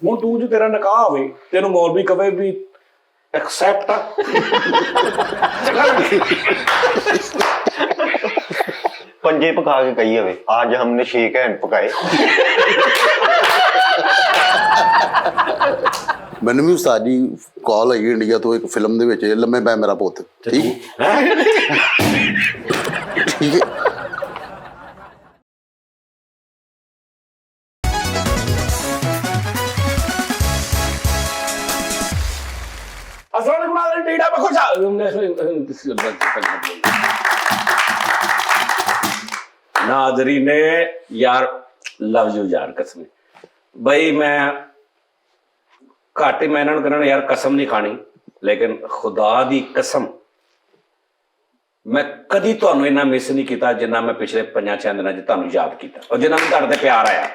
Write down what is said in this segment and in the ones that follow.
ਹੁਣ ਤੂੰ ਜੇ ਤੇਰਾ ਨਿਕਾਹ ਹੋਵੇ ਤੈਨੂੰ ਮੌਲਵੀ ਕਵੇ ਵੀ ਐਕਸੈਪਟ ਆ पंजे पका के कही हवे आज हमने 6 हैंड पकाए। ਮੈਨੂੰ ਵੀ ਉਸਤਾਦ ਜੀ ਕਾਲ ਆਈ ਇੰਡੀਆ ਤੋਂ ਇੱਕ ਫਿਲਮ ਦੇ ਵਿੱਚ ਲੰਮੇ ਪੈ ਮੇਰਾ ਪੁੱਤ ਠੀਕ ਠੀਕ ਹੈ। नादरीन यार लव यू यार कसम बई मैं घट ही मैं इन्होंने कहना यार कसम नहीं खानी लेकिन खुदा दी कसम मैं कदी तुहानू इन्ना मिस नहीं किया जिन्ना मैं पिछले 5-6 दिनों तुहानू याद किया और जिन्ना मैं तुहाडे ते प्यार आया।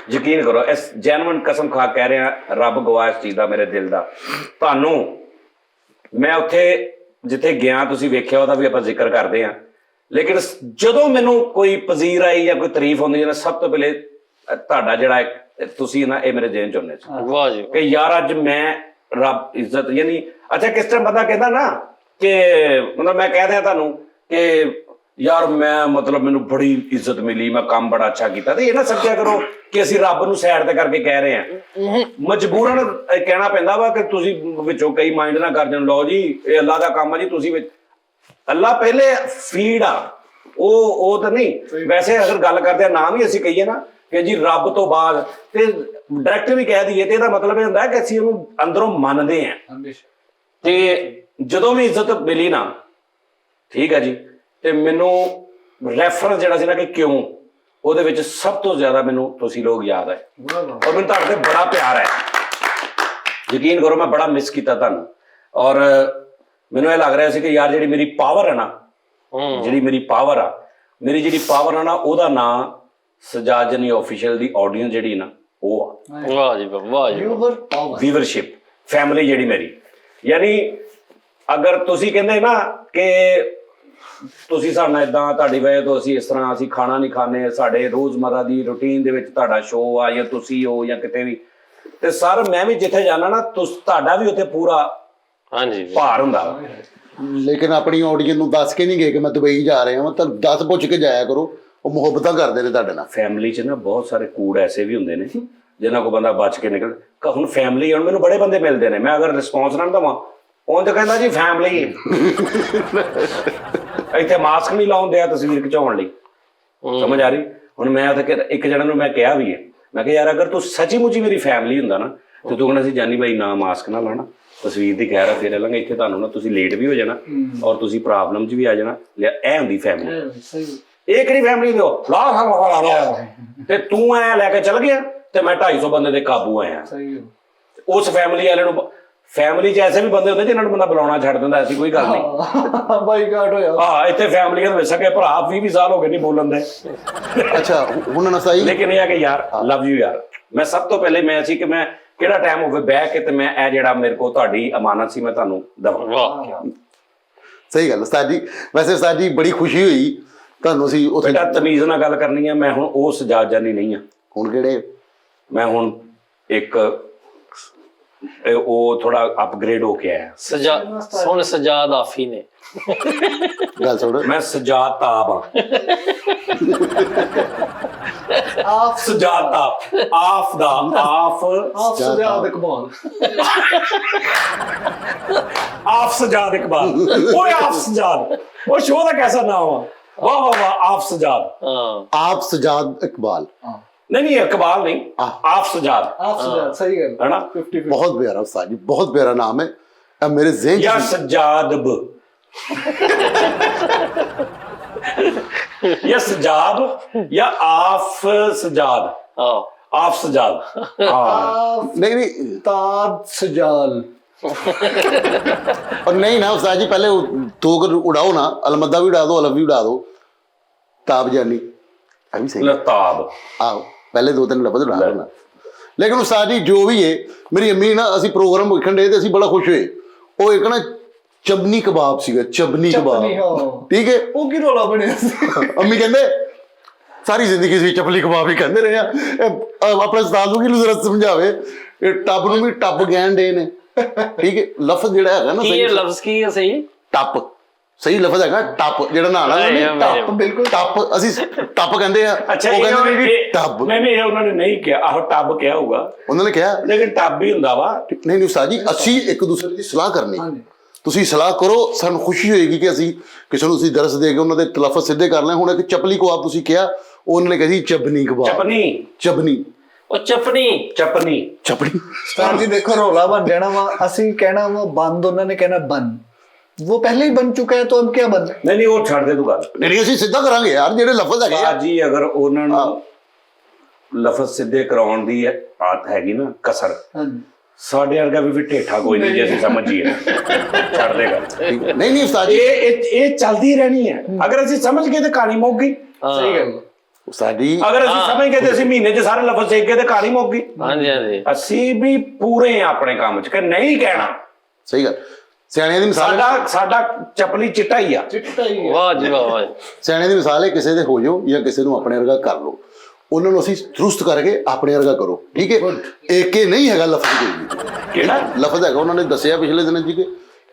यकीन करो इस जैनवन कसम खा कह रहे हैं रब गवाह इस चीज़ का मेरे दिल का तुहानू मैं उत्थे जिथे गया तुसीं वेख्या उहदा भी आपां जिक्र करते हैं लेकिन जदों मैनू कोई पजीर आई या कोई तारीफ होंदी है सब तो पहले तुहाडा जिहड़ा तुसीं ना ये मेरे जेहन च होने वाह जी कि यार अज मैं रब इज्जत यानी अच्छा किस तरह बंदा कहता ना कि मतलब मैं कह दिया तुहानू कि यार मैं मतलब मैनू बड़ी इज्जत मिली मैं काम बड़ा अच्छा किया तो ये ना समझिया करो कि असीं रब नूं साइड ते करके कह रहे हैं मजबूरन कहना पैंदा वा कि तुसीं विचों कई माइंड ना कर देण लो जी ये अल्लाह दा काम है जी तुसीं अल्लाह पहले फीड आ वो तो नहीं वैसे अगर गल करते नाम ही असीं कहीए ना कि जी रब तो बाद ते डायरैक्ट भी कह दईए ते इहदा मतलब ये हुंदा कि असीं उहनूं अंदरों मनदे हां ते जदों भी इज्जत मिली ना ठीक है जी ते मैनूं रैफरेंस जिहड़ा सी ना कि क्यों ਉਹਦੇ ਵਿੱਚ ਸਭ ਤੋਂ ਜ਼ਿਆਦਾ ਮੈਨੂੰ ਤੁਸੀਂ ਲੋਕ ਯਾਦ ਆਏ ਔਰ ਮੈਨੂੰ ਤੁਹਾਡੇ ਤੇ ਬੜਾ ਪਿਆਰ ਹੈ ਯਕੀਨ ਕਰੋ ਮੈਂ ਬੜਾ ਮਿਸ ਕੀਤਾ ਤੁਹਾਨੂੰ ਔਰ ਮੈਨੂੰ ਇਹ ਲੱਗ ਰਿਹਾ ਸੀ ਕਿ ਯਾਰ ਜਿਹੜੀ ਮੇਰੀ ਪਾਵਰ ਹੈ ਨਾ ਜਿਹੜੀ ਮੇਰੀ ਪਾਵਰ ਆ ਨਾ ਉਹਦਾ ਨਾਂ ਸਜਾਜਨੀ ਆਫੀਸ਼ੀਅਲ ਦੀ ਆਡੀਅנס ਜਿਹੜੀ ਨਾ ਉਹ ਆ ਵਾਹ ਜੀ ਵਾਹ ਜੀ ਵੀਵਰਸ਼ਿਪ ਫੈਮਿਲੀ ਜਿਹੜੀ ਮੇਰੀ ਯਾਨੀ ਅਗਰ ਤੁਸੀਂ ਕਹਿੰਦੇ ਨਾ ਕਿ ਤੁਸੀਂ ਸਾਨੂੰ ਇਦਾਂ ਤੁਹਾਡੀ ਵਜ੍ਹਾ ਤੋਂ ਅਸੀਂ ਇਸ ਤਰ੍ਹਾਂ ਅਸੀਂ ਖਾਣਾ ਨਹੀਂ ਖਾਂਦੇ ਸਾਡੇ ਰੋਜ਼ਮਰਾ ਦੀ ਰੂਟੀਨ ਦੇ ਵਿੱਚ ਤੁਹਾਡਾ ਸ਼ੋਅ ਆ ਜਾਂ ਤੁਸੀਂ ਹੋ ਜਾਂ ਕਿਤੇ ਵੀ ਤੇ ਸਰ ਮੈਂ ਵੀ ਜਿੱਥੇ ਜਾਣਾ ਨਾ ਤੁਹਾਡਾ ਵੀ ਉੱਥੇ ਪੂਰਾ ਹਾਂਜੀ ਭਾਰ ਹੁੰਦਾ ਲੇਕਿਨ ਆਪਣੀ ਆਡੀਅנס ਨੂੰ ਦੱਸ ਕੇ ਨਹੀਂ ਗਏ ਕਿ ਮੈਂ ਦੁਬਈ ਜਾ ਰਿਹਾ ਹਾਂ ਤਾਂ ਦੱਸ ਪੁੱਛ ਕੇ ਜਾਇਆ ਕਰੋ ਉਹ ਮੁਹੱਬਤਾਂ ਕਰਦੇ ਨੇ ਤੁਹਾਡੇ ਨਾਲ। ਫੈਮਿਲੀ 'ਚ ਨਾ ਬਹੁਤ ਸਾਰੇ ਕੂੜ ਐਸੇ ਵੀ ਹੁੰਦੇ ਨੇ ਜਿਨ੍ਹਾਂ ਕੋ ਬੰਦਾ ਬਚ ਕੇ ਨਿਕਲ ਹੁਣ ਫੈਮਿਲੀ ਹੁਣ ਮੈਨੂੰ ਬੜੇ ਬੰਦੇ ਮਿਲਦੇ ਨੇ ਮੈਂ ਅਗਰ ਰਿਸਪੌਂਸ ਨਾ ਦੇਵਾਂ ਉਹ ਤਾਂ ਕਹਿੰਦਾ ਜੀ ਫੈਮਿਲੀ ਇੱਥੇ ਮਾਸਕ ਨਹੀਂ ਲਾਉਂਦੇ ਆ ਤਸਵੀਰ ਖਿਚਾਉਣ ਲਈ ਸਮਝ ਆ ਰਹੀ ਹੁਣ ਮੈਂ ਉੱਥੇ ਇੱਕ ਜਣਾ ਨੂੰ ਮੈਂ ਕਿਹਾ ਵੀ ਹੈ ਮੈਂ ਕਿਹਾ ਯਾਰ ਅਗਰ ਤੂੰ ਸੱਚੀ ਮੁੱਚੀ ਮੇਰੀ ਫੈਮਿਲੀ ਹੁੰਦਾ ਨਾ ਤੇ ਤੂੰ ਕਹਿੰਦਾ ਸੀ ਜਾਨੀ ਭਾਈ ਨਾ ਮਾਸਕ ਨਾ ਲਾਣਾ ਤਸਵੀਰ ਦੀ ਖੈਰ ਫੇਰ ਲਾਂਗੇ ਇੱਥੇ ਤੁਹਾਨੂੰ ਨਾ ਤੁਸੀਂ ਲੇਟ ਵੀ ਹੋ ਜਾਣਾ ਔਰ ਤੁਸੀਂ ਪ੍ਰੋਬਲਮ 'ਚ ਵੀ ਆ ਜਾਣਾ ਇਹ ਹੁੰਦੀ ਫੈਮਿਲੀ ਇਹ ਕਿਹੜੀ ਫੈਮਿਲੀ ਦਿਓ ਲਾ ਤੇ ਤੂੰ ਐ ਲੈ ਕੇ ਚੱਲ ਗਿਆ ਤੇ ਮੈਂ 250 ਬੰਦੇ ਦੇ ਕਾਬੂ ਆਇਆ ਉਸ ਫੈਮਿਲੀ ਵਾਲੇ ਨੂੰ ਫੈਮਿਲੀ 'ਚ ਐਸੇ ਵੀ ਬੰਦੇ ਹੁੰਦੇ ਜਿਹਨਾਂ ਨੂੰ ਬੰਦਾ ਬੁਲਾਉਣਾ ਛੱਡ ਦਿੰਦਾ ਐਸੀ ਕੋਈ ਗੱਲ ਨਹੀਂ ਬਾਈਕਾਟ ਹੋਇਆ ਹਾਂ ਇੱਥੇ ਫੈਮਿਲੀਆਂ ਦੇ ਵਿੱਚ ਸਕੇ ਭਰਾ 20 ਸਾਲ ਹੋ ਗਏ ਨਹੀਂ ਬੋਲਣ ਦੇ ਅੱਛਾ ਹੁਣ ਨਾ ਸਹੀ ਲੇਕਿਨ ਇਹ ਆ ਕਿ ਯਾਰ ਲਵ ਯੂ ਯਾਰ ਮੈਂ ਸਭ ਤੋਂ ਪਹਿਲੇ ਮੈਂ ਸੀ ਕਿ ਮੈਂ ਕਿਹੜਾ ਟਾਈਮ ਹੋਵੇ ਬਹਿ ਕੇ ਤੇ ਮੈਂ ਇਹ ਜਿਹੜਾ ਮੇਰੇ ਕੋਲ ਤੁਹਾਡੀ ਅਮਾਨਤ ਸੀ ਮੈਂ ਤੁਹਾਨੂੰ ਦਵਾਂ ਸਹੀ ਗੱਲ ਉਸਤਾਦ ਜੀ ਵੈਸੇ ਉਸਤਾਦ ਜੀ ਬੜੀ ਖੁਸ਼ੀ ਹੋਈ ਤੁਹਾਨੂੰ ਅਸੀਂ ਉੱਥੇ ਬੇਟਾ ਤਮੀਜ਼ ਨਾਲ ਗੱਲ ਕਰਨੀ ਆ ਮੈਂ ਹੁਣ ਉਹ ਸਜਾਦ ਜਾਨੀ ਨਹੀਂ ਆ ਹੁਣ ਕਿਹੜੇ ਮੈਂ ਹੁਣ ਇੱਕ ਉਹ ਥੋੜਾ ਅਪਗ੍ਰੇਡ ਹੋ ਕੇ ਆਇਆ ਹੁਣ ਸਜਾਦ ਆਫੀ ਨੇ ਗੱਲ ਸੁਣ ਮੈਂ ਸਜਾਦ ਤਾਬ ਆ ਆਪ ਸਜਾਦ ਤਾਬ ਆਫ ਦਾ ਆਫ ਸਜਾਦ ਇਕਬਾਲ ਆਫ ਸਜਾਦ ਇਕਬਾਲ ਓਏ ਆਫ ਸਜਾਦ ਉਹ ਸ਼ੋਅ ਦਾ ਕੈਸਾ ਨਾਮ ਆ ਵਾਹ ਵਾਹ ਵਾਹ ਆਫ ਸਜਾਦ ਆਪ ਸਜਾਦ ਇਕਬਾਲ नहीं इकबाल नहीं आप सजाद सही गल है ना बहुत प्यारा उस्ताद जी बहुत प्यारा नाम है अब मेरे ज़हन या सजाद या सजाद या आफ सजाद आप सजाद नहीं नहीं ताब सजाल और नहीं ना उस्ताद जी पहले दो उड़ाओ ना अलमदा भी उड़ा दो अलव भी उड़ा दो ताब जानी अभी सही लताब आओ पहले 2-3 लफ्ज़ उड़ा देना लेकिन उस्ताद जी जो भी है मेरी अम्मी ना ਅਸੀਂ ਪ੍ਰੋਗਰਾਮ ਵੇਖਣ ਦੇ ਤੇ ਅਸੀਂ ਬੜਾ ਖੁਸ਼ ਹੋਏ ਉਹ ਇੱਕ ਨਾ ਚਬਨੀ ਕਬਾਬ ਸੀਗਾ ਚਬਨੀ ਕਬਾਬ ਠੀਕ ਹੈ ਉਹ ਕੀ ਰੋਲਾ ਬਣਿਆ ਸੀ ਅੰਮੀ ਕਹਿੰਦੇ ਸਾਰੀ ਜ਼ਿੰਦਗੀ ਅਸੀਂ ਚਪਲੀ ਕਬਾਬ ਹੀ ਕਹਿੰਦੇ ਰਹੇ ਆ ਆਪਣੇ ਉਸਤਾਦ ਨੂੰ ਕਿਹਨੂੰ ਜ਼ਰਾ ਸਮਝਾਵੇ ਇਹ ਟੱਬ ਨੂੰ ਵੀ ਟੱਬ ਕਹਿਣ ਦੇ ਨੇ ਠੀਕ ਹੈ ਲਫ਼ਜ਼ ਜਿਹੜਾ ਹੈਗਾ ਨਾ ਕੀ ਇਹ ਲਫ਼ਜ਼ ਕੀ ਹੈ ਸਹੀ? ਟੱਪ ਸਹੀ ਲਫ਼ਜ਼ ਹੈਗਾ ਟੱਪ ਜਿਹੜਾ ਨਹਾਣਾ ਟੱਪ ਬਿਲਕੁਲ ਟੱਪ ਅਸੀਂ ਟੱਪ ਕਹਿੰਦੇ ਆ ਅੱਛਾ ਉਹ ਕਹਿੰਦੇ ਨੇ ਵੀ ਇਹ ਟੱਬ ਨਹੀਂ ਨਹੀਂ, ਉਹਨਾਂ ਨੇ ਨਹੀਂ ਕਿਹਾ, ਆਹੋ ਟੱਬ ਕਿਹਾ ਹੋਊਗਾ, ਉਹਨਾਂ ਨੇ ਕਿਹਾ ਲੇਕਿਨ ਟੱਬ ਹੀ ਹੁੰਦਾ ਵਾ। ਨਹੀਂ ਨਹੀਂ ਉਸਤਾਦ ਜੀ ਅਸੀਂ ਇੱਕ ਦੂਸਰੇ ਦੀ ਸਲਾਹ ਕਰਨੀ ਹਾਂਜੀ। ਤੁਸੀਂ ਸਲਾਹ ਕਰੋ ਸਾਨੂੰ ਖੁਸ਼ੀ ਹੋਏਗੀ ਕਿ ਅਸੀਂ ਕਿਸੇ ਨੂੰ ਅਸੀਂ ਦਰਸ ਦੇ ਕੇ ਉਹਨਾਂ ਦੇ ਤਲਫ਼ਜ਼ ਸਿੱਧੇ ਕਰ ਲੈ। ਹੁਣ ਇੱਕ ਚਪਲੀ ਕਬਾਬ ਤੁਸੀਂ ਕਿਹਾ ਉਹਨਾਂ ਨੇ ਕਿਹਾ ਸੀ ਚਬਨੀ ਕਬਾਬ ਚਪਨੀ ਚਬਨੀ ਉਹ ਚਪਨੀ ਚਪਨੀ ਚਪੜੀ ਸਟਾਰ ਜੀ ਦੇਖੋ ਰੌਲਾ बन जाना वहाँ ਅਸੀਂ ਕਹਿਣਾ वो बंद उन्होंने कहना बन वो पहले ही बन चुका है तो अब क्या बन ਨਹੀਂ ਨਹੀਂ, ਉਹ ਛੱਡ ਦੇ ਤੂੰ ਗੱਲ। ਨਹੀਂ ਅਸੀਂ ਸਿੱਧਾ ਕਰਾਂਗੇ ਯਾਰ ਜਿਹੜੇ ਲਫ਼ਜ਼ ਹੈਗੇ ਆ ਜੀ ਅਗਰ ਉਹਨਾਂ ਨੂੰ ਲਫ਼ਜ਼ ਸਿੱਧੇ ਕਰਾਉਣ ਦੀ ਆਦਤ ਹੈਗੀ ਨਾ ਕਸਰ, हाँ ਸਾਡੇ ਵਰਗਾ ਵੀ ਢੇਠਾ ਕੋਈ ਨਹੀਂ ਜੇ ਅਸੀਂ ਸਮਝੀਏ ਛੱਡ ਦੇ ਗੱਲ। ਨਹੀਂ ਨਹੀਂ ਉਸਤਾਦ ਜੀ ਇਹ ਚੱਲਦੀ ਰਹਿਣੀ ਹੈ, ਅਗਰ ਅਸੀਂ ਸਮਝ ਗਏ ਤੇ ਕਹਾਣੀ ਮੁੱਕ ਗਈ। सही गल ਉਸਤਾਦ ਜੀ ਅਗਰ ਅਸੀਂ ਸਮਝ ਗਏ ਤੇ ਅਸੀਂ ਮਹੀਨੇ 'ਚ ਸਾਰੇ ਲਫ਼ਜ਼ ਸਿੱਖ ਗਏ ਤੇ ਕਹਾਣੀ ਮੁੱਕ ਗਈ। ਹਾਂਜੀ ਹਾਂਜੀ ਅਸੀਂ ਵੀ ਪੂਰੇ ਆ ਆਪਣੇ ਕੰਮ 'ਚ ਕਿ ਨਹੀਂ ਕਹਿਣਾ। ਸਹੀ ਗੱਲ ਸਿਆਣਿਆਂ ਦੀ ਮਿਸਾਲ ਸਾਡਾ ਚਪਲੀ ਚਿੱਟਾ ਹੀ ਆ। चिट्टा ही है ਵਾਹ ਜੀ ਵਾਹ ਵਾਹ। ਸਿਆਣਿਆਂ ਦੀ ਮਿਸਾਲ ਹੈ ਕਿਸੇ ਦੇ ਹੋ ਜਾਓ ਜਾਂ ਕਿਸੇ ਨੂੰ ਆਪਣੇ ਵਰਗਾ ਕਰ ਲਓ ਉਹਨਾਂ ਨੂੰ ਅਸੀਂ ਦਰੁਸਤ ਕਰਕੇ ਆਪਣੇ ਵਰਗਾ ਕਰੋ ਠੀਕ ਹੈ ਏਕੇ ਨਹੀਂ ਹੈਗਾ ਲਫ਼ਜ਼ ਕੋਈ ਵੀ ਕਿਹੜਾ ਲਫ਼ਜ਼ ਹੈਗਾ ਉਹਨਾਂ ਨੇ ਦੱਸਿਆ ਪਿਛਲੇ ਦਿਨਾਂ ਜੀ ਕਿ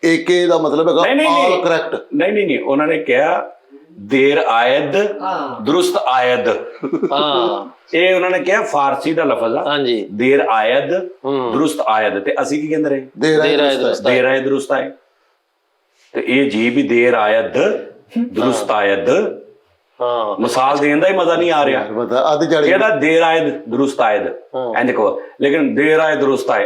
ਏਕੇ ਦਾ ਮਤਲਬ ਹੈਗਾ ਨਹੀਂ ਨਹੀਂ ਆਲ ਨਹੀਂ ਕਰੈਕਟ ਨਹੀਂ ਉਹਨਾਂ ਨੇ ਕਿਹਾ ਦੇਰ ਆਇਦ हाँ ਦਰੁਸਤ ਆਇਦ। ਹਾਂ ਇਹ ਉਹਨਾਂ ਨੇ ਕਿਹਾ ਫਾਰਸੀ ਦਾ ਲਫ਼ਜ਼ ਆ ਹਾਂਜੀ ਦੇਰ ਆਇਦ ਦਰੁਸਤ ਆਇਦ, ਤੇ ਅਸੀਂ ਕੀ ਕਹਿੰਦੇ ਰਹੇ? ਦੇਰ ਦੇਰ ਆਏ ਹੈ ਦਰੁਸਤ। ਦੇਰ ਆਇਦ ਦਰੁਸਤ ਆਇਦ। ਤੇ ਇਹ ਜੀ ਵੀ ਦੇਰ ਆਇਦ ਦਰੁਸਤ ਆਇਦ ਹਾਂ ਮਿਸਾਲ ਦੇਣ ਦਾ ਹੀ ਮਜ਼ਾ ਨਹੀਂ ਆ ਰਿਹਾ। ਪਤਾ ਅੱਧ ਚੜ कहता देर आयद दुरुस्त आयद इंज को, लेकिन देर आयद दुरुस्त आए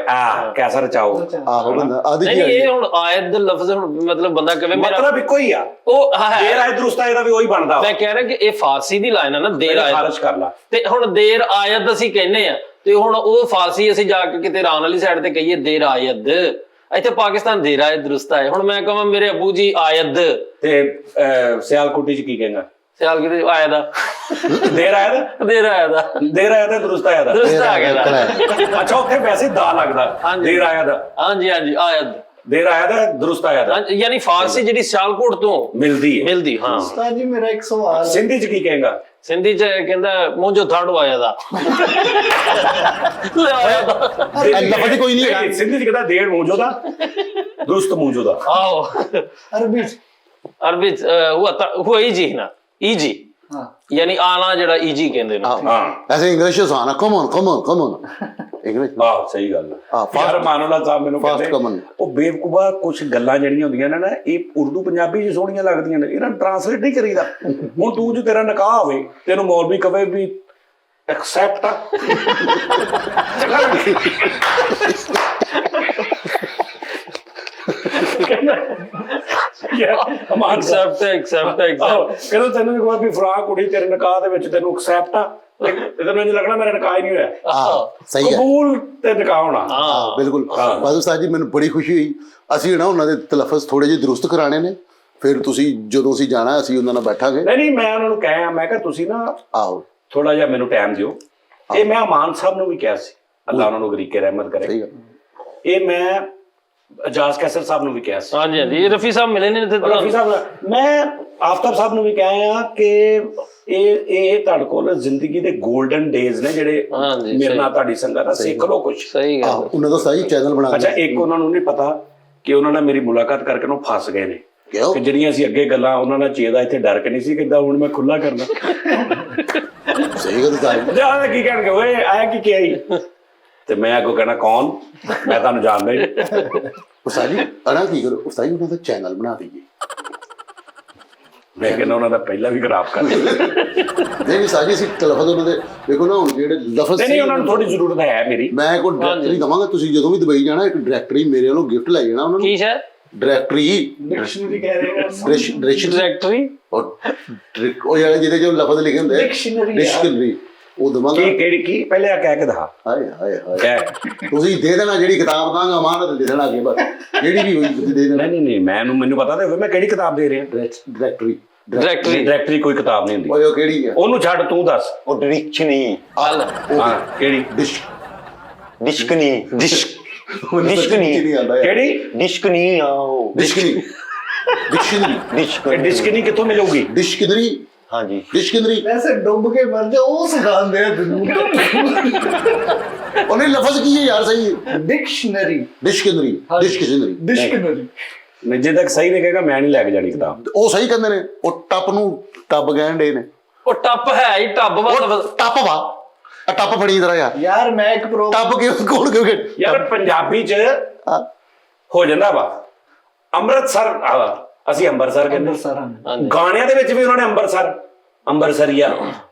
कैसा रचाओ? ਆਹੋ ਬੰਦਾ ਅੱਧ ਨਹੀਂ ਚੜ ਇਹ ਹੁਣ ਆਇਤ ਦਾ ਲਫ਼ਜ਼ ਹੁਣ ਮਤਲਬ ਬੰਦਾ ਕਹੇ ਮੇਰਾ मतलब इको ही आ। ਉਹ ਹੈ देर आयद दुरुस्त आयद दा भी वही बनदा। ਮੈਂ ਕਹਿ ਰਿਹਾ ਕਿ ਇਹ ਫਾਰਸੀ ਦੀ ਲਾਈਨ ਹੈ ਨਾ ਦੇਰ ਆਇਤ खारिज कर ला। ਤੇ ਹੁਣ ਦੇਰ ਆਇਤ ਅਸੀਂ ਕਹਿੰਦੇ ਆ ਤੇ ਹੁਣ ਉਹ ਫਾਰਸੀ ਅਸੀਂ ਜਾ ਕੇ ਕਿਤੇ ਇਰਾਨ ਵਾਲੀ ਸਾਈਡ ਤੇ ਕਹੀਏ ਦੇਰ ਆਇਤ, ਇੱਥੇ ਪਾਕਿਸਤਾਨ ਦੇਰ ਆਇਤ ਦਰੁਸਤ ਆਏ। ਹੁਣ ਮੈਂ ਕਹਾਂ ਮੇਰੇ ਅੱਬੂ ਜੀ ਆਇਤ ते सियालकोटी च की कहेंगा? ਸਿਆਲ ਕਿਤੇ ਆਇਆ ਦਾ देर आयद ਦੇਰ ਆਇਆ ਦਾ दुरुस्त आयद। ਦਰੁਸਤ ਆ ਗਿਆ ਦਾ अच्छा उत्थे वैसे दा लगदा देर आयद, ਹਾਂਜੀ ਹਾਂਜੀ ਆਇਤ देर आयद दुरुस्त आयद ਹਾਂਜੀ, ਯਾਨੀ ਫਾਰਸੀ ਜਿਹੜੀ ਸਿਆਲਕੋਟ ਤੋਂ मिलदी है। ਮਿਲਦੀ ਹਾਂ उस्ताद जी मेरा एक सवाल है सिंधी च की कहेंगा? ਸਿੰਧੀ ਚ ਕਹਿੰਦਾ ਮੂੰਜੋ ਥਾੜੋ ਆਇਆ ਦਾ ਲੈ ਆਇਆ ਦਾ ਲਫ਼ਜ਼ ਕੋਈ ਨਹੀਂ ਹੈਗਾ सिंधी च कहता देर मूंजो दा दुरुस्त मूंजो दा। ਆਓ अरबी च, ਅਰਬੀ ਚ ਹੁਆ ਈਜੀ ਨਾ ਈਜੀ हाँ ਯਾਨੀ ਆਣਾ ਜਿਹੜਾ ਈਜੀ ਕਹਿੰਦੇ ਨੇ हां ਐਸੇ ਇੰਗਲਿਸ਼ ਆਸਾਨ ਆ ਕਮ ਔਨ ਇੰਗਲਿਸ਼ ਆਹ ਸਹੀ ਗੱਲ ਹਾਂ, ਆ। fast- ਯਾਰ ਮਾਨੋਲਾ ਸਾਹਿਬ ਮੈਨੂੰ fast ਕਹਿੰਦੇ common। ਉਹ ਬੇਵਕੂਫਾ ਕੁਝ ਗੱਲਾਂ ਜਿਹੜੀਆਂ ਹੁੰਦੀਆਂ ਨੇ ਨਾ ਇਹ ਉਰਦੂ ਪੰਜਾਬੀ 'ਚ ਸੋਹਣੀਆਂ ਲੱਗਦੀਆਂ ਨੇ, ਇਹਨਾਂ ਨੂੰ ਟ੍ਰਾਂਸਲੇਟ ਨਹੀਂ ਕਰੀਦਾ। ਹੁਣ ਤੂੰ ਜੋ ਤੇਰਾ ਨਿਕਾਹ ਹੋਵੇ ਤੈਨੂੰ ਮੌਲਵੀ ਕਵੇ ਵੀ ਐਕਸੈਪਟ ਆ ਯਾਰ ਅਮਾਨ ਸਾਹਿਬ ਐਕਸੈਪਟ ਕਹਿੰਦਾ ਤੈਨੂੰ ਕੋਈ ਵੀ ਫਰਾਂ ਕੁੜੀ ਤੇਰੇ ਨਿਕਾਹ ਦੇ ਵਿੱਚ ਤੈਨੂੰ ਐਕਸੈਪਟ ਆ ਤੇ ਤੈਨੂੰ ਇੰਝ ਲੱਗਣਾ ਮੇਰਾ ਨਿਕਾਹ ਹੀ ਨਹੀਂ ਹੋਇਆ। ਹਾਂ ਸਹੀ ਹੈ ਕਬੂਲ ਤੇ ਨਿਕਾਹ ਹੋਣਾ। ਹਾਂ ਬਿਲਕੁਲ ਬਾਦੂ ਸਾਹਿਬ ਜੀ ਮੈਨੂੰ ਬੜੀ ਖੁਸ਼ੀ ਹੋਈ ਅਸੀਂ ਨਾ ਉਹਨਾਂ ਦੇ ਤਲਫ਼ਜ਼ ਥੋੜੇ ਜਿਹੇ ਦਰੁਸਤ ਕਰਾਣੇ ਨੇ ਫਿਰ ਤੁਸੀਂ ਜਦੋਂ ਅਸੀਂ ਜਾਣਾ ਅਸੀਂ ਉਹਨਾਂ ਨਾਲ ਬੈਠਾਂਗੇ ਨਹੀਂ ਮੈਂ ਉਹਨਾਂ ਨੂੰ ਕਹਿਆ, ਮੈਂ ਕਿਹਾ ਤੁਸੀਂ ਨਾ ਆਹੋ ਥੋੜਾ ਜਿਹਾ ਮੈਨੂੰ ਟਾਈਮ ਦਿਓ। ਇਹ ਮੈਂ ਅਮਾਨ ਸਾਹਿਬ ਨੂੰ ਵੀ ਕਿਹਾ ਸੀ, ਅੱਲਾਹ ਉਹਨਾਂ ਨੂੰ ਗਰੀਕੇ ਰਹਿਮਤ ਕਰੇ। ਸਹੀ ਗੱਲ ਇਹ ਮੈਂ ਅਜਾਜ਼ ਕੈਸਰ ਸਾਹਿਬ ਨੂੰ ਵੀ ਕਿਹਾ ਸੀ, ਹਾਂਜੀ ਹਾਂਜੀ ਇਹ ਰਫੀ ਸਾਹਿਬ ਮਿਲੇ ਨੇ ਇੱਥੇ ਰਫੀ ਸਾਹਿਬ ਨਾਲ। ਮੈਂ ਆਫਤਾਬ ਸਾਹਿਬ ਨੂੰ ਵੀ ਕਿਹਾ ਆ ਕਿ ਇਹ ਤੁਹਾਡੇ ਕੋਲ ਜ਼ਿੰਦਗੀ ਦੇ 골ਡਨ ਡੇਜ਼ ਨੇ ਜਿਹੜੇ ਹਾਂਜੀ, ਮੇਰੇ ਨਾਲ ਤੁਹਾਡੀ ਸੰਗਤ ਆ, ਸਿੱਖ ਲਓ ਕੁਝ। ਸਹੀ ਗੱਲ ਆਹੋ ਉਹਨਾਂ ਦਾ ਸਹੀ ਚੈਨਲ ਬਣਾ ਅੱਛਾ ਇੱਕ ਉਹਨਾਂ ਨੂੰ ਨਹੀਂ ਪਤਾ ਕਿ ਉਹਨਾਂ ਨਾਲ ਮੇਰੀ ਮੁਲਾਕਾਤ ਕਰਕੇ ਉਹ ਫਸ ਗਏ ਨੇ ਕਿਉਂ ਕਿ ਜਿਹੜੀਆਂ ਅਸੀਂ ਅੱਗੇ ਗੱਲਾਂ ਉਹਨਾਂ ਨਾਲ ਚੇਦਾ ਇੱਥੇ ਡਰ ਕੇ ਨਹੀਂ ਸੀ ਕਿੱਦਾਂ ਹੁਣ ਮੈਂ ਖੁੱਲਾ ਕਰਨਾ। ਸਹੀ ਗੱਲ ਸਾਹਿਬ ਜਿਆਦਾ ਕੀ ਕਹਿਣਗੇ ਓਏ ਆਇਆ ਕੀ ਆਈ, ਤੇ ਮੈਂ ਅੱਗੋਂ ਕਹਿਣਾ ਕੌਣ, ਮੈਂ ਤੁਹਾਨੂੰ ਜਾਣਦਾ ਹੀ ਨਹੀਂ। ਉਸਤਾਦ ਜੀ ਅਣਾ ਕੀ ਕਰੋ ਉਸਤਾਦ ਜੀ ਉਹਨਾਂ ਦਾ ਚੈਨਲ ਬਣਾ ਦਈਏ ਮੈਂ ਕਹਿੰਦਾ ਉਹਨਾਂ ਦਾ ਪਹਿਲਾਂ ਵੀ ਖਰਾਬ ਕਰ ਦਿੱਤਾ। ਨਹੀਂ ਸਾਜੀ ਅਸੀਂ ਤਲਫ਼ਜ਼ ਉਹਨਾਂ ਦੇ ਦੇਖੋ ਨਾ ਹੁਣ ਜਿਹੜੇ ਲਫ਼ਜ਼ ਨਹੀਂ ਉਹਨਾਂ ਨੂੰ ਥੋੜੀ ਜ਼ਰੂਰਤ ਹੈ ਮੇਰੀ। ਮੈਂ ਕੋਈ ਡਾਇਰੈਕਟਰੀ ਦਵਾਂਗਾ ਤੁਸੀਂ ਜਦੋਂ ਵੀ ਦੁਬਈ ਜਾਣਾ ਇੱਕ ਡਾਇਰੈਕਟਰੀ ਮੇਰੇ ਵੱਲੋਂ ਗਿਫਟ ਲੈ ਜਾਣਾ ਉਹਨਾਂ ਨੂੰ ਕੀ ਸ਼ਾਇਦ ਡਾਇਰੈਕਟਰੀ डिक्शनरी कह रहे हो ਡਾਇਰੈਕਟਰੀ ਉਹ ਜਿਹੜੇ ਜਿਹਦੇ ਜੋ ਲਫ਼ਜ਼ ਲਿਖੇ ਹੁੰਦੇ Dictionary ਡਿਕਸ਼ਨਰੀ ਉਹ ਦਵਾਂਗਾ ਕੀ ਕਿਹੜੀ ਕੀ ਪਹਿਲੇ ਆ ਕਹਿ ਕੇ ਦਿਖਾ। ਹਾਏ ਹਾਏ ਹਾਏ ਕਹਿ ਤੁਸੀਂ ਦੇ ਦੇਣਾ ਜਿਹੜੀ ਕਿਤਾਬ ਦਾਂਗਾ ਅਮਾਨਤ ਦੇ ਦੇਣਾ ਅੱਗੇ ਬਸ ਜਿਹੜੀ ਵੀ ਹੋਈ ਤੁਸੀਂ ਦੇ ਦੇਣਾ ਨਹੀਂ ਮੈਨੂੰ ਪਤਾ ਤੇ ਹੋਵੇ ਮੈਂ ਕਿਹੜੀ ਕਿਤਾਬ ਦੇ ਰਿਹਾ। ਡਾਇਰੈਕਟਰੀ ਡਾਇਰੈਕਟਰੀ ਡਾਇਰੈਕਟਰੀ ਕੋਈ ਕਿਤਾਬ ਨਹੀਂ ਹੁੰਦੀ। ਓਏ ਉਹ ਕਿਹੜੀ ਹੈ ਉਹਨੂੰ ਛੱਡ ਤੂੰ ਦੱਸ। ਉਹ ਡਿਕਸ਼ਨਰੀ ਹਾਂ ਕਿਹੜੀ ਡਿਸ਼ਕਨੀ ਡਿਕਸ਼ਨਰੀ ਨਹੀਂ ਆਉਂਦਾ ਯਾਰ ਕਿਹੜੀ ਡਿਸ਼ਕਨੀ ਆਓ ਡਿਕਸ਼ਨਰੀ ਡਿਕਸ਼ਨਰੀ ਇਹ ਡਿਸਕ ਨਹੀਂ ਕਿੱਥੋਂ ਮਿਲੂਗੀ? ਡਿਕਸ਼ਨਰੀ हाँ जी डिशकनरी वैसे डुब के मर जाओ वो सिखाते हैं ਉਹਨੇ ਲਫ਼ਜ਼ ਕੀ ਹੈ ਯਾਰ ਸਹੀ ਹੈ डिक्शनरी डिशकनरी डिशकनरी डिक्शनरी ਮੈਂ ਜੇ ਤੱਕ ਸਹੀ ਨਹੀਂ ਕਹੇਗਾ ਮੈਂ ਨਹੀਂ ਲੈ ਕੇ ਜਾਣੀ ਕਿਤਾਬ। ਉਹ ਸਹੀ ਕਹਿੰਦੇ ਨੇ ਉਹ ਟੱਪ ਨੂੰ ਟੱਬ ਕਹਿਣ ਡੇ ਨੇ ਉਹ ਟੱਪ ਹੈ ਹੀ ਟੱਬ ਵਾ ਉਹ ਟੱਪ ਵਾ ਆ ਟੱਪ ਫੜੀ ਜਰਾ ਯਾਰ यार मैं एक प्रोग्राम ਟੱਪ ਕਿਉਂ ਕੋਲ ਕਿਉਂ ਕਿ ਯਾਰ ਪੰਜਾਬੀ ਚ ਹਾਂ। ਹੋ ਜਾਂਦਾ ਵਾ ਅੰਮ੍ਰਿਤਸਰ ਅਸੀਂ ਅੰਮ੍ਰਿਤਸਰ ਕਹਿੰਦੇ सर ਹਾਂਜੀ ਗਾਣਿਆਂ ਦੇ ਵਿੱਚ ਵੀ ਉਹਨਾਂ ਨੇ ਅੰਮ੍ਰਿਤਸਰੀਆ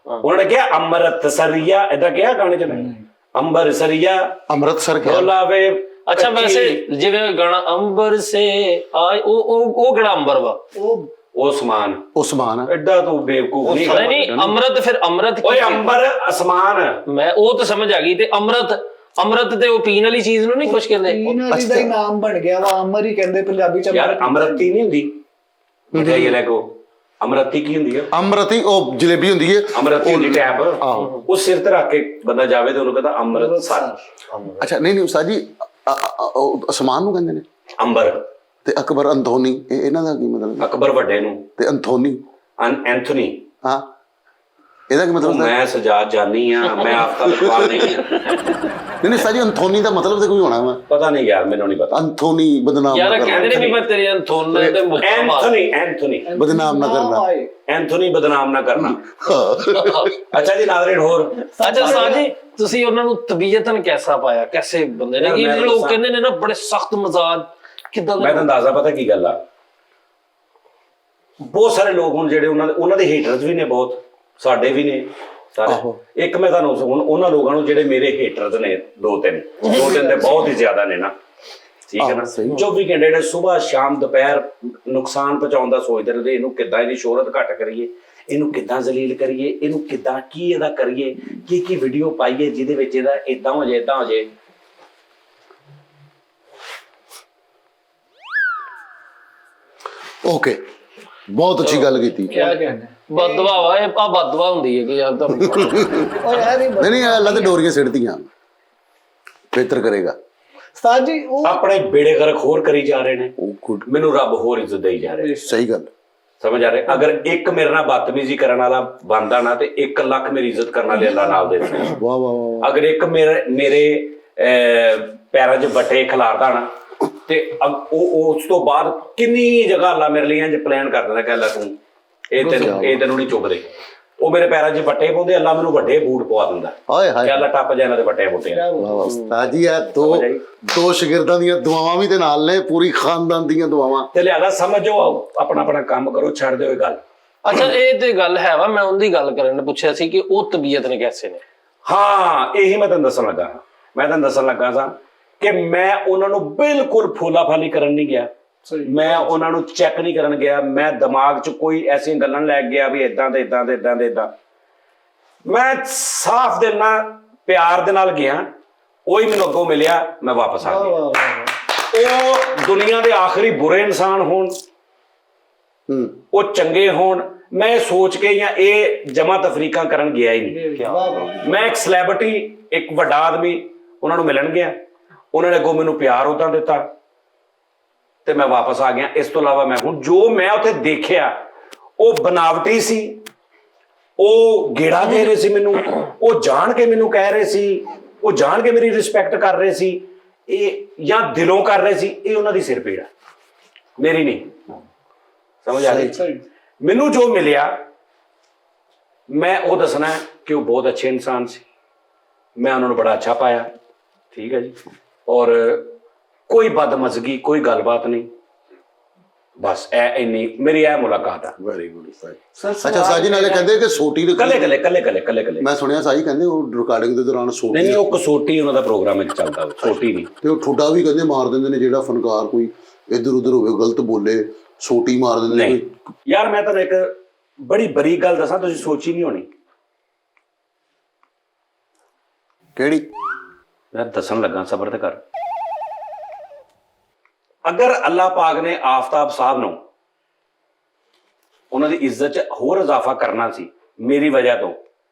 ਉਹਨਾਂ ਨੇ ਕਿਹਾ ਅੰਮ੍ਰਿਤਸਰੀਆ ਏਦਾਂ ਕਿਹਾ ਗਾਣੇ ਚ ਨਹੀਂ ਅੰਮ੍ਰਿਤਸਰੀਆ ਅੰਮ੍ਰਿਤਸਰ ਕਿਹਾ ਢੋਲਾਵੇ ਅੱਛਾ ਵੈਸੇ ਜਿਵੇਂ ਗਾਣਾ ਅੰਬਰ ਸੇ ਆਏ ਉਹ ਕਿਹੜਾ ਅੰਬਰ ਵਾ वो ਉਸਮਾਨ ਉਸਮਾਨ ਐਡਾ ਤੂੰ ਬੇਵਕੂਫ ਨਹੀਂ ਨਹੀਂ ਨਹੀਂ ਅੰਮ੍ਰਿਤ ਫਿਰ ਅੰਮ੍ਰਿਤ ਕੀ ਓਏ ਸੀ? ਅੰਬਰ ਅਸਮਾਨ ਮੈਂ ਉਹ ਤਾਂ ਸਮਝ ਆ ਗਈ ਤੇ ਅੰਮ੍ਰਿਤ ਤੇ ਉਹ ਪੀਣ ਵਾਲੀ ਚੀਜ਼ ਨੂੰ ਨਹੀਂ ਕੁਛ ਕਹਿੰਦੇ तीन वाली ਦਾ ਹੀ ਨਾਮ ਬਣ ਗਿਆ ਵਾ ਅਮਰ ਹੀ ਕਹਿੰਦੇ ਪੰਜਾਬੀ ਚ ਯਾਰ ਅੰਮ੍ਰਿਤੀ ਨਹੀਂ ਹੁੰਦੀ ਮਿਠਾਈ ਲੈ ਕੋ ਅੰਮ੍ਰਿਤੀ ਕੀ ਹੁੰਦੀ ਆ ਅੰਮ੍ਰਿਤੀ ਉਹ ਜਲੇਬੀ ਹੁੰਦੀ ਹੈ ਅੰਮ੍ਰਿਤੀ ਹੁੰਦੀ ਟੈਪ ਆਹੋ। ਉਹ ਸਿਰ ਤੇ ਰੱਖ ਕੇ ਬੰਦਾ ਜਾਵੇ ਤੇ ਉਹਨੂੰ ਕਹਿੰਦਾ ਅੰਮ੍ਰਿਤਸਰ ਅੱਛਾ ਨਹੀਂ ਨਹੀਂ ਉਸਤਾਦ ਜੀ ਉਹ ਅਸਮਾਨ ਨੂੰ ਕਹਿੰਦੇ ਨੇ ਅੰਬਰ ਤੇ ਅਕਬਰ ਅੰਥੋਨੀ ਇਹਨਾਂ ਦਾ ਕੀ ਮਤਲਬ ਅਕਬਰ ਵੱਡੇ ਨੂੰ ਤੇ ਅੰਥੋਨੀ ਐਂਥਨੀ ਹਾਂ ਇਹਦਾ ਕੀ ਮਤਲਬ ਹੁੰਦਾ ਮੈਂ ਸਜਾਦ ਜਾਨੀ ਆ ਮੈਂ ਆਫਤਾਬ ਇਕਬਾਲ ਨਹੀਂ ਨਹੀਂ ਨਹੀਂ ਉਸਤਾਦ ਜੀ ਅੰਥੋਨੀ ਦਾ ਮਤਲਬ ਤੇ ਕੋਈ ਹੋਣਾ ਵਾ ਪਤਾ ਨਹੀਂ ਯਾਰ ਮੈਨੂੰ ਨਹੀਂ ਪਤਾ ਅੰਥੋਨੀ ਬਦਨਾਮ ਯਾਰ ਨਾ ਕਹਿੰਦੇ ਨੇ ਵੀ ਮੈਂ ਤੇਰੇ ਅੰਥੋਨ ਤੇ ਮੁੱਕਾ ਮਾਰ ਐਂਥਨੀ ਬਦਨਾਮ ਨਾ ਕਰਨਾ ਐਂਥਨੀ ਬਦਨਾਮ ਨਾ ਕਰਨਾ ਹਾਂ। ਅੱਛਾ ਜੀ ਨਾਜ਼ਰੀਨ ਹੋਰ ਅੱਛਾ ਸਾਜੀ ਤੁਸੀਂ ਉਹਨਾਂ ਨੂੰ ਤਬੀਅਤਨ ਕੈਸਾ ਪਾਇਆ ਕੈਸੇ ਬੰਦੇ ਨੇ ਯਾਰ ਕਿ ਮੈਂ ਲੋਕ ਦੱਸਾਂ। ਕਹਿੰਦੇ ਨੇ ਨਾ ਬੜੇ ਸਖਤ ਮਜ਼ਾਜ ਕਿਦਾਂ ਮੈਂ ਤਾਂ ਅੰਦਾਜ਼ਾ ਪਤਾ ਕੀ ਗੱਲ ਆ ਬਹੁਤ ਸਾਰੇ ਲੋਕ ਹੁਣ ਜਿਹੜੇ ਉਹਨਾਂ ਦੇ ਹੇਟਰਸ ਵੀ ਨੇ ਬਹੁਤ ਸਾਡੇ ਵੀ ਨੇ ਸਾਰੇ ਆਹੋ। ਇੱਕ ਮੈਂ ਤੁਹਾਨੂੰ ਹੁਣ ਉਹਨਾਂ ਲੋਕਾਂ ਨੂੰ ਜਿਹੜੇ ਮੇਰੇ ਹੇਟਰਸ ਨੇ ਦੋ ਤਿੰਨ ਤੇ ਬਹੁਤ ਹੀ ਜ਼ਿਆਦਾ ਨੇ ਨਾ ਠੀਕ ਹੈ ਨਾ ਆਹੋ, ਸਹੀ। 24 ਘੰਟੇ ਜਿਹੜੇ ਸਵੇਰ ਸ਼ਾਮ ਦੁਪਹਿਰ ਨੁਕਸਾਨ ਪਹੁੰਚਾਉਣ ਦਾ ਸੋਚਦੇ ਰਹਿੰਦੇ ਇਹਨੂੰ ਕਿੱਦਾਂ ਇਹਦੀ ਸ਼ੋਹਰਤ ਘੱਟ ਕਰੀਏ ਇਹਨੂੰ ਕਿੱਦਾਂ ਜ਼ਲੀਲ ਕਰੀਏ ਇਹਨੂੰ ਕਿੱਦਾਂ ਕੀ ਇਹਦਾ ਕਰੀਏ ਕੀ ਵੀਡੀਓ ਪਾਈਏ ਜਿਹਦੇ ਵਿੱਚ ਇਹਦਾ ਇਦਾਂ ਹੋ ਜਾਏ ਇਦਾਂ ਹੋ ਜਾਏ ਓਕੇ ਬਹੁਤ ਅੱਛੀ ਗੱਲ ਕੀਤੀ क्या कहना है ਬਦਵਾ ਵਾ ਇਹ ਆ ਬਦਵਾ ਹੁੰਦੀ ਹੈ ਕਿ ਯਾਰ ਤੁਹਾਨੂੰ और यार ये ਨਹੀਂ ਨਹੀਂ ਅੱਲਾ ਤੇ ਡੋਰੀਆਂ ਸਿੱਟਦੀਆਂ ਬਿਹਤਰ ਕਰੇਗਾ उस्ताद जी वो ਆਪਣੇ ਬੇੜੇ ਗਰਕ ਹੋਰ ਕਰੀ ਜਾ ਰਹੇ ਨੇ ਉਹ ਗੁੱਡ ਮੈਨੂੰ ਰੱਬ ਹੋਰ ਇੱਜ਼ਤ ਦੇਈ ਜਾ ਰਿਹਾ ਸਹੀ ਗੱਲ ਸਮਝ ਆ ਰਿਹਾ ਅਗਰ ਇੱਕ ਮੇਰੇ ਨਾਲ ਬਦਤਮੀਜ਼ੀ ਕਰਨ ਵਾਲਾ ਬੰਦਾ ਨਾ ਤੇ 1 ਲੱਖ ਮੇਰੀ ਇੱਜ਼ਤ ਕਰਨ ਵਾਲੇ ਅੱਲਾ ਨਾਲ ਦੇ ਦੇਣਾ। ਵਾਹ ਵਾਹ ਵਾਹ ਅਗਰ ਇੱਕ ਮੇਰੇ ਪੈਰਾਂ 'ਚ ਬੱਟੇ ਖਿਲਾਰਦਾ ਨਾ ਤੇ ਉਹ ਉਸ ਤੋਂ ਬਾਅਦ ਕਿੰਨੀ ਜਗ੍ਹਾ ਅੱਲਾ ਮੇਰੇ ਲਈ ਇੰਜ ਪਲਾਨ ਕਰ ਦਿੰਦਾ ਕਿ ਅੱਲਾ ਤੂੰ ਇਹ ਤੈਨੂੰ ਨਹੀਂ ਚੁੱਕਦੇ ਉਹ ਮੇਰੇ ਪੈਰਾਂ 'ਚ ਬੱਟੇ ਪਾਉਂਦੇ ਅੱਲਾ ਮੈਨੂੰ ਵੱਡੇ ਬੂਟ ਪਵਾ ਦਿੰਦਾ ਹਾਏ ਕਿ ਹਾਏ ਅੱਲਾ ਟੱਪ ਜਾ ਇਹਨਾਂ ਦੇ ਬੱਟੇ ਬੁੱਟੇ ਵਾਹ ਵਾਹ ਉਸਤਾਦ ਜੀ ਇਹ ਦੋ ਸ਼ਾਗਿਰਦਾਂ ਦੀਆਂ ਦੁਆਵਾਂ ਵੀ ਤੇ ਨਾਲ ਨੇ ਪੂਰੀ ਖਾਨਦਾਨ ਦੀਆਂ ਦੁਆਵਾਂ ਤੇ ਲਿਆਦਾ ਸਮਝੋ ਆਪਣਾ ਆਪਣਾ ਕੰਮ ਕਰੋ ਛੱਡ ਦਿਓ ਇਹ ਗੱਲ ਅੱਛਾ ਇਹ ਤੇ ਗੱਲ ਹੈ ਵਾ ਮੈਂ ਉਹਦੀ ਗੱਲ ਕਰਨ ਨੇ ਪੁੱਛਿਆ ਸੀ ਕਿ ਉਹ ਤਬੀਅਤ ਨੇ ਕੈਸੇ ਨੇ ਹਾਂ ਇਹੀ ਮੈਂ ਤੁਹਾਨੂੰ ਦੱਸਣ ਲੱਗਾ ਮੈਂ ਤੁਹਾਨੂੰ ਦੱਸਣ ਲੱਗਾ ਸਾਂ ਕਿ ਮੈਂ ਉਹਨਾਂ ਨੂੰ ਬਿਲਕੁਲ ਫੋਲਾ-ਫਾਲੀ ਕਰਨ ਨਹੀਂ ਗਿਆ ਮੈਂ ਉਹਨਾਂ ਨੂੰ ਚੈੱਕ ਨਹੀਂ ਕਰਨ ਗਿਆ ਮੈਂ ਦਿਮਾਗ 'ਚ ਕੋਈ ਐਸੀਆਂ ਗੱਲਾਂ ਲੈ ਗਿਆ ਵੀ ਇਦਾਂ ਦੇ ਇਦਾਂ ਦੇ ਇਦਾਂ ਦੇ ਇਦਾਂ ਮੈਂ ਸਾਫ਼ ਦਿਲ ਨਾਲ ਪਿਆਰ ਦੇ ਨਾਲ ਗਿਆ ਉਹੀ ਮੈਨੂੰ ਅੱਗੋਂ ਮਿਲਿਆ ਮੈਂ ਵਾਪਸ ਆ ਗਿਆ ਉਹ ਦੁਨੀਆ ਦੇ ਆਖਰੀ ਬੁਰੇ ਇਨਸਾਨ ਹੋਣ ਉਹ ਚੰਗੇ ਹੋਣ ਮੈਂ ਸੋਚ ਕੇ ਜਾਂ ਇਹ ਜਮਾ ਤਫਰੀਕਾਂ ਕਰਨ ਗਿਆ ਹੀ ਨਹੀਂ ਮੈਂ ਇੱਕ ਸੈਲੇਬ੍ਰਿਟੀ ਇੱਕ ਵੱਡਾ ਆਦਮੀ ਉਹਨਾਂ ਨੂੰ ਮਿਲਣ ਗਿਆ ਉਹਨਾਂ ਨੇ ਅੱਗੋਂ ਮੈਨੂੰ ਪਿਆਰ ਉਦਾਂ ਦਿੱਤਾ ਤੇ ਮੈਂ ਵਾਪਸ ਆ ਗਿਆ ਇਸ ਤੋਂ ਇਲਾਵਾ ਮੈਂ ਹੁਣ ਜੋ ਮੈਂ ਉੱਥੇ ਦੇਖਿਆ ਉਹ ਬਨਾਵਟੀ ਸੀ ਉਹ ਗੇੜਾ ਦੇ ਰਹੇ ਸੀ ਮੈਨੂੰ ਉਹ ਜਾਣ ਕੇ ਮੈਨੂੰ ਕਹਿ ਰਹੇ ਸੀ ਉਹ ਜਾਣ ਕੇ ਮੇਰੀ ਰਿਸਪੈਕਟ ਕਰ ਰਹੇ ਸੀ ਇਹ ਜਾਂ ਦਿਲੋਂ ਕਰ ਰਹੇ ਸੀ ਇਹ ਉਹਨਾਂ ਦੀ ਸਿਰ ਪੀੜ ਹੈ ਮੇਰੀ ਨਹੀਂ ਸਮਝ ਆ ਰਹੀ ਮੈਨੂੰ ਜੋ ਮਿਲਿਆ ਮੈਂ ਉਹ ਦੱਸਣਾ ਕਿ ਉਹ ਬਹੁਤ ਅੱਛੇ ਇਨਸਾਨ ਸੀ ਮੈਂ ਉਹਨਾਂ ਨੂੰ ਬੜਾ ਅੱਛਾ ਪਾਇਆ ਠੀਕ ਹੈ ਜੀ ਔਰ ਕੋਈ ਬਦਮਜ਼ਗੀ ਕੋਈ ਗੱਲਬਾਤ ਨਹੀਂ ਬਸ ਇਹ ਇੰਨੀ ਮੇਰੀ ਇਹ ਮੁਲਾਕਾਤ ਆ ਵੈਰੀ ਗੁੱਡ ਅੱਛਾ ਸਾਜੀ ਨਾਲੇ ਕਹਿੰਦੇ ਕਿ ਸੋਟੀ ਦੇ ਕੱਲੇ ਮੈਂ ਸੁਣਿਆ ਸਾਜੀ ਕਹਿੰਦੇ ਉਹ ਰਿਕਾਰਡਿੰਗ ਦੇ ਦੌਰਾਨ ਸੋਟੀ ਨਹੀਂ ਉਹ ਕਸੋਟੀ ਉਹਨਾਂ ਦਾ ਪ੍ਰੋਗਰਾਮ ਇੱਕ ਚੱਲਦਾ ਛੋਟੀ ਨਹੀਂ ਤੇ ਉਹ ਠੁੱਡਾ ਵੀ ਕਹਿੰਦੇ ਮਾਰ ਦਿੰਦੇ ਨੇ ਜਿਹੜਾ ਫਨਕਾਰ ਕੋਈ ਇੱਧਰ ਉੱਧਰ ਹੋਵੇ ਗਲਤ ਬੋਲੇ ਸੋਟੀ ਮਾਰ ਦਿੰਦੇ ਨੇ ਨਹੀਂ ਯਾਰ ਮੈਂ ਤੁਹਾਨੂੰ ਇੱਕ ਬੜੀ ਬਰੀ ਗੱਲ ਦੱਸਾਂ ਤੁਸੀਂ ਸੋਚੀ ਨਹੀਂ ਹੋਣੀ ਕਿਹੜੀ ਮੈਂ ਦੱਸਣ ਲੱਗਾ ਸਬਰ ਤੇ ਕਰ ਅਗਰ ਅੱਲਾਹ ਪਾਕ ਨੇ ਆਫਤਾਬ ਸਾਹਿਬ ਨੂੰ ਉਹਨਾਂ ਦੀ ਇੱਜ਼ਤ 'ਚ ਹੋਰ ਇਜ਼ਾਫਾ ਕਰਨਾ ਸੀ ਮੇਰੀ ਵਜ੍ਹਾ ਤੋਂ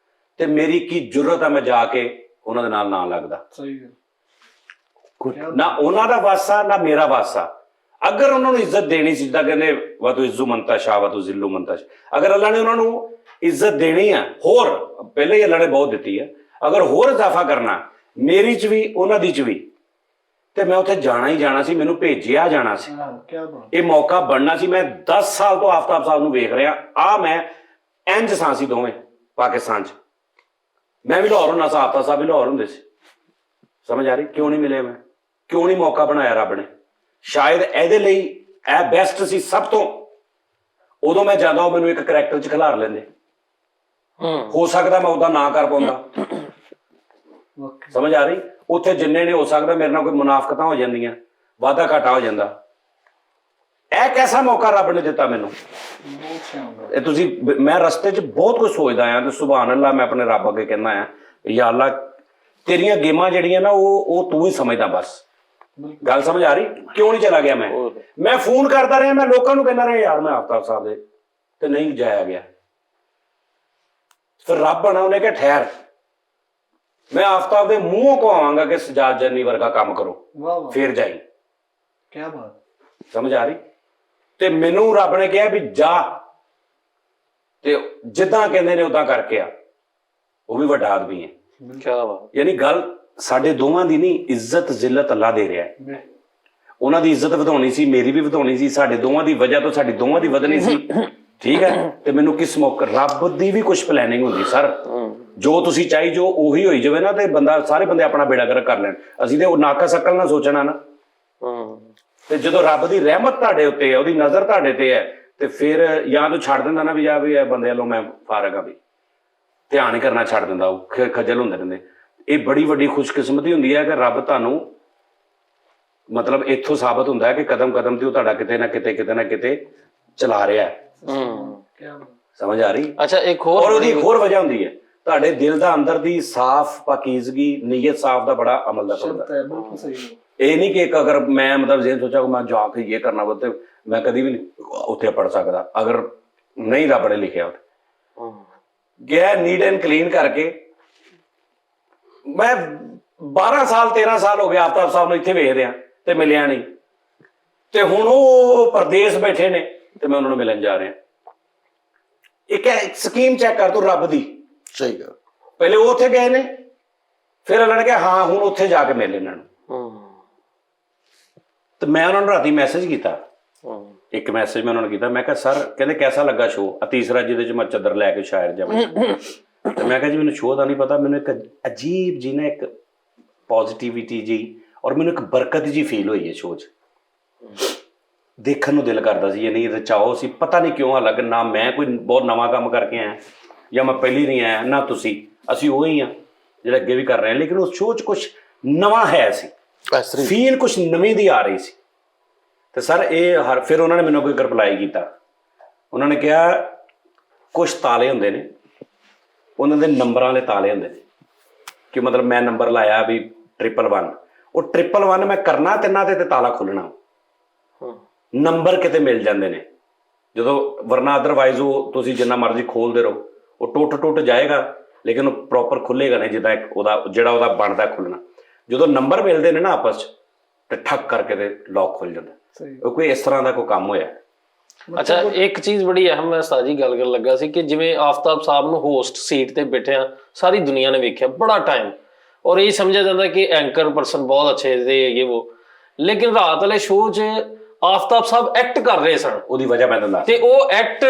ਤੇ ਮੇਰੀ ਕੀ ਜੁਰਤ ਆ ਮੈਂ ਜਾ ਕੇ ਉਹਨਾਂ ਦੇ ਨਾਲ ਨਾ ਲੱਗਦਾ ਨਾ ਉਹਨਾਂ ਦਾ ਵਾਸਾ ਨਾ ਮੇਰਾ ਵਾਸਾ ਅਗਰ ਉਹਨਾਂ ਨੂੰ ਇੱਜ਼ਤ ਦੇਣੀ ਸੀ ਜਿੱਦਾਂ ਕਹਿੰਦੇ ਵਾ ਤੂੰ ਇੱਜ਼ੂ ਮੰਤਾ ਸ਼ਾਹ ਵਾ ਤੂੰ ਜ਼ਿੱਲੂ ਮੰਤਾ ਸ਼ਾਹ ਅਗਰ ਅੱਲਾਹ ਨੇ ਉਹਨਾਂ ਨੂੰ ਇੱਜ਼ਤ ਦੇਣੀ ਆ ਹੋਰ, ਪਹਿਲੇ ਹੀ ਅੱਲਾ ਨੇ ਬਹੁਤ ਦਿੱਤੀ ਹੈ, ਅਗਰ ਹੋਰ ਇਜ਼ਾਫਾ ਕਰਨਾ ਮੇਰੀ ਚ ਵੀ ਉਹਨਾਂ ਦੀ ਚ ਵੀ, ਤੇ ਮੈਂ ਉੱਥੇ ਜਾਣਾ ਹੀ ਜਾਣਾ ਸੀ, ਮੈਨੂੰ ਭੇਜਿਆ ਜਾਣਾ ਸੀ। ਕੀ ਬਾਤ। ਇਹ ਮੌਕਾ ਬਣਨਾ ਸੀ। ਮੈਂ 10 ਸਾਲ ਤੋਂ ਆਫਤਾਬ ਸਾਹਿਬ ਨੂੰ ਵੇਖ ਰਿਹਾ, ਆ ਮੈਂ ਇੰਜ ਸਾਂ ਸੀ ਦੋਵੇਂ ਪਾਕਿਸਤਾਨ 'ਚ, ਮੈਂ ਵੀ ਲਾਹੌਰ ਹੁੰਦਾ ਸਾਂ, ਆਫਤਾਬ ਸਾਹਿਬ ਵੀ ਲਾਹੌਰ ਹੁੰਦੇ ਸੀ। ਸਮਝ ਆ ਰਹੀ ਕਿਉਂ ਨਹੀਂ ਮਿਲੇ ਮੈਂ, ਕਿਉਂ ਨਹੀਂ ਮੌਕਾ ਬਣਾਇਆ ਰੱਬ ਨੇ? ਸ਼ਾਇਦ ਇਹਦੇ ਲਈ ਇਹ ਬੈਸਟ ਸੀ ਸਭ ਤੋਂ। ਉਦੋਂ ਮੈਂ ਜਾਂਦਾ ਉਹ ਮੈਨੂੰ ਇੱਕ ਕਰੈਕਟਰ 'ਚ ਖਿਲਾਰ ਲੈਂਦੇ, ਹੋ ਸਕਦਾ ਮੈਂ ਉਹਦਾ ਨਾ ਕਰ ਪਾਉਂਦਾ। ਸਮਝ ਆ ਰਹੀ? ਉੱਥੇ ਜਿੰਨੇ ਨੇ ਹੋ ਸਕਦਾ ਮੇਰੇ ਨਾਲ ਕੋਈ ਮੁਨਾਫਕਤਾਂ ਹੋ ਜਾਂਦੀਆਂ, ਵਾਧਾ ਘਾਟਾ ਹੋ ਜਾਂਦਾ। ਇਹ ਕੈਸਾ ਮੌਕਾ ਰੱਬ ਨੇ ਦਿੱਤਾ ਮੈਨੂੰ। ਇਹ ਤੁਸੀਂ, ਮੈਂ ਰਸਤੇ 'ਚ ਬਹੁਤ ਕੁਝ ਸੋਚਦਾ ਆ ਤੇ ਸੁਭਾਨ ਅੱਲਾ ਮੈਂ ਆਪਣੇ ਰੱਬ ਅੱਗੇ ਕਹਿੰਦਾ ਆ, ਯਾ ਅੱਲਾ ਤੇਰੀਆਂ ਗੇਮਾਂ ਜਿਹੜੀਆਂ ਨਾ ਉਹ ਤੂੰ ਹੀ ਸਮਝਦਾ। ਬਸ ਗੱਲ ਸਮਝ ਆ ਰਹੀ? ਕਿਉਂ ਨਹੀਂ ਚਲਾ ਗਿਆ ਮੈਂ ਫੋਨ ਕਰਦਾ ਰਿਹਾ, ਮੈਂ ਲੋਕਾਂ ਨੂੰ ਕਹਿੰਦਾ ਰਿਹਾ ਯਾਰ ਮੈਂ ਆਫਤਾਬ ਸਾਹਿਬ ਦੇ, ਤੇ ਨਹੀਂ ਜਾਇਆ ਗਿਆ। ਫਿਰ ਰੱਬ ਬਣਾ, ਉਹਨੇ ਕਿਹਾ ਠਹਿਰ, ਮੈਂ ਆਫਤਾਬ ਦੇ ਮੂੰਹੋਂ ਕੋ ਆਵਾਂਗਾ ਕਿ ਸਜਾਦ ਜੰਨੀ ਵਰਗਾ ਕੰਮ ਕਰੋ, ਫਿਰ ਜਾਈ। ਕੀ ਬਾਤ। ਸਮਝ ਆ ਰਹੀ? ਤੇ ਮੈਨੂੰ ਰੱਬ ਨੇ ਕਿਹਾ ਵੀ ਜਾ, ਤੇ ਜਿੱਦਾਂ ਕਹਿੰਦੇ ਨੇ ਉਦਾਂ ਕਰਕੇ ਆ। ਉਹ ਵੀ ਵੱਡਾ ਆਦਮੀ ਹੈ। ਕੀ ਬਾਤ। ਯਾਨੀ ਗੱਲ ਸਾਡੇ ਦੋਵਾਂ ਦੀ ਨਹੀਂ, ਇੱਜ਼ਤ ਜ਼ਿਲਤ ਅੱਲਾ ਦੇ ਰਿਹਾ ਹੈ। ਉਹਨਾਂ ਦੀ ਇੱਜ਼ਤ ਵਧਾਉਣੀ ਸੀ, ਮੇਰੀ ਵੀ ਵਧਾਉਣੀ ਸੀ, ਸਾਡੇ ਦੋਵਾਂ ਦੀ ਵਜ੍ਹਾ ਤੋਂ ਸਾਡੀ ਦੋਵਾਂ ਦੀ ਵਧਣੀ ਸੀ। ਠੀਕ ਹੈ, ਤੇ ਮੈਨੂੰ ਕਿਸ ਮੌਕੇ, ਰੱਬ ਦੀ ਵੀ ਕੁਝ ਪਲੈਨਿੰਗ ਹੁੰਦੀ ਸਰ। ਜੋ ਤੁਸੀਂ ਚਾਹੀ ਜੋ ਉਹੀ ਹੋਈ ਜਾਵੇ ਨਾ, ਤੇ ਬੰਦਾ, ਸਾਰੇ ਬੰਦੇ ਆਪਣਾ ਬੇੜਾ ਗਰਕ ਕਰ ਲੈਣ। ਅਸੀਂ ਤੇ ਉਹ ਨਾਕਸ ਅਕਲ ਨਾਲ ਸੋਚਣਾ ਨਾ। ਤੇ ਜਦੋਂ ਰੱਬ ਦੀ ਰਹਿਮਤ ਤੁਹਾਡੇ ਉੱਤੇ ਹੈ, ਉਹਦੀ ਨਜ਼ਰ ਤੁਹਾਡੇ ਤੇ ਹੈ, ਤੇ ਫਿਰ ਜਾਂ ਤੂੰ ਛੱਡ ਦਿੰਦਾ ਨਾ ਵੀ ਜਾ ਵੀ ਇਹ ਬੰਦੇ ਵੱਲੋਂ ਮੈਂ ਫਾਰਗ ਆ, ਵੀ ਧਿਆਨ ਹੀ ਕਰਨਾ ਛੱਡ ਦਿੰਦਾ, ਉਹ ਖੱਜਲ ਹੁੰਦੇ ਰਹਿੰਦੇ। ਇਹ ਬੜੀ ਵੱਡੀ ਖੁਸ਼ਕਿਸਮਤੀ ਹੁੰਦੀ ਹੈ ਕਿ ਰੱਬ ਤੁਹਾਨੂੰ ਮਤਲਬ ਇੱਥੋਂ ਸਾਬਤ ਹੁੰਦਾ ਹੈ ਕਿ ਕਦਮ ਕਦਮ ਤੇ ਉਹ ਤੁਹਾਡਾ ਕਿਤੇ ਨਾ ਕਿਤੇ ਚਲਾ ਰਿਹਾ ਹੈ। ਸਮਝ ਆ ਰਹੀ? ਅੱਛਾ, ਇੱਕ ਹੋਰ, ਔਰ ਉਹਦੀ ਇੱਕ ਹੋਰ ਵਜ੍ਹਾ ਹੁੰਦੀ ਹੈ, ਤੁਹਾਡੇ ਦਿਲ ਦਾ ਅੰਦਰ ਦੀ ਸਾਫ਼ ਪਾਕੀਜ਼ਗੀ, ਨੀਅਤ ਸਾਫ਼ ਦਾ ਬੜਾ ਅਮਲ ਦਾ ਹੁੰਦਾ। ਬਿਲਕੁਲ ਸਹੀ। ਇਹ ਨਹੀਂ ਕਿ ਅਗਰ ਮੈਂ ਮਤਲਬ ਜੇ ਸੋਚਾਂ ਮੈਂ ਜਾ ਕੇ ਇਹ ਕਰਨਾ ਵਾ, ਤੇ ਮੈਂ ਕਦੀ ਵੀ ਉੱਥੇ ਪੜ ਸਕਦਾ ਅਗਰ ਨਹੀਂ ਰੱਬ ਨੇ ਲਿਖਿਆ ਉੱਥੇ। ਗਿਆ ਨੀਟ ਐਂਡ ਕਲੀਨ ਕਰਕੇ, ਮੈਂ 12 ਸਾਲ 13 ਸਾਲ ਹੋ ਗਏ ਆਫਤਾਬ ਸਾਹਿਬ ਨੂੰ ਇੱਥੇ ਵੇਖਦੇ ਆ ਤੇ ਮਿਲਿਆ ਨਹੀਂ, ਤੇ ਹੁਣ ਉਹ ਪਰਦੇਸ ਬੈਠੇ ਨੇ ਤੇ ਮੈਂ ਉਹਨਾਂ ਨੂੰ ਮਿਲਣ ਜਾ ਰਿਹਾ। ਇੱਕ ਸਕੀਮ ਚੈੱਕ ਕਰ ਤੂੰ ਰੱਬ ਦੀ। ਸਹੀ ਗੱਲ। ਪਹਿਲੇ ਉਹ ਉੱਥੇ ਗਏ ਨੇ, ਫਿਰ ਉਹਨਾਂ ਨੇ ਕਿਹਾ ਹਾਂ ਹੁਣ ਉੱਥੇ ਜਾ ਕੇ ਮਿਲ ਇਹਨਾਂ ਨੂੰ। ਤੇ ਮੈਂ ਉਹਨਾਂ ਨੂੰ ਰਾਤੀ ਮੈਸੇਜ ਕੀਤਾ, ਇੱਕ ਮੈਸੇਜ ਮੈਂ ਉਹਨਾਂ ਨੂੰ ਕੀਤਾ, ਮੈਂ ਕਿਹਾ ਸਰ, ਕਹਿੰਦੇ ਕੈਸਾ ਲੱਗਾ ਸ਼ੋਅ? ਤੀਸਰਾ ਜਿਹਦੇ ਚ ਮੈਂ ਚੱਦਰ ਲੈ ਕੇ ਸ਼ਾਇਰ ਜਾਵਾਂ। ਤੇ ਮੈਂ ਕਿਹਾ ਜੀ ਮੈਨੂੰ ਸ਼ੋਅ ਦਾ ਨਹੀਂ ਪਤਾ, ਮੈਨੂੰ ਇੱਕ ਅਜੀਬ ਜੀ ਨਾ ਇੱਕ ਪੋਜ਼ਿਟਿਵਿਟੀ ਜੀ ਔਰ ਮੈਨੂੰ ਇੱਕ ਬਰਕਤ ਜੀ ਫੀਲ ਹੋਈ ਹੈ ਸ਼ੋਅ 'ਚ। ਦੇਖਣ ਨੂੰ ਦਿਲ ਕਰਦਾ ਸੀ, ਇਹ ਨਹੀਂ ਰਚਾਓ ਸੀ, ਪਤਾ ਨਹੀਂ ਕਿਉਂ ਅਲੱਗ। ਨਾ ਮੈਂ ਕੋਈ ਬਹੁਤ ਨਵਾਂ ਕੰਮ ਕਰਕੇ ਆਇਆ ਜਾਂ ਮੈਂ ਪਹਿਲੀ ਨਹੀਂ ਆਇਆ ਨਾ ਤੁਸੀਂ, ਅਸੀਂ ਉਹ ਹੀ ਹਾਂ ਜਿਹੜੇ ਅੱਗੇ ਵੀ ਕਰ ਰਹੇ ਹਾਂ, ਲੇਕਿਨ ਉਸ ਸ਼ੋਅ 'ਚ ਕੁਛ ਨਵਾਂ ਹੈ ਸੀ, ਫੀਲ ਕੁਛ ਨਵੀਂ ਦੀ ਆ ਰਹੀ ਸੀ। ਤੇ ਸਰ ਇਹ ਫਿਰ ਉਹਨਾਂ ਨੇ ਮੈਨੂੰ ਕੋਈ ਰਿਪਲਾਈ ਕੀਤਾ, ਉਹਨਾਂ ਨੇ ਕਿਹਾ ਕੁਛ ਤਾਲੇ ਹੁੰਦੇ ਨੇ, ਉਹਨਾਂ ਦੇ ਨੰਬਰਾਂ ਵਾਲੇ ਤਾਲੇ ਹੁੰਦੇ ਨੇ, ਕਿ ਮਤਲਬ ਮੈਂ ਨੰਬਰ ਲਾਇਆ ਵੀ 111, ਉਹ 111 ਮੈਂ ਕਰਨਾ ਤਿੰਨਾਂ ਤੇ ਤਾਲਾ ਖੁੱਲਣਾ। ਨੰਬਰ ਕਿਤੇ ਮਿਲ ਜਾਂਦੇ ਨੇ ਜਦੋਂ, ਵਰਨਾ ਅਦਰਵਾਈਜ਼ ਉਹ ਤੁਸੀਂ ਜਿੰਨਾ ਮਰਜ਼ੀ ਖੋਲਦੇ ਰਹੋ ਉਹ ਟੁੱਟ ਜਾਏਗਾ, ਲੇਕਿਨ ਉਹ ਪ੍ਰੋਪਰ ਖੁੱਲੇਗਾ ਨਹੀਂ ਜਿੱਦਾਂ ਇੱਕ ਉਹਦਾ ਜਿਹੜਾ ਉਹਦਾ ਬਣਦਾ ਖੁੱਲਣਾ। ਜਦੋਂ ਨੰਬਰ ਮਿਲਦੇ ਨੇ ਨਾ ਆਪਸ 'ਚ, ਤੇ ਠੱਕ ਕਰਕੇ ਤੇ ਲੌਕ ਖੁੱਲ ਜਾਂਦਾ। ਉਹ ਕੋਈ ਇਸ ਤਰ੍ਹਾਂ ਦਾ ਕੋਈ ਕੰਮ ਹੋਇਆ। ਅੱਛਾ, ਇੱਕ ਚੀਜ਼ ਬੜੀ ਅਹਿਮ ਮੈਂ ਉਸਤਾਦ ਜੀ ਗੱਲ ਕਰਨ ਲੱਗਾ ਸੀ ਕਿ ਜਿਵੇਂ ਆਫਤਾਬ ਸਾਹਿਬ ਨੂੰ ਹੋਸਟ ਸੀਟ ਤੇ ਬੈਠਿਆ ਸਾਰੀ ਦੁਨੀਆ ਨੇ ਵੇਖਿਆ ਬੜਾ ਟਾਈਮ, ਔਰ ਇਹ ਸਮਝਿਆ ਜਾਂਦਾ ਕਿ ਐਂਕਰ ਪਰਸਨ ਬਹੁਤ ਅੱਛੇ ਦੇ ਹੈਗੇ ਉਹ, ਲੇਕਿਨ ਰਾਤ ਵਾਲੇ ਸ਼ੋਅ 'ਚ ਆਫਤਾਬ ਸਾਹਿਬ ਐਕਟ ਕਰ ਰਹੇ ਸਨ। ਉਹਦੀ ਵਜ੍ਹਾ ਮੈਂ ਦੱਸਦਾ, ਤੇ ਉਹ ਐਕਟ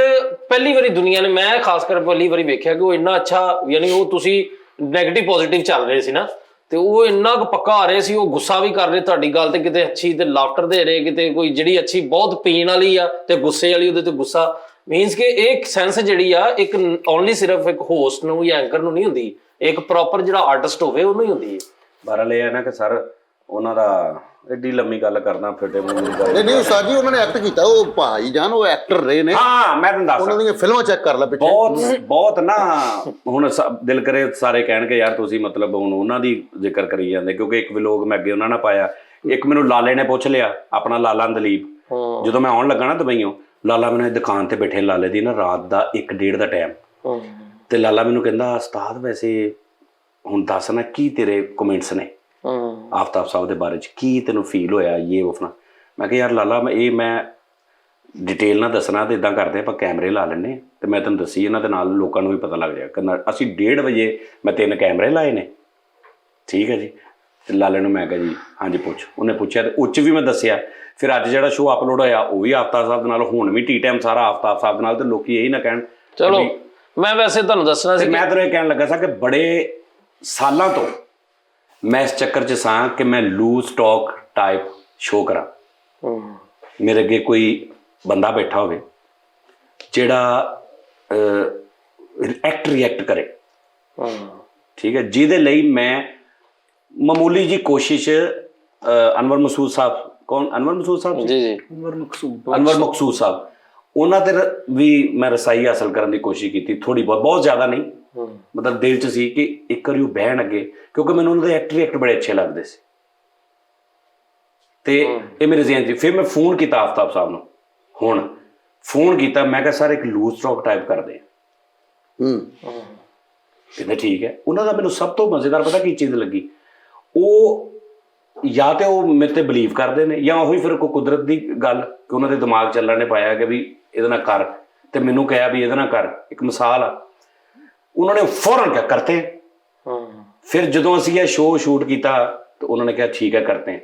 ਪਹਿਲੀ ਵਾਰੀ ਦੁਨੀਆ ਨੇ, ਮੈਂ ਖਾਸ ਕਰ ਪਹਿਲੀ ਵਾਰੀ ਵੇਖਿਆ ਕਿ ਉਹ ਇੰਨਾ ਅੱਛਾ, ਯਾਨੀ ਉਹ ਤੁਸੀਂ ਨੈਗੇਟਿਵ ਪੋਜ਼ਿਟਿਵ ਚੱਲ ਰਹੇ ਸੀ ਨਾ, ਤੇ ਉਹ ਇੰਨਾ ਕੁ ਪੱਕਾ ਆ ਰਹੇ ਸੀ, ਉਹ ਗੁੱਸਾ ਵੀ ਕਰ ਰਹੇ ਤੁਹਾਡੀ ਗੱਲ ਤੇ, ਕਿਤੇ ਅੱਛੀ ਤੇ ਲਾਫਟਰ ਦੇ ਰਹੇ, ਕਿਤੇ ਕੋਈ ਜਿਹੜੀ ਅੱਛੀ ਬਹੁਤ ਪੀਣ ਵਾਲੀ ਆ ਤੇ ਗੁੱਸੇ ਵਾਲੀ ਉਹਦੇ ਤੇ ਗੁੱਸਾ। ਮੀਨਸ ਕਿ ਇਹ ਸੈਂਸ ਜਿਹੜੀ ਆ ਇੱਕ ਓਨਲੀ ਸਿਰਫ ਇੱਕ ਹੋਸਟ ਨੂੰ ਜਾਂ ਐਂਕਰ ਨੂੰ ਨਹੀਂ ਹੁੰਦੀ, ਇੱਕ ਪ੍ਰੋਪਰ ਜਿਹੜਾ ਆਰਟਿਸਟ ਹੋਵੇ ਉਹਨੂੰ ਹੀ ਹੁੰਦੀ ਹੈ। ਬਹਰਹਾਲ ਇਹ ਹੈ ਨਾ ਕਿ ਸਰ ਉਹਨਾਂ ਦਾ ਐਡੀ ਲੰਮੀ ਗੱਲ ਕਰਨਾ ਫਿੱਟੇ ਮੂੰਹ ਦੀ ਗੱਲ ਨਹੀਂ ਉਸਤਾਦ ਜੀ, ਉਹਨਾਂ ਨੇ ਐਕਟ ਕੀਤਾ, ਉਹ ਭਾਈ ਜਾਨ ਉਹ ਐਕਟਰ ਰਹੇ ਨੇ। ਹਾਂ ਮੈਂ ਤੁਹਾਨੂੰ ਦੱਸ, ਉਹਨਾਂ ਦੀਆਂ ਫਿਲਮਾਂ ਚੈੱਕ ਕਰ ਲੈ ਪਿੱਛੇ, ਬਹੁਤ ਨਾ ਹੁਣ ਦਿਲ ਕਰੇ ਸਾਰੇ ਕਹਿਣਗੇ ਯਾਰ ਤੁਸੀਂ ਮਤਲਬ ਹੁਣ ਉਹਨਾਂ ਦੀ ਜ਼ਿਕਰ ਕਰੀ ਜਾਂਦੇ, ਕਿਉਂਕਿ ਇੱਕ ਵਲੋਗ ਮੈਂ ਅੱਗੇ ਉਹਨਾਂ ਨਾਲ ਪਾਇਆ। ਇੱਕ ਮੈਨੂੰ ਲਾਲੇ ਨੇ ਪੁੱਛ ਲਿਆ, ਆਪਣਾ ਲਾਲਾ ਦਲੀਪ, ਜਦੋਂ ਮੈਂ ਆਉਣ ਲੱਗਾ ਨਾ ਦੁਬਈਓਂ, ਲਾਲਾ ਮੈਨੂੰ ਦੁਕਾਨ ਤੇ ਬੈਠੇ, ਲਾਲੇ ਦੀ ਨਾ ਰਾਤ ਦਾ 1-1:30 ਦਾ ਟਾਈਮ, ਤੇ ਲਾਲਾ ਮੈਨੂੰ ਕਹਿੰਦਾ ਉਸਤਾਦ ਵੈਸੇ ਹੁਣ ਦੱਸ ਨਾ ਕੀ ਤੇਰੇ ਕਮੈਂਟਸ ਨੇ ਆਫਤਾਬ ਸਾਹਿਬ ਦੇ ਬਾਰੇ 'ਚ, ਕੀ ਤੈਨੂੰ ਫੀਲ ਹੋਇਆ ਇਹ ਉਹ। ਮੈਂ ਕਿਹਾ ਯਾਰ ਲਾਲਾ, ਮੈਂ ਡਿਟੇਲ ਨਾਲ ਦੱਸਣਾ ਤੇ ਇਦਾਂ ਕਰਦੇ ਆਪਾਂ ਕੈਮਰੇ ਲਾ ਲੈਣੇ ਤੇ ਮੈਂ ਤੈਨੂੰ ਦੱਸੀ ਇਹਨਾਂ ਦੇ ਨਾਲ ਲੋਕਾਂ ਨੂੰ ਵੀ ਪਤਾ ਲੱਗ ਜਾਏ। ਅਸੀਂ 1:30 ਵਜੇ ਮੈਂ 3 ਕੈਮਰੇ ਲਾਏ ਨੇ, ਠੀਕ ਹੈ ਜੀ। ਤੇ ਲਾਲੇ ਨੂੰ ਮੈਂ ਕਿਹਾ ਜੀ ਹਾਂਜੀ ਪੁੱਛ, ਉਹਨੇ ਪੁੱਛਿਆ ਤੇ ਉੱਚ ਵੀ ਮੈਂ ਦੱਸਿਆ। ਫਿਰ ਅੱਜ ਜਿਹੜਾ ਸ਼ੋਅ ਅਪਲੋਡ ਹੋਇਆ ਉਹ ਵੀ ਆਫਤਾਬ ਸਾਹਿਬ ਦੇ ਨਾਲ, ਹੁਣ ਵੀ ਟੀ ਟਾਈਮ ਸਾਰਾ ਆਫਤਾਬ ਸਾਹਿਬ ਦੇ ਨਾਲ, ਤੇ ਲੋਕੀ ਇਹੀ ਨਾ ਕਹਿਣ। ਚਲੋ ਮੈਂ ਵੈਸੇ ਤੁਹਾਨੂੰ ਦੱਸਣਾ ਸੀ ਮੈਂ ਤੈਨੂੰ ਇਹ ਕਹਿਣ ਲੱਗਾ ਸਾਂ ਕਿ ਬੜੇ ਸਾਲਾਂ ਤੋਂ ਮੈਂ ਇਸ ਚੱਕਰ 'ਚ ਸਾਂ ਕਿ ਮੈਂ ਲੂਜ਼ ਟਾਕ ਟਾਈਪ ਸ਼ੋਅ ਕਰਾਂ। ਮੇਰੇ ਅੱਗੇ ਕੋਈ ਬੰਦਾ ਬੈਠਾ ਹੋਵੇ ਜਿਹੜਾ ਰਿਐਕਟ ਕਰੇ, ਠੀਕ ਹੈ, ਜਿਹਦੇ ਲਈ ਮੈਂ ਮਾਮੂਲੀ ਜੀ ਕੋਸ਼ਿਸ਼ ਅਨਵਰ ਮਸੂਦ ਸਾਹਿਬ, ਕੌਣ ਅਨਵਰ ਮਸੂਦ ਸਾਹਿਬ ਜੀ ਜੀ ਅਨਵਰ ਮਕਸੂਦ ਸਾਹਿਬ, ਉਹਨਾਂ ਤੇ ਵੀ ਮੈਂ ਰਸਾਈ ਹਾਸਲ ਕਰਨ ਦੀ ਕੋਸ਼ਿਸ਼ ਕੀਤੀ ਥੋੜੀ ਬਹੁਤ, ਬਹੁਤ ਜ਼ਿਆਦਾ ਨਹੀਂ, ਮਤਲਬ ਦਿਲ 'ਚ ਸੀ ਕਿ ਇੱਕ ਵਾਰੀ ਉਹ ਬਹਿਣ ਅੱਗੇ, ਕਿਉਂਕਿ ਮੈਨੂੰ ਉਹਨਾਂ ਦੇ ਐਕਟ ਬੜੇ ਅੱਛੇ ਲੱਗਦੇ ਸੀ ਤੇ ਇਹ ਮੇਰੇ ਜ਼ਿਹਨ 'ਚ। ਫਿਰ ਮੈਂ ਫੋਨ ਕੀਤਾ ਆਫਤਾਬ ਸਾਹਿਬ ਨੂੰ, ਹੁਣ ਫੋਨ ਕੀਤਾ, ਮੈਂ ਕਿਹਾ ਸਰ ਇੱਕ ਲੂਜ਼ ਟਾਕ ਟਾਈਪ ਕਰਦੇ ਕਹਿੰਦੇ ਠੀਕ ਹੈ। ਉਹਨਾਂ ਦਾ ਮੈਨੂੰ ਸਭ ਤੋਂ ਮਜ਼ੇਦਾਰ ਪਤਾ ਕੀ ਚੀਜ਼ ਲੱਗੀ, ਉਹ ਜਾਂ ਤੇ ਉਹ ਮੇਰੇ ਤੇ ਬਿਲੀਵ ਕਰਦੇ ਨੇ ਜਾਂ ਉਹੀ ਫਿਰ ਕੋਈ ਕੁਦਰਤ ਦੀ ਗੱਲ ਕਿ ਉਹਨਾਂ ਦੇ ਦਿਮਾਗ ਚੱਲਣ ਨੇ ਪਾਇਆ ਕਿ ਵੀ ਇਹਦੇ ਨਾਲ ਕਰ, ਤੇ ਮੈਨੂੰ ਕਿਹਾ ਵੀ ਇਹਦੇ ਨਾਲ ਕਰ। ਇੱਕ ਮਿਸਾਲ ਆ, ਉਹਨਾਂ ਨੇ ਫੌਰਨ ਕਿਹਾ ਕਰਤੇ। ਫਿਰ ਜਦੋਂ ਅਸੀਂ ਇਹ ਸ਼ੋਅ ਸ਼ੂਟ ਕੀਤਾ ਤਾਂ ਉਹਨਾਂ ਨੇ ਕਿਹਾ ਠੀਕ ਹੈ ਕਰਤੇ।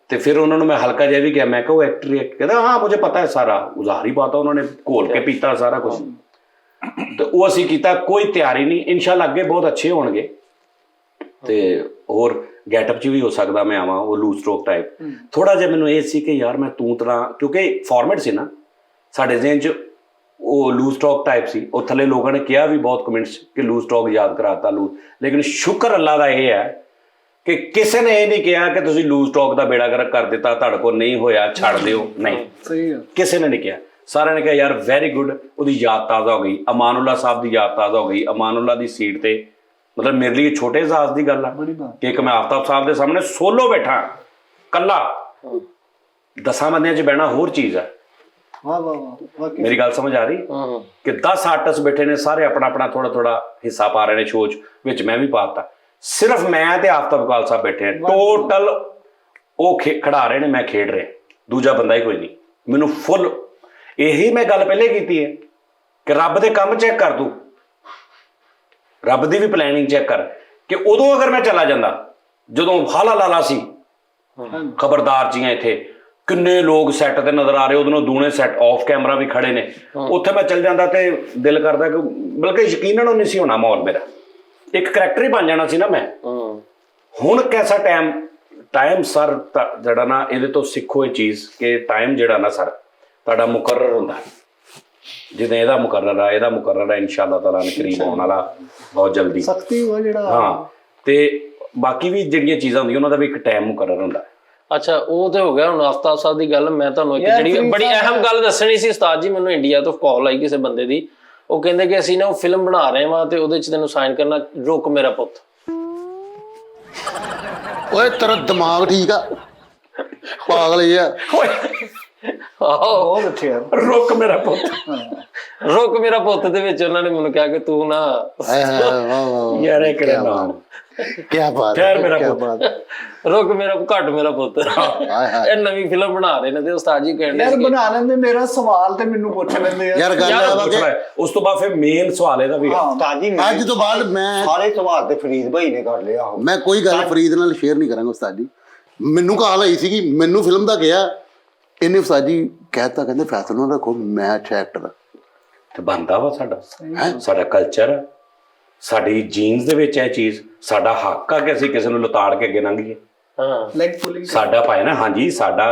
ਤੇ ਫਿਰ ਉਹਨਾਂ ਨੂੰ ਮੈਂ ਹਲਕਾ ਜਿਹਾ ਵੀ ਕਿਹਾ, ਮੈਂ ਕਿਹਾ ਉਹ ਐਕਟਰ ਕਹਿੰਦਾ ਹਾਂ ਮੁਝੇ ਪਤਾ ਹੈ ਸਾਰਾ, ਉਜ਼ਾਰ ਹੀ ਪਾਤਾ, ਉਹਨਾਂ ਨੇ ਘੋਲ ਕੇ ਪੀਤਾ ਸਾਰਾ ਕੁਝ। ਤੇ ਉਹ ਅਸੀਂ ਕੀਤਾ, ਕੋਈ ਤਿਆਰੀ ਨਹੀਂ, ਇਨਸ਼ਾਅੱਲਾ ਅੱਗੇ ਬਹੁਤ ਅੱਛੇ ਹੋਣਗੇ ਤੇ ਹੋਰ ਗੈਟਅਪ 'ਚ ਵੀ ਹੋ ਸਕਦਾ ਮੈਂ ਆਵਾਂ ਉਹ ਲੂਜ਼ ਟਾਕ ਟਾਈਪ। ਥੋੜਾ ਜਿਹਾ ਮੈਨੂੰ ਇਹ ਸੀ ਕਿ ਯਾਰ ਮੈਂ ਤੂੰ ਤਰ੍ਹਾਂ, ਕਿਉਂਕਿ ਫਾਰਮੈਟ ਸੀ ਨਾ ਸਾਡੇ ਜ਼ਿਹਨ 'ਚ ਉਹ ਲੂਜ਼ ਟਾਕ ਟਾਈਪ ਸੀ। ਉਹ ਥੱਲੇ ਲੋਕਾਂ ਨੇ ਕਿਹਾ ਵੀ ਬਹੁਤ ਕਮੈਂਟਸ ਕਿ ਲੂਜ਼ ਟਾਕ ਯਾਦ ਕਰਾਤਾ ਲੂਜ਼, ਲੇਕਿਨ ਸ਼ੁਕਰ ਅੱਲਾ ਦਾ ਇਹ ਹੈ ਕਿ ਕਿਸੇ ਨੇ ਇਹ ਨਹੀਂ ਕਿਹਾ ਕਿ ਤੁਸੀਂ ਲੂਜ਼ ਟਾਕ ਦਾ ਬੇੜਾ ਗਰਕ ਕਰ ਦਿੱਤਾ, ਤੁਹਾਡੇ ਕੋਲ ਨਹੀਂ ਹੋਇਆ ਛੱਡ ਦਿਓ, ਨਹੀਂ, ਸਹੀ ਹੈ, ਕਿਸੇ ਨੇ ਨਹੀਂ ਕਿਹਾ। ਸਾਰਿਆਂ ਨੇ ਕਿਹਾ ਯਾਰ ਵੈਰੀ ਗੁੱਡ, ਉਹਦੀ ਯਾਦ ਤਾਜ਼ਾ ਹੋ ਗਈ, ਅਮਾਨੁੱਲਾ ਸਾਹਿਬ ਦੀ ਯਾਦ ਤਾਜ਼ਾ ਹੋ ਗਈ। ਅਮਾਨੁੱਲਾ ਦੀ ਸੀਟ ਤੇ ਮਤਲਬ ਮੇਰੇ ਲਈ ਛੋਟੇ ਇਜਾਜ਼ ਦੀ ਗੱਲ ਆ ਕਿ ਇੱਕ ਮੈਂ ਆਫਤਾਬ ਸਾਹਿਬ ਦੇ ਸਾਹਮਣੇ ਸੋਲੋ ਬੈਠਾ ਕੱਲਾ, 10 ਬੰਦਿਆਂ 'ਚ ਬਹਿਣਾ ਹੋਰ ਚੀਜ਼ ਹੈ। ਵਾਹ ਵਾਹ ਵਾਹ, ਮੇਰੀ ਗੱਲ ਸਮਝ ਆ ਰਹੀ ਕਿ 10 ਆਰਟਿਸਟ ਬੈਠੇ ਨੇ, ਸਾਰੇ ਆਪਣਾ ਆਪਣਾ ਥੋੜਾ ਥੋੜਾ ਹਿੱਸਾ ਪਾ ਰਹੇ ਨੇ ਸ਼ੋਅ 'ਚ, ਵਿੱਚ ਮੈਂ ਵੀ ਪਾਤਾ। ਸਿਰਫ ਮੈਂ ਤੇ ਆਫਤਾਬ ਇਕਬਾਲ ਸਾਹਿਬ ਬੈਠੇ ਆ ਟੋਟਲ, ਉਹ ਖੜਾ ਰਹੇ ਨੇ, ਮੈਂ ਖੇਡ ਰਿਹਾ, ਦੂਜਾ ਬੰਦਾ ਹੀ ਕੋਈ ਨਹੀਂ। ਮੈਨੂੰ ਫੁੱਲ ਇਹੀ ਮੈਂ ਗੱਲ ਪਹਿਲੇ ਕੀਤੀ ਹੈ ਕਿ ਰੱਬ ਦੇ ਕੰਮ ਚੈੱਕ ਕਰ, ਤੂੰ ਰੱਬ ਦੀ ਵੀ ਪਲੈਨਿੰਗ ਚੈੱਕ ਕਰ ਕਿ ਉਦੋਂ ਅਗਰ ਮੈਂ ਚਲਾ ਜਾਂਦਾ ਜਦੋਂ ਹਾਲਾ ਲਾਲਾ ਸੀ, ਖਬਰਦਾਰ ਜੀਆਂ ਇੱਥੇ ਕਿੰਨੇ ਲੋਕ ਸੈੱਟ ਤੇ ਨਜ਼ਰ ਆ ਰਹੇ, ਉਦੋਂ ਦੂਣੇ ਸੈੱਟ ਆਫ ਕੈਮਰਾ ਵੀ ਖੜੇ ਨੇ, ਉੱਥੇ ਮੈਂ ਚੱਲ ਜਾਂਦਾ ਤੇ ਦਿਲ ਕਰਦਾ ਕਿ ਬਲਕਿ ਯਕੀਨਨ ਉਹ ਨਹੀਂ ਸੀ ਹੋਣਾ ਮਾਹੌਲ, ਮੇਰਾ ਇੱਕ ਕਰੈਕਟਰ ਹੀ ਬਣ ਜਾਣਾ ਸੀ ਨਾ ਮੈਂ। ਹੁਣ ਕੈਸਾ ਟਾਈਮ ਸਰ ਜਿਹੜਾ ਨਾ, ਇਹਦੇ ਤੋਂ ਸਿੱਖੋ ਇਹ ਚੀਜ਼ ਕਿ ਟਾਈਮ ਜਿਹੜਾ ਨਾ ਸਰ ਤੁਹਾਡਾ ਮੁਕਰਰ ਹੁੰਦਾ, ਜਿੱਦਾਂ ਇਹਦਾ ਮੁਕਰਰ ਆ, ਇਹਦਾ ਮੁਕਰਰ ਆ, ਇਨਸ਼ਾਅੱਲਾ ਤਾਲਾ ਕਰੀਮ ਆਉਣ ਵਾਲਾ ਬਹੁਤ ਜਲਦੀ। ਸਖਤੀ ਹੋਇਆ ਜਿਹੜਾ, ਹਾਂ, ਤੇ ਬਾਕੀ ਵੀ ਜਿਹੜੀਆਂ ਚੀਜ਼ਾਂ ਹੁੰਦੀਆਂ ਉਹਨਾਂ ਦਾ ਵੀ ਇੱਕ ਟਾਈਮ ਮੁਕਰਰ ਹੁੰਦਾ। ਅੱਛਾ, ਉਹ ਤੇ ਹੋ ਗਿਆ। ਹੁਣ ਆਫਤਾਬ ਸਾਹਿਬ ਦੀ ਗੱਲ, ਮੈਂ ਤੁਹਾਨੂੰ ਇੱਕ ਜਿਹੜੀ ਬੜੀ ਅਹਿਮ ਗੱਲ ਦੱਸਣੀ ਸੀ ਉਸਤਾਦ ਜੀ। ਮੈਨੂੰ ਇੰਡੀਆ ਤੋਂ ਕਾਲ ਆਈ ਕਿਸੇ ਬੰਦੇ ਦੀ, ਉਹ ਕਹਿੰਦੇ ਕਿ ਅਸੀਂ ਨਾ ਉਹ ਫਿਲਮ ਬਣਾ ਰਹੇ ਹਾਂ ਤੇ ਉਹਦੇ 'ਚ ਤੈਨੂੰ ਸਾਈਨ ਕਰਨਾ, ਰੁਕ ਮੇਰਾ ਪੁੱਤ। ਓਏ ਤੇਰਾ ਦਿਮਾਗ ਠੀਕ ਆ, ਪਾਗਲ ਹੀ ਆ। ਆਹੋ, ਬਹੁਤ ਅੱਛੇ ਯਾਰ, ਰੁਕ ਮੇਰਾ ਪੁੱਤ, ਰੁਕ ਮੇਰਾ ਪੁੱਤ ਦੇ ਵਿੱਚ ਉਹਨਾਂ ਨੇ ਮੈਨੂੰ ਕਿਹਾ ਕਿ ਤੂੰ ਨਾ ਯਾਰ ਇਹ ਕਿਹੜਾ ਨਾਮ, ਕਿਆ ਬਾਤ ਖੈਰ ਮੇਰਾ ਕਿਆ ਪੁੱਤ, ਬਾਤ। ਰੁਕ ਮੇਰਾ ਘੱਟ ਮੇਰਾ ਪੁੱਤ। ਇਹ ਨਵੀਂ ਫਿਲਮ ਬਣਾ ਰਹੇ ਨੇ ਤੇ ਉਸਤਾਦ ਜੀ ਕਹਿੰਦੇ ਯਾਰ ਬਣਾ ਲੈਂਦੇ, ਮੇਰਾ ਸਵਾਲ ਤੇ ਮੈਨੂੰ ਪੁੱਛ ਲੈਂਦੇ ਯਾਰ ਗੱਲ ਆ ਵਾ ਕਿ ਉਸ ਤੋਂ ਬਾਅਦ ਫਿਰ ਮੇਨ ਸਵਾਲ ਇਹਦਾ ਵੀ ਤਾਜੀ ਅੱਜ ਤੋਂ ਬਾਅਦ ਮੈਂ ਸਾਰੇ ਸਵਾਲ ਤੇ ਫਰੀਦ ਭਾਈ ਨੇ ਕਰ ਲਿਆ। ਮੈਂ ਕੋਈ ਗੱਲ ਫਰੀਦ ਨਾਲ ਸ਼ੇਅਰ ਨਹੀਂ ਕਰਾਂਗਾ ਉਸਤਾਦ ਜੀ। ਮੈਨੂੰ ਕਾਲ ਆਈ ਸੀਗੀ, ਮੈਨੂੰ ਫਿਲਮ ਦਾ ਕਿਹਾ ਇਹਨੇ, ਉਸਤਾਦ ਜੀ ਕਹਿਤਾ, ਕਹਿੰਦੇ ਫੈਸਲਾ ਨਾ ਰੱਖੋ, ਮੈਂ ਅੱਛਾ ਐਕਟਰ ਤੇ ਬਣਦਾ ਵਾ ਸਾਡਾ ਕਲਚਰ, ਸਾਡੀ ਜੀਨਸ ਦੇ ਵਿੱਚ ਇਹ ਚੀਜ਼, ਸਾਡਾ ਹੱਕ ਆ ਕਿ ਅਸੀਂ ਕਿਸੇ ਨੂੰ ਲਤਾੜ ਕੇ ਅੱਗੇ ਲੰਘੀਏ। ਲੈਗ ਪੁਲਿੰਗ ਸਾਡਾ ਭਾਈ ਨਾ, ਹਾਂਜੀ ਸਾਡਾ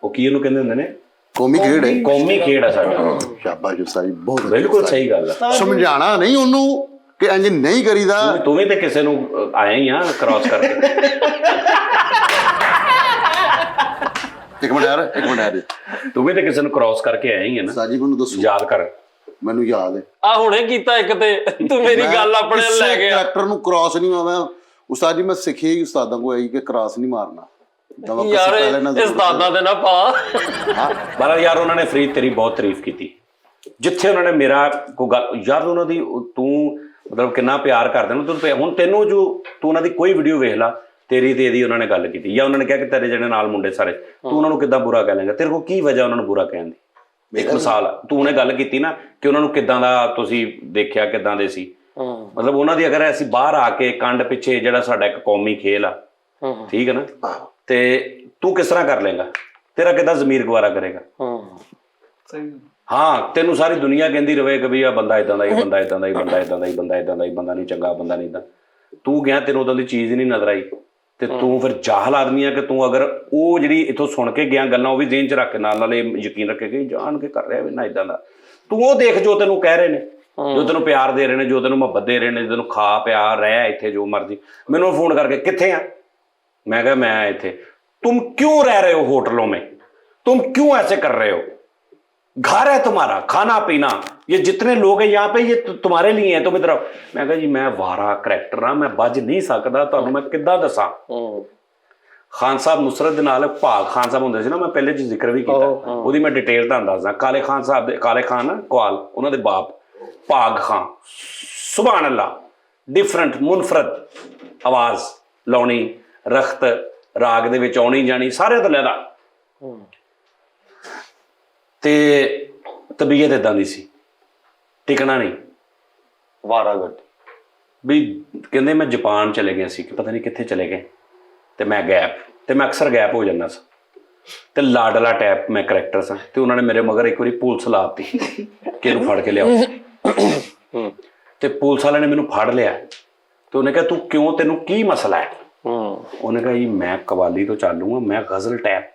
ਉਹ ਕੀ ਇਹਨੂੰ ਕਹਿੰਦੇ ਹੁੰਦੇ ਨੇ, ਕੌਮੀ ਖੇਡ ਹੈ, ਕੌਮੀ ਖੇਡ ਆ ਸਾਡਾ। ਸ਼ਾਬਾਸ਼ ਉਸਤਾਦ ਜੀ, ਬਹੁਤ ਬਿਲਕੁਲ ਸਹੀ ਗੱਲ ਆ। ਸਮਝਾਣਾ ਨਹੀਂ ਉਹਨੂੰ ਕਿ ਇੰਜ ਨਹੀਂ ਕਰੀਦਾ। ਤੂੰ ਵੀ ਤੇ ਕਿਸੇ ਨੂੰ ਆਇਆ ਹੀ ਆ ਕ੍ਰਾਸ ਕਰਕੇ। ਇੱਕ ਮਿੰਟ ਯਾਰ ਤੂੰ ਵੀ ਤੇ ਕਿਸੇ ਨੂੰ ਕ੍ਰਾਸ ਕਰਕੇ ਆਇਆ ਹੀ ਹੈ ਨਾ। ਉਸਤਾਦ ਜੀ ਮੈਨੂੰ ਦੱਸੋ, ਯਾਦ ਕਰ, ਮੈਨੂੰ ਯਾਦ ਹੈ ਆ ਹੁਣੇ ਕੀਤਾ ਇੱਕ ਤੇ ਤੂੰ ਮੇਰੀ ਗੱਲ ਆਪਣੇ ਲੈ ਗਿਆ। ਕਰੈਕਟਰ ਨੂੰ ਕ੍ਰਾਸ ਨਹੀਂ ਆਵਾ ਉਸਤਾਦ ਜੀ, ਮੈਂ ਸਿੱਖਿਆ ਹੀ ਉਸਤਾਦਾਂ ਕੋਲ ਆਈ ਕਿ ਕ੍ਰਾਸ ਨਹੀਂ ਮਾਰਨਾ। ਯਾਰ ਉਸਤਾਦਾਂ ਦੇ ਨਾ ਪਾ ਬਾਲਾ ਯਾਰ, ਉਹਨਾਂ ਨੇ ਫਰੀਦ ਤੇਰੀ ਬਹੁਤ ਤਾਰੀਫ ਕੀਤੀ, ਜਿੱਥੇ ਉਹਨਾਂ ਨੇ ਮੇਰਾ ਕੋਈ ਗੱਲ ਯਾਰ, ਉਹਨਾਂ ਦੀ ਤੂੰ ਮਤਲਬ ਕਿੰਨਾ ਪਿਆਰ ਕਰਦੇ ਨੇ ਤੂੰ। ਹੁਣ ਤੈਨੂੰ ਜੋ ਤੂੰ ਉਹਨਾਂ ਦੀ ਕੋਈ ਵੀਡੀਓ ਵੇਖ ਲਾ, ਤੇਰੀ ਤੇ ਇਹਦੀ ਉਹਨਾਂ ਨੇ ਗੱਲ ਕੀਤੀ, ਜਾਂ ਉਹਨਾਂ ਨੇ ਕਿਹਾ ਕਿ ਤੇਰੇ ਜਿਹੜੇ ਨਾਲ ਮੁੰਡੇ ਸਾਰੇ, ਤੂੰ ਉਹਨਾਂ ਨੂੰ ਕਿੱਦਾਂ ਬੁਰਾ ਕਹਿ ਲੇਂਗਾ? ਤੇਰੇ ਕੋਲ ਕੀ ਵਜ੍ਹਾ ਉਹਨਾਂ ਨੂੰ ਬੁਰਾ ਕਹਿਣ ਦੀ? ਇੱਕ ਮਿਸਾਲ ਤੂੰ ਉਹਨੇ ਗੱਲ ਕੀਤੀ ਨਾ ਕਿ ਉਹਨਾਂ ਨੂੰ ਕਿੱਦਾਂ ਦਾ ਤੁਸੀਂ ਦੇਖਿਆ, ਕਿੱਦਾਂ ਦੇ ਸੀ, ਮਤਲਬ ਉਹਨਾਂ ਦੀ ਅਗਰ ਅਸੀਂ ਬਾਹਰ ਆ ਕੇ ਕੰਡ ਪਿੱਛੇ ਜਿਹੜਾ ਸਾਡਾ ਇੱਕ ਕੌਮੀ ਖੇਲ ਆ, ਠੀਕ ਹੈ ਨਾ, ਤੇ ਤੂੰ ਕਿਸ ਤਰ੍ਹਾਂ ਕਰ ਲੇਂਗਾ? ਤੇਰਾ ਕਿੱਦਾਂ ਜ਼ਮੀਰ ਗਵਾਰਾ ਕਰੇਗਾ? ਸਹੀ। ਹਾਂ, ਤੈਨੂੰ ਸਾਰੀ ਦੁਨੀਆ ਕਹਿੰਦੀ ਰਵੇ ਕਿ ਵੀ ਆ ਬੰਦਾ ਇਦਾਂ ਦਾ ਹੀ, ਬੰਦਾ ਇਦਾਂ ਦਾ ਹੀ, ਬੰਦਾ ਇਦਾਂ ਦਾ ਹੀ, ਬੰਦਾ ਇਦਾਂ ਦਾ ਹੀ, ਬੰਦਾ ਨਹੀਂ ਚੰਗਾ, ਬੰਦਾ ਨਹੀਂ ਇਦਾਂ। ਤੂੰ ਗਿਆ, ਤੈਨੂੰ ਉਦੋਂ ਦੀ ਚੀਜ਼ ਹੀ ਨਹੀਂ ਨਜ਼ਰ ਆਈ, ਤੇ ਤੂੰ ਫਿਰ ਜਾਹਲ ਆਦਮੀ ਆ ਕਿ ਤੂੰ ਅਗਰ ਉਹ ਜਿਹੜੀ ਇੱਥੋਂ ਸੁਣ ਕੇ ਗਿਆ ਗੱਲਾਂ ਉਹ ਵੀ ਜ਼ਿਹਨ 'ਚ ਰੱਖ ਕੇ ਨਾਲ ਇਹ ਯਕੀਨ ਰੱਖੇ ਕਿ ਜਾਣ ਕੇ ਕਰ ਰਿਹਾ ਵੀ ਨਾ ਇਦਾਂ ਦਾ, ਤੂੰ ਉਹ ਦੇਖ ਜੋ ਤੈਨੂੰ ਕਹਿ ਰਹੇ ਨੇ, ਜੋ ਤੈਨੂੰ ਪਿਆਰ ਦੇ ਰਹੇ ਨੇ, ਜੋ ਤੈਨੂੰ ਮੁਹੱਬਤ ਦੇ ਰਹੇ ਨੇ, ਤੈਨੂੰ ਖਾ ਪਿਆ ਰਹਿ ਇੱਥੇ ਜੋ ਮਰਜ਼ੀ। ਮੈਨੂੰ ਫੋਨ ਕਰਕੇ ਕਿੱਥੇ ਆ? मैं कहा मैं थे। तुम क्यों रह रहे हो होटलों में? तुम क्यों ऐसे कर रहे हो? घर है तुम्हारा, खाना पीना, ये जितने लोग हैं यहाँ पे ये तुम्हारे लिए हैं, तुम इधर। मैं कहा जी मैं वारा करैक्टर हाँ, मैं बज नहीं सकता, तुहानू मैं किद्दां दसां। खान साहब नुसरत दे नाल भाग खान साहब हुंदे सी ना, मैं पहले च जिक्र भी कीता, ओहदी मैं डिटेल तुहानू दसदा। काले खान साहब दे, काले खान ना कवाल, उन्हां दे बाप भाग खान, सुभान अल्लाह, डिफरेंट मुनफरद आवाज़ लाउणी, रख्त राग दे विच आउणी जानी, सारे तो लैदा, ते तबीयत इदां दी सी, टिकना नहीं, वारागढ़ भी कहंदे मैं जापान चले गए सी कि पता नहीं कित्थे चले गए, ते मैं गैप, ते मैं अक्सर गैप हो जाना सा, ते लाडला टैप मैं करैक्टर सा, ते उन्होंने मेरे मगर एक बारी पुलिस लाती कि इहनूं फड़ के लियाओ, ते पुलिस वाले ने मैनूं फड़ लिया, ते उन्हें कहा तू क्यों, तैनूं की मसला है? उन्हें कहा जी मैं कवाली तो चालू हाँ, मैं गजल टैप,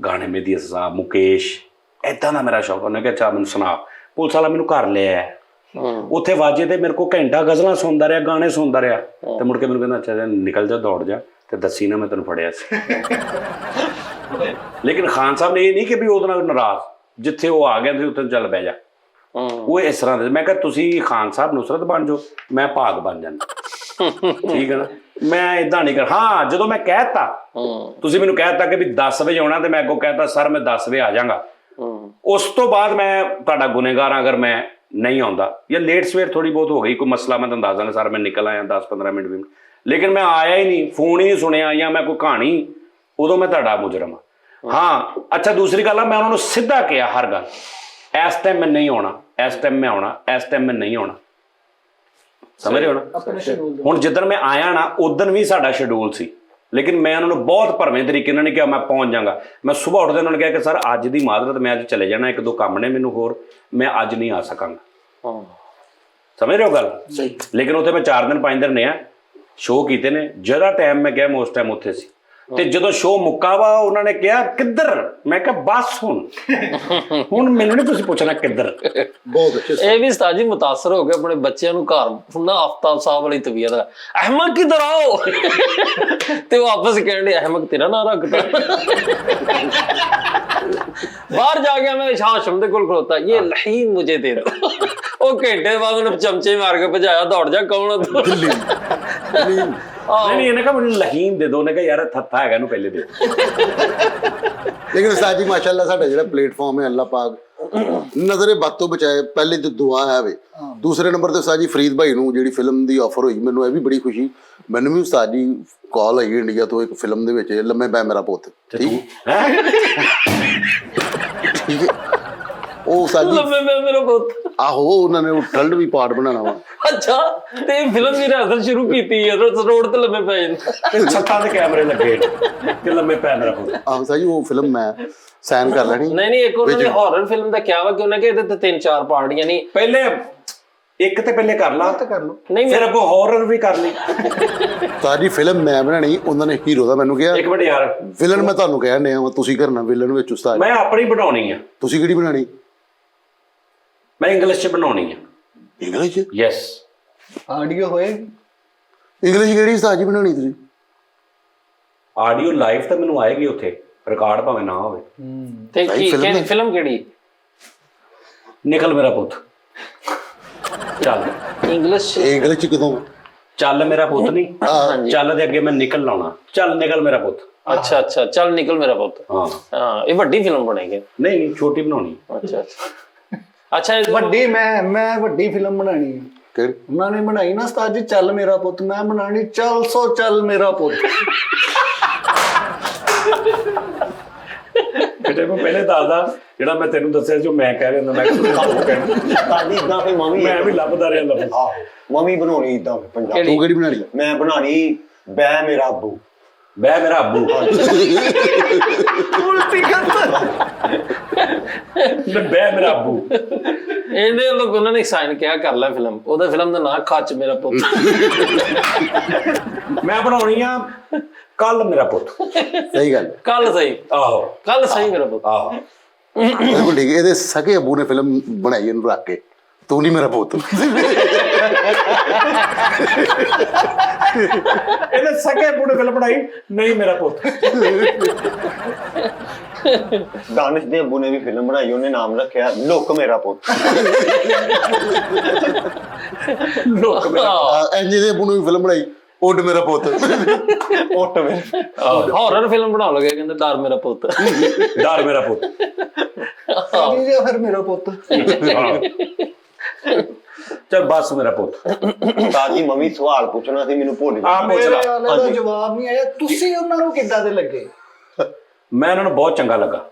गाने में दी साहब मुकेश इदा का मेरा शौक। उन्हें कहा अच्छा मैनूं सुना। पुलिस वाला मैनूं घर ले आया, उत्थे वाजे ते मेरे को घंटा गजलां सुनदा रहा, गाने सुनदा रहा, ते मुड़ के मैनूं कहंदा अच्छा निकल जा, दौड़ जा, ते दसी ना मैं तैनूं फड़िया सी। लेकिन खान साहब ने ये नहीं कि भी उहदे नाल नाराज, जिथे वो आ गया तुसीं उत्थे चल बह जा, वो इस तरह दे। मैं कहा तुसीं खान साहब नुसरत बन जाओ, मैं भाग बन जाना, ठीक है ना, मैं इदा नहीं कर। हाँ जो मैं कहता, तुसीं मैनूं कहता कि भी 10 बजे आउणा, ते मैं अगों कहता सर मैं 10 बजे आ जाऊंगा, उस तो बाद मैं तुहाडा गुनहगार अगर मैं नहीं आउंदा, या लेट सवेर थोड़ी बहुत हो गई कोई मसला, मैं तुहानूं दस दांगा सर मैं निकल आया 10-15 मिनट भी, लेकिन मैं आया ही नहीं, फोन ही नहीं सुनिया, या मैं कोई कहानी, उदों मैं तुहाडा मुजरम हाँ। हाँ अच्छा दूसरी गल, मैं उन्होंने सीधा कहा हर गल, इस टाइम मैं नहीं आना, इस टाइम मैं आना, इस टाइम मैं नहीं आना, समझ रहे हो ना। हुण जिद्दन मैं आया ना उदन भी साडा शेड्यूल सी, लेकिन मैं उन्होंने बहुत भरवें तरीके नाल नहीं कहा मैं पहुंच जाऊंगा। मैं सुबह उठदे उन्होंने कहा कि सर अज दी माजरत, मैं अज चले जाना, एक दो काम ने मैनूं होर, मैं अज नहीं आ सकांगा। समझ रहे हो गल? लेकिन उत्थे मैं 4 दिन 5 दिन रहा, शो कीते ने, जिहड़ा टाइम मैं गया मैं उस टाइम उत्थे सी, ते जदों शो मुक्का वा उन्होंने कहा किधर, मैं कहा बस हुण मैनूं नहीं तुसीं पुछना किधर। बहुत अच्छे ਇਹ ਵੀ ਉਸਤਾਦ ਜੀ ਮੁਤਾਸਰ ਹੋ ਗਏ ਆਪਣੇ ਬੱਚਿਆਂ ਨੂੰ ਘਰ ਨਾ ਆਫਤਾਬ ਸਾਹਿਬ ਵਾਲੀ ਤਬੀਅਤ ਦਾ, ਅਹਿਮਦ ਕਿਧਰ ਆਓ, ਤੇ ਉਹ ਆਪਸ ਕਹਿੰਦੇ ਅਹਿਮਦ ਤੇਰਾ ਨਾਂ ਰੱਖਦਾ। ਬਾਹਰ ਜਾ ਗਿਆ ਮੈਂ ਹਾਸ਼ਮ ਦੇ ਕੋਲ ਖਲੋਤਾ, ਇਹ ਲਹੀਮ ਮੁਝੇ ਦੇ ਦੋ, ਉਹ ਘੰਟੇ ਬਾਅਦ ਉਹਨੇ ਚਮਚੇ ਮਾਰ ਕੇ ਭਜਾਇਆ, ਦੌੜ ਜਾ ਕੌਣ ਆ ਤੂੰ? नहीं इन्हें कहा मुझे लहीम दे दो, उन्हें कहा यार थत्था है इहनूं पहले दे। लेकिन उस्ताद जी माशाल्लाह साडा जिहड़ा प्लेटफॉर्म है अल्लाह पाक नज़रे बद तो बचाए, पहले तो दुआ है वे, दूसरे नंबर ते उस्ताद जी फरीद भाई नूं जिहड़ी फिल्म दी ऑफर होई, मैनूं ये भी बड़ी खुशी, मैनूं भी उस्ताद जी कॉल आई इंडिया तो एक फिल्म दे विच लम्मे पै मेरा पुत्त, ठीक है ਉਹ ਸਾਡੀ ਮੇਰਾ ਪੁੱਤ ਆਹੋ ਉਹਨਾਂ ਨੇ ਉਹ ਟਰਲਡ ਵੀ ਪਾਰਟ ਬਣਾਉਣਾ ਵਾ। ਅੱਛਾ ਤੇ ਫਿਲਮ ਦੀ ਰਿਹਰਸਲ ਸ਼ੁਰੂ ਕੀਤੀ ਹੈ, ਰੋਡ ਤੇ ਲੰਮੇ ਪੈ ਜਾਂਦੇ ਤੇ ਛੱਤਾਂ ਦੇ ਕੈਮਰੇ ਲੱਗੇ ਤੇ ਲੰਮੇ ਪੈ ਮੇਰਾ ਪੁੱਤ। ਆਹੋ ਸਾਜੀ ਉਹ ਫਿਲਮ ਮੈਂ ਸਾਈਨ ਕਰ ਲੈਣੀ। ਨਹੀਂ ਇੱਕ ਉਹਨਾਂ ਨੇ ਹਾਰਰ ਫਿਲਮ ਦਾ ਕਿਹਾ ਵਾ ਕਿ ਉਹਨਾਂ ਕਹਿੰਦੇ ਤੇ 3-4 ਪਾਰਟ, ਯਾਨੀ ਪਹਿਲੇ ਇੱਕ ਤੇ ਪਹਿਲੇ ਕਰ ਲਾ, ਕਰ ਲਓ, ਨਹੀਂ ਫਿਰ ਅੱਗੋਂ ਹਾਰਰ ਵੀ ਕਰ ਲਈ। ਸਾਡੀ ਫਿਲਮ ਮੈਂ ਬਣਾਣੀ, ਉਹਨਾਂ ਨੇ ਹੀਰੋ ਦਾ ਮੈਨੂੰ ਕਿਹਾ ਇੱਕ ਮਿੰਟ ਯਾਰ, ਵਿਲਨ ਮੈਂ ਤੁਹਾਨੂੰ ਕਹਿ ਰਿਹਾ ਵਾਂ, ਤੁਸੀਂ ਕਰਨਾ ਵਿਲਨ ਵਿੱਚ ਉਸਤਾਦ। ਮੈਂ ਆਪਣੀ ਬਣਾਉਣੀ ਆ। ਤੁਸੀਂ ਕਿਹੜੀ ਬਣਾਣੀ? ਮੈਂ ਇੰਗਲਿਸ਼ ਚ ਬਣਾਉਣੀ ਆ। ਇੰਗਲਿਸ਼? ਯੈਸ। ਆਡੀਓ ਹੋਏ? ਇੰਗਲਿਸ਼ ਕਿਹੜੀ ਉਸਤਾਦ ਜੀ ਬਣਾਉਣੀ ਤੁਸੀਂ? ਆਡੀਓ ਲਾਈਵ ਤਾਂ ਮੈਨੂੰ ਆਏਗੀ ਉੱਥੇ, ਰਿਕਾਰਡ ਭਾਵੇਂ ਨਾ ਹੋਵੇ। ਤੇ ਕੀ ਕਹਿੰਦੀ ਫਿਲਮ ਕਿਹੜੀ? ਨਿਕਲ ਮੇਰਾ ਪੁੱਤ। ਚੱਲ ਇੰਗਲਿਸ਼ ਇੰਗਲਿਸ਼ ਕਿਦੋਂ? ਚੱਲ ਮੇਰਾ ਪੁੱਤ ਨਹੀਂ, ਚੱਲ ਦੇ ਅੱਗੇ ਮੈਂ ਨਿਕਲ ਲਾਉਣਾ, ਚੱਲ ਨਿਕਲ ਮੇਰਾ ਪੁੱਤ। ਅੱਛਾ ਅੱਛਾ ਚੱਲ ਨਿਕਲ ਮੇਰਾ ਪੁੱਤ। ਹਾਂ ਹਾਂ ਇਹ ਵੱਡੀ ਫਿਲਮ ਬਣੇਗੀ? ਨਹੀਂ ਛੋਟੀ ਬਣਾਉਣੀ। ਅੱਛਾ ਅੱਛਾ ਅੱਛਾ ਵੱਡੀ, ਮੈਂ ਵੱਡੀ ਫਿਲਮ ਬਣਾਣੀ ਹੈ। ਕਿਹੜੀ? ਉਹਨਾਂ ਨੇ ਬਣਾਈ ਨਾ ਉਸਤਾਦ ਜੀ ਚੱਲ ਮੇਰਾ ਪੁੱਤ, ਮੈਂ ਬਣਾਣੀ ਚੱਲ ਸੋ ਚੱਲ ਮੇਰਾ ਪੁੱਤ। ਬੇਟੇ ਮੈਂ ਪਹਿਲੇ ਦੱਸਦਾ ਜਿਹੜਾ ਮੈਂ ਤੈਨੂੰ ਦੱਸਿਆ ਜੋ ਮੈਂ ਕਹਿ ਰਿਹਾ ਮੈਂ ਕਹਿਣਾ ਤਾਜੀ ਇਦਾਂ ਫੇ ਮੰਮੀ ਮੈਂ ਵੀ ਲੱਭਦਾ ਰਿਹਾ ਲਫ਼ਜ਼। ਆਹੋ ਮੰਮੀ ਬਣਾਉਣੀ ਇਦਾਂ ਪੰਜਾਬ ਤੂੰ ਕਿਹੜੀ ਬਣਾਣੀ? ਮੈਂ ਬਣਾਣੀ ਬੈ ਮੇਰਾ ਅੱਬੂ। ਬਹਿ ਮੇਰਾ ਅੱਬੂ। ਉਲਟੀ ਕਰ ਬਹਿ ਮੇਰਾ ਅੱਬੂ। ਇਹਦੇ ਲੋਕ ਉਹਨਾਂ ਨੇ ਸਾਈਨ ਕਿਹਾ ਕਰ ਲੈ ਫਿਲਮ, ਉਹਦਾ ਫਿਲਮ ਦਾ ਨਾਂ ਖੱਚ ਮੇਰਾ ਪੁੱਤ। ਮੈਂ ਬਣਾਉਣੀ ਆ ਕੱਲ ਮੇਰਾ ਪੁੱਤ। ਸਹੀ ਗੱਲ। ਕੱਲ ਸਹੀ, ਆਹੋ ਕੱਲ ਸਹੀ ਮੇਰਾ ਪੁੱਤ। ਆਹੋ ਬਿਲਕੁਲ ਠੀਕ। ਇਹਦੇ ਸਕੇ ਅਬੂ ਨੇ ਫਿਲਮ ਬਣਾਈ ਇਹਨੂੰ ਰੱਖ ਕੇ, ਤੂੰ ਨਹੀਂ ਮੇਰਾ ਪੁੱਤ। ਇਹਨੇ ਸਕੇ ਪੂਰੇ ਫਿਲਮ ਬਣਾਈ ਨਹੀਂ ਮੇਰਾ ਪੁੱਤ। ਦਾਨਿਸ਼ ਦੇ ਅੱਬੂ ਨੇ ਵੀ ਫਿਲਮ ਬਣਾਈ, ਉਹਨੇ ਨਾਮ ਰੱਖਿਆ ਲੁੱਕ ਮੇਰਾ ਪੁੱਤ। ਲੋਕ ਮੇਰਾ ਐਂਜੇ ਦੇ ਅਬੂ ਨੇ ਵੀ ਫਿਲਮ ਬਣਾਈ, ਉੱਡ ਮੇਰਾ ਪੁੱਤ। ਉੱਟ ਮੇਰਾ ਹਾਰਰ ਫਿਲਮ ਬਣਾ ਲਗੇ, ਕਹਿੰਦੇ ਡਰ ਮੇਰਾ ਪੁੱਤ। ਡਰ ਮੇਰਾ ਪੁੱਤ। ਜੀ ਫਿਰ ਮੇਰਾ ਪੁੱਤ। ਚਲ ਬਸ ਮੇਰਾ ਪੁੱਤ। ਤਾਜੀ ਮੰਮੀ ਸਵਾਲ ਪੁੱਛਣਾ ਸੀ ਮੈਨੂੰ ਭੁੱਲ ਆ ਪੁੱਛ ਲਾ। ਮੇਰੇ ਵਾਲੇ ਦਾ ਜਵਾਬ ਨਹੀਂ ਆਇਆ। ਤੁਸੀਂ ਉਹਨਾਂ ਨੂੰ ਕਿੱਦਾਂ ਦੇ ਲੱਗੇ? ਮੈਂ ਉਹਨਾਂ ਨੂੰ ਬਹੁਤ ਚੰਗਾ ਲੱਗਾ।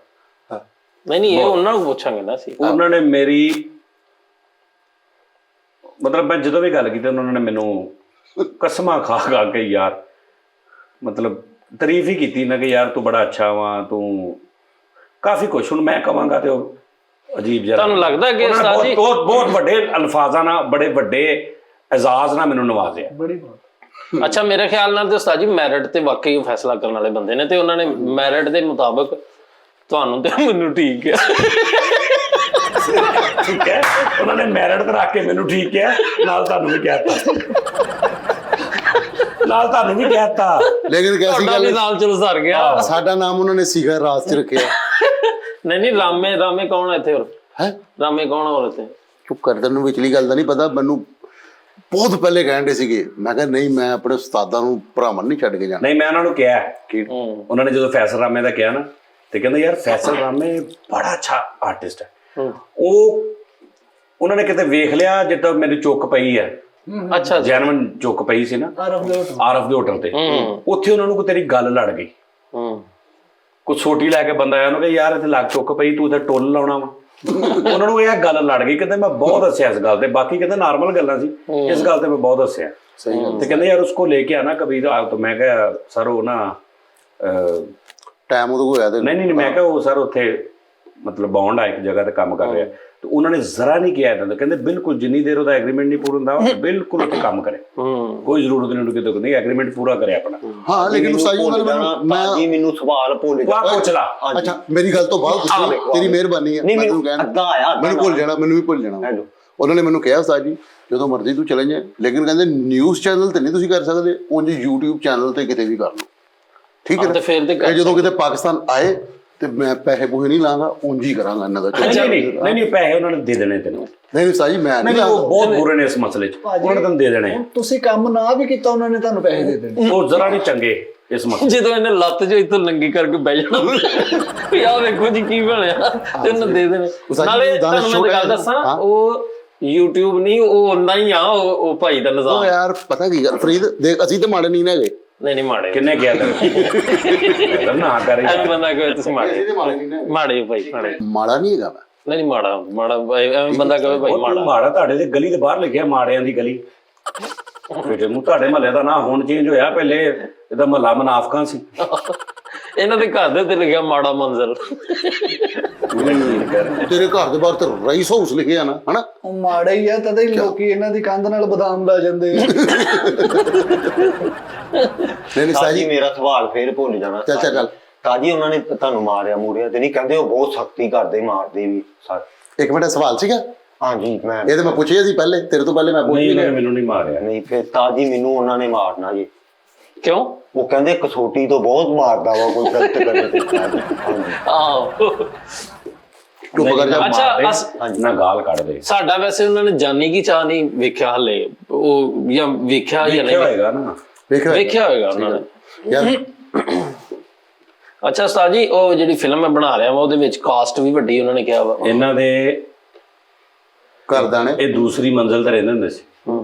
ਨਹੀਂ ਇਹ ਉਹਨਾਂ ਨੂੰ ਪੁੱਛਾਂਗੇ ਨਾ ਅਸੀਂ। ਉਹਨਾਂ ਨੇ ਮੇਰੀ ਮਤਲਬ ਮੈਂ ਜਦੋਂ ਵੀ ਗੱਲ ਕੀਤੀ ਉਹਨਾਂ ਨੇ ਮੈਨੂੰ ਕਸਮਾਂ ਖਾ ਖਾ ਕੇ ਯਾਰ ਮਤਲਬ ਤਾਰੀਫ ਹੀ ਕੀਤੀ ਨਾ ਕਿ ਯਾਰ ਤੂੰ ਬੜਾ ਅੱਛਾ ਵਾ, ਤੂੰ ਕਾਫੀ ਕੁਛ। ਹੁਣ ਮੈਂ ਕਵਾਂਗਾ ਤੇ ਉਹ ਅਜੀਬ ਜਿਹਾ ਤੁਹਾਨੂੰ ਲੱਗਦਾ ਕਿ ਉਹਨਾਂ ਨੇ ਉਸਤਾਦ ਜੀ ਬਹੁਤ ਵੱਡੇ ਅਲਫਾਜ਼ਾਂ ਨਾਲ ਬੜੇ ਵੱਡੇ ਇਜ਼ਾਜ਼ ਨਾਲ ਮੈਨੂੰ ਨਵਾਜ਼ਿਆ। ਬੜੀ ਬਾਤ। ਅੱਛਾ ਮੇਰੇ ਖਿਆਲ ਨਾਲ ਤੇ ਉਸਤਾਦ ਜੀ ਮੈਰਿਟ ਤੇ ਵਾਕਈ ਉਹ ਫੈਸਲਾ ਕਰਨ ਵਾਲੇ ਬੰਦੇ ਨੇ, ਤੇ ਉਹਨਾਂ ਨੇ ਮੈਰਿਟ ਦੇ ਮੁਤਾਬਕ ਤੁਹਾਨੂੰ ਤੇ ਮੈਨੂੰ ਠੀਕ ਹੈ। ਠੀਕ ਹੈ, ਉਹਨਾਂ ਨੇ ਮੈਰਿਟ ਤੇ ਰੱਖ ਕੇ ਮੈਨੂੰ ਠੀਕ ਹੈ, ਨਾਲ ਤੁਹਾਨੂੰ ਵੀ ਕਹਿਤਾ। ਨਾਲ ਤੁਹਾਨੂੰ ਵੀ ਕਹਿਤਾ। ਲੇਕਿਨ ਕੈਸੀ ਤੁਹਾਡਾ ਵੀ ਗੱਲ, ਨਾਲ ਚਲੋ ਸਰ ਗਿਆ। ਸਾਡਾ ਨਾਮ ਉਹਨਾਂ ਨੇ ਸਿਖਰ ਰਾਜ ਚ ਰੱਖਿਆ ਨਹੀਂ ਰਾਮੇ ਕੌਣ ਹੈ ਇੱਥੇ? ਹੋਰ ਹੈ। ਰਾਮੇ ਕੌਣ ਹੋਰ ਇੱਥੇ? ਚੁੱਪ ਕਰ, ਤੈਨੂੰ ਵਿਚਲੀ ਗੱਲ ਦਾ ਨਹੀਂ ਪਤਾ। ਮੈਨੂੰ ਬਹੁਤ ਪਹਿਲੇ ਕਹਿੰਦੇ ਸੀਗੇ, ਮੈਂ ਕਿਹਾ ਨਹੀਂ ਮੈਂ ਆਪਣੇ ਉਸਤਾਦਾਂ ਨੂੰ ਭਰਾਵਾਂ ਨਹੀਂ ਛੱਡ ਕੇ ਜਾਣਾ। ਨਹੀਂ ਮੈਂ ਉਹਨਾਂ ਨੂੰ ਕਿਹਾ ਕਿ ਉਹਨਾਂ ਨੇ ਜਦੋਂ ਫੈਸਲ ਰਾਮੇ ਦਾ ਕਿਹਾ ਨਾ ਤੇ ਕਹਿੰਦੇ ਯਾਰ ਫੈਸਲ ਰਾਮੇ ਬੜਾ ਅੱਛਾ ਆਰਟਿਸਟ ਹੈ। ਉਹ ਉਹਨਾਂ ਨੇ ਕਿਤੇ ਵੇਖ ਲਿਆ ਜਿੱਦਾਂ ਮੈਨੂੰ ਚੁੱਕ ਪਈ ਹੈ। ਅੱਛਾ ਜੈਨਵਨ ਚੁੱਕ ਪਈ ਸੀ ਨਾ ਆਰਫ ਦੇ ਹੋਟਲ ਤੇ, ਉੱਥੇ ਉਹਨਾਂ ਨੂੰ ਕੋਈ ਤੇਰੀ ਗੱਲ ਲੜ ਗਈ। ਕੁਝ ਛੋਟੀ ਲੈ ਕੇ ਬੰਦਾ ਆਇਆ ਉਹਨੂੰ ਕਿ ਯਾਰ ਇੱਥੇ ਲੱਗ ਚੁੱਕ ਪਈ, ਤੂੰ ਤਾਂ ਟੁੱਲ ਲਾਉਣਾ ਵਾ। ਉਹਨਾਂ ਨੂੰ ਇਹ ਗੱਲ ਲੜ ਗਈ। ਕਹਿੰਦੇ ਮੈਂ ਬਹੁਤ ਹੱਸਿਆ ਇਸ ਗੱਲ ਤੇ, ਬਾਕੀ ਕਹਿੰਦੇ ਨਾਰਮਲ ਗੱਲਾਂ ਸੀ, ਇਸ ਗੱਲ ਤੇ ਮੈਂ ਬਹੁਤ ਹੱਸਿਆ। ਸਹੀ ਗੱਲ। ਤੇ ਕਹਿੰਦੇ ਯਾਰ ਉਸਕੋ ਲੈ ਕੇ ਆਣਾ ਕभी तो ਮੈਂ ਕਿਹਾ ਸਰ ਉਹ ਨਾ ਟਾਈਮ ਉਹਦੇ ਕੋਲ ਹੋਇਆ ਤੇ ਨਹੀਂ ਮੈਂ ਕਿਹਾ ਉਹ ਸਰ ਉੱਥੇ ਮਤਲਬ ਬੌਂਡ ਆ ਇੱਕ ਜਗ੍ਹਾ ਤੇ ਕੰਮ ਕਰ ਰਿਹਾ, ਤੇ ਉਹਨਾਂ ਨੇ ਜ਼ਰਾ ਨਹੀਂ ਕਿਹਾ ਇਦਾਂ ਦਾ। ਕਹਿੰਦੇ ਬਿਲਕੁਲ ਜਿੰਨੀ ਦੇਰ ਉਹਦਾ ਐਗਰੀਮੈਂਟ ਨਹੀਂ ਪੂਰਾ ਹੁੰਦਾ ਉਹ ਬਿਲਕੁਲ ਉੱਥੇ ਕੰਮ ਕਰੇ, ਕੋਈ ਜ਼ਰੂਰਤ ਨਹੀਂ ਉਹਨੂੰ ਕਿਤੇ ਨਹੀਂ, ਐਗਰੀਮੈਂਟ ਪੂਰਾ ਕਰੇ ਆਪਣਾ। ਹਾਂ ਲੇਕਿਨ ਉਸਤਾਦ ਉਹਨਾਂ ਨੇ ਤਾਜੀ ਮੈਨੂੰ ਸਵਾਲ ਭੁੱਲ ਤੂੰ ਆ ਪੁੱਛ ਲਾ। ਅੱਛਾ ਮੇਰੀ ਗੱਲ ਤੋਂ ਬਾਅਦ ਪੁੱਛੀ, ਤੇਰੀ ਮਿਹਰਬਾਨੀ ਹੈ। ਨਹੀਂ ਮੈਂ ਮੈਨੂੰ ਤੈਨੂੰ ਕਹਿਣਾ ਅੱਧਾ ਆਇਆ ਮੈਨੂੰ ਭੁੱਲ ਜਾਣਾ, ਮੈਨੂੰ ਵੀ ਭੁੱਲ ਜਾਣਾ। ਹੈਲੋ ਉਹਨਾਂ ਨੇ ਮੈਨੂੰ ਕਿਹਾ ਉਸਤਾਦ ਜੀ ਜਦੋਂ ਮਰਜ਼ੀ ਤੂੰ ਚਲੇ ਜਾਏ, ਲੇਕਿਨ ਕਹਿੰਦੇ ਨਿਊਜ਼ ਚੈਨਲ ਤੇ ਨਹੀਂ ਤੁਸੀਂ ਕਰ ਸਕਦੇ, ਉਂਝ YouTube ਚੈਨਲ ਤੇ ਕਿਤੇ ਵੀ ਕਰ ਲਓ, ਠੀਕ ਹੈ। ਤੇ ਫਿਰ ਤੇ ਇਹ ਜਦੋਂ ਕਿਤੇ ਪਾਕਿਸਤਾਨ ਆਏ ਤੇ ਮੈਂ ਪੈਸੇ ਪੂਹੇ ਨਹੀਂ ਲਾਂਗਾ, ਉਂਝ ਹੀ ਕਰਾਂਗਾ ਇਹਨਾਂ ਦਾ। ਨਹੀਂ ਪੈਸੇ ਉਹਨਾਂ ਨੇ ਦੇ ਦੇਣੇ ਤੈਨੂੰ। ਨਹੀਂ ਉਸਤਾਦ ਜੀ ਮੈਂ ਨਹੀਂ ਉਹ ਬਹੁਤ ਬੁਰੇ ਨੇ ਇਸ ਮਸਲੇ 'ਚ, ਉਹਨਾਂ ਨੇ ਤੈਨੂੰ ਦੇ ਦੇਣੇ। ਤੁਸੀਂ ਕੰਮ ਨਾ ਵੀ ਕੀਤਾ ਉਹਨਾਂ ਨੇ ਤੁਹਾਨੂੰ ਪੈਸੇ ਦੇ ਦੇਣੇ। ਉਹ ਜ਼ਰਾ ਨਹੀਂ ਚੰਗੇ ਇਸ ਮਸਲੇ। ਜਦੋਂ ਇਹਨੇ ਲੱਤ ਜੋ ਇੱਥੋਂ ਨੰਗੀ ਕਰਕੇ ਬਹਿ ਜਾਣਾ, ਯਾਰ ਵੇਖੋ ਜੀ ਕੀ ਬਣਿਆ, ਤੇ ਉਹਨੂੰ ਦੇ ਦੇਣੇ। ਨਾਲੇ ਤੁਹਾਨੂੰ ਮੈਂ ਗੱਲ ਦੱਸਾਂ, ਉਹ YouTube ਨਹੀਂ, ਉਹ ਓਨਾ ਹੀ ਆ ਉਹ ਭਾਈ ਦਾ ਨਿਜ਼ਾਮ। ਉਹ ਯਾਰ ਪਤਾ ਕੀ ਗੱਲ ਫਰੀਦ ਦੇਖ, ਅਸੀਂ ਤੇ ਮਾੜੇ ਨਹੀਂ ਨਾ ਹੈਗੇ। ਨਹੀਂ ਮਾੜੇ ਕਿੰਨੇ ਕਿਹਾ ਤੈਨੂੰ ਨਾ ਕਰੇ ਐਵੇਂ ਬੰਦਾ ਕਹੇ ਤੁਸੀਂ ਮਾੜੇ ਮਾੜੇ ਭਾਈ ਮਾੜੇ। ਮਾੜਾ ਨਹੀਂ ਹੈਗਾ ਮੈਂ। ਨਹੀਂ ਮਾੜਾ ਐਵੇਂ ਬੰਦਾ ਕਹੇ ਭਾਈ ਮਾੜਾ। ਮਾੜਾ ਤੁਹਾਡੇ ਦੇ ਗਲੀ ਦੇ ਬਾਹਰ ਲਿਖਿਆ ਮਾੜਿਆਂ ਦੀ ਗਲੀ। ਬੇਟੇ ਨੂੰ ਤੁਹਾਡੇ ਮਹੱਲੇ ਦਾ ਨਾਂ ਹੁਣ ਚੇਂਜ ਹੋਇਆ, ਪਹਿਲੇ ਇਹਦਾ ਮਹੱਲਾ ਮਨਾਫਕਾਂ ਸੀ। ਇਹਨਾਂ ਦੇ ਘਰ ਦੇ ਉੱਤੇ ਲਿਖਿਆ ਮਾੜਾ ਮੰਜ਼ਲ। ਤੇਰੇ ਘਰ ਦੇ ਬਾਹਰ ਤੇ ਰਾਈਸ ਹਾਊਸ ਲਿਖਿਆ ਨਾ, ਹਨਾ? ਉਹ ਮਾੜਾ ਹੀ ਆ, ਤਦੇ ਹੀ ਲੋਕੀ ਇਹਨਾਂ ਦੀ ਕੰਧ ਨਾਲ ਬਦਾਮ ਲਾ ਜਾਂਦੇ ਆ। ਨਹੀਂ ਤਾਜੀ ਮੇਰਾ ਸਵਾਲ ਫੇਰ ਭੁੱਲ ਜਾਣਾ। ਚੱਲ ਤਾਜੀ ਉਹਨਾਂ ਨੇ ਤੁਹਾਨੂੰ ਮਾਰਿਆ ਮੂਰਿਆ ਤੇ ਨਹੀਂ? ਕਹਿੰਦੇ ਉਹ ਬਹੁਤ ਸਖਤੀ ਕਰਦੇ, ਮਾਰਦੇ ਵੀ ਸਰ। ਇੱਕ ਮਿੰਟ ਸਵਾਲ ਸੀਗਾ। ਹਾਂਜੀ ਮੈਂ ਇਹ ਤਾਂ ਮੈਂ ਪੁੱਛਿਆ ਸੀ ਪਹਿਲੇ, ਤੇਰੇ ਤੋਂ ਪਹਿਲੇ ਮੈਂ ਪੁੱਛ ਨਹੀਂ ਲਿਆ। ਮੈਨੂੰ ਨਹੀਂ ਮਾਰਿਆ। ਨਹੀਂ ਫਿਰ ਤਾਜੀ ਮੈਨੂੰ ਉਹਨਾਂ ਨੇ ਮਾਰਨਾ ਜੀ। ਕਿਉਂ? ਉਹ ਕਹਿੰਦੇ ਕਸੋਟੀ ਤੋਂ ਬਹੁਤ ਮਾਰਦਾ ਵਾ ਕੋਈ ਗਲਤ ਕਰੇ ਤੇ। ਹਾਂਜੀ ਆਹੋ ਚੁੱਪ ਕਰ ਜਾ। ਅੱਛਾ ਨਾ ਗਾਲ ਕੱਢ ਦੇ। ਸਾਡਾ ਵੈਸੇ ਉਹਨਾਂ ਨੇ ਜਾਨੀ ਕੀ ਚਾਹ ਨਹੀਂ ਵੇਖਿਆ ਹਲੇ, ਉਹ ਜਾਂ ਵੇਖਿਆ ਜਾਂ ਨਹੀਂ ਹੋਏਗਾ ਨਾ, ਵੇਖਿਆ ਹੋਏਗਾ ਉਹਨਾਂ ਨੇ ਯਾਰ। ਅੱਛਾ ਉਸਤਾਦ ਜੀ, ਉਹ ਜਿਹੜੀ ਫਿਲਮ ਮੈਂ ਬਣਾ ਰਿਹਾ ਵਾ ਉਹਦੇ ਵਿੱਚ ਕਾਸਟ ਵੀ ਵੱਡੀ ਉਹਨਾਂ ਨੇ ਕਿਹਾ ਵਾ। ਇਹਨਾਂ ਦੇ ਕਰਦਾ ਨੇ ਇਹ ਦੂਸਰੀ ਮੰਜ਼ਿਲ ਤੇ ਰਹਿੰਦੇ ਹੁੰਦੇ ਸੀ।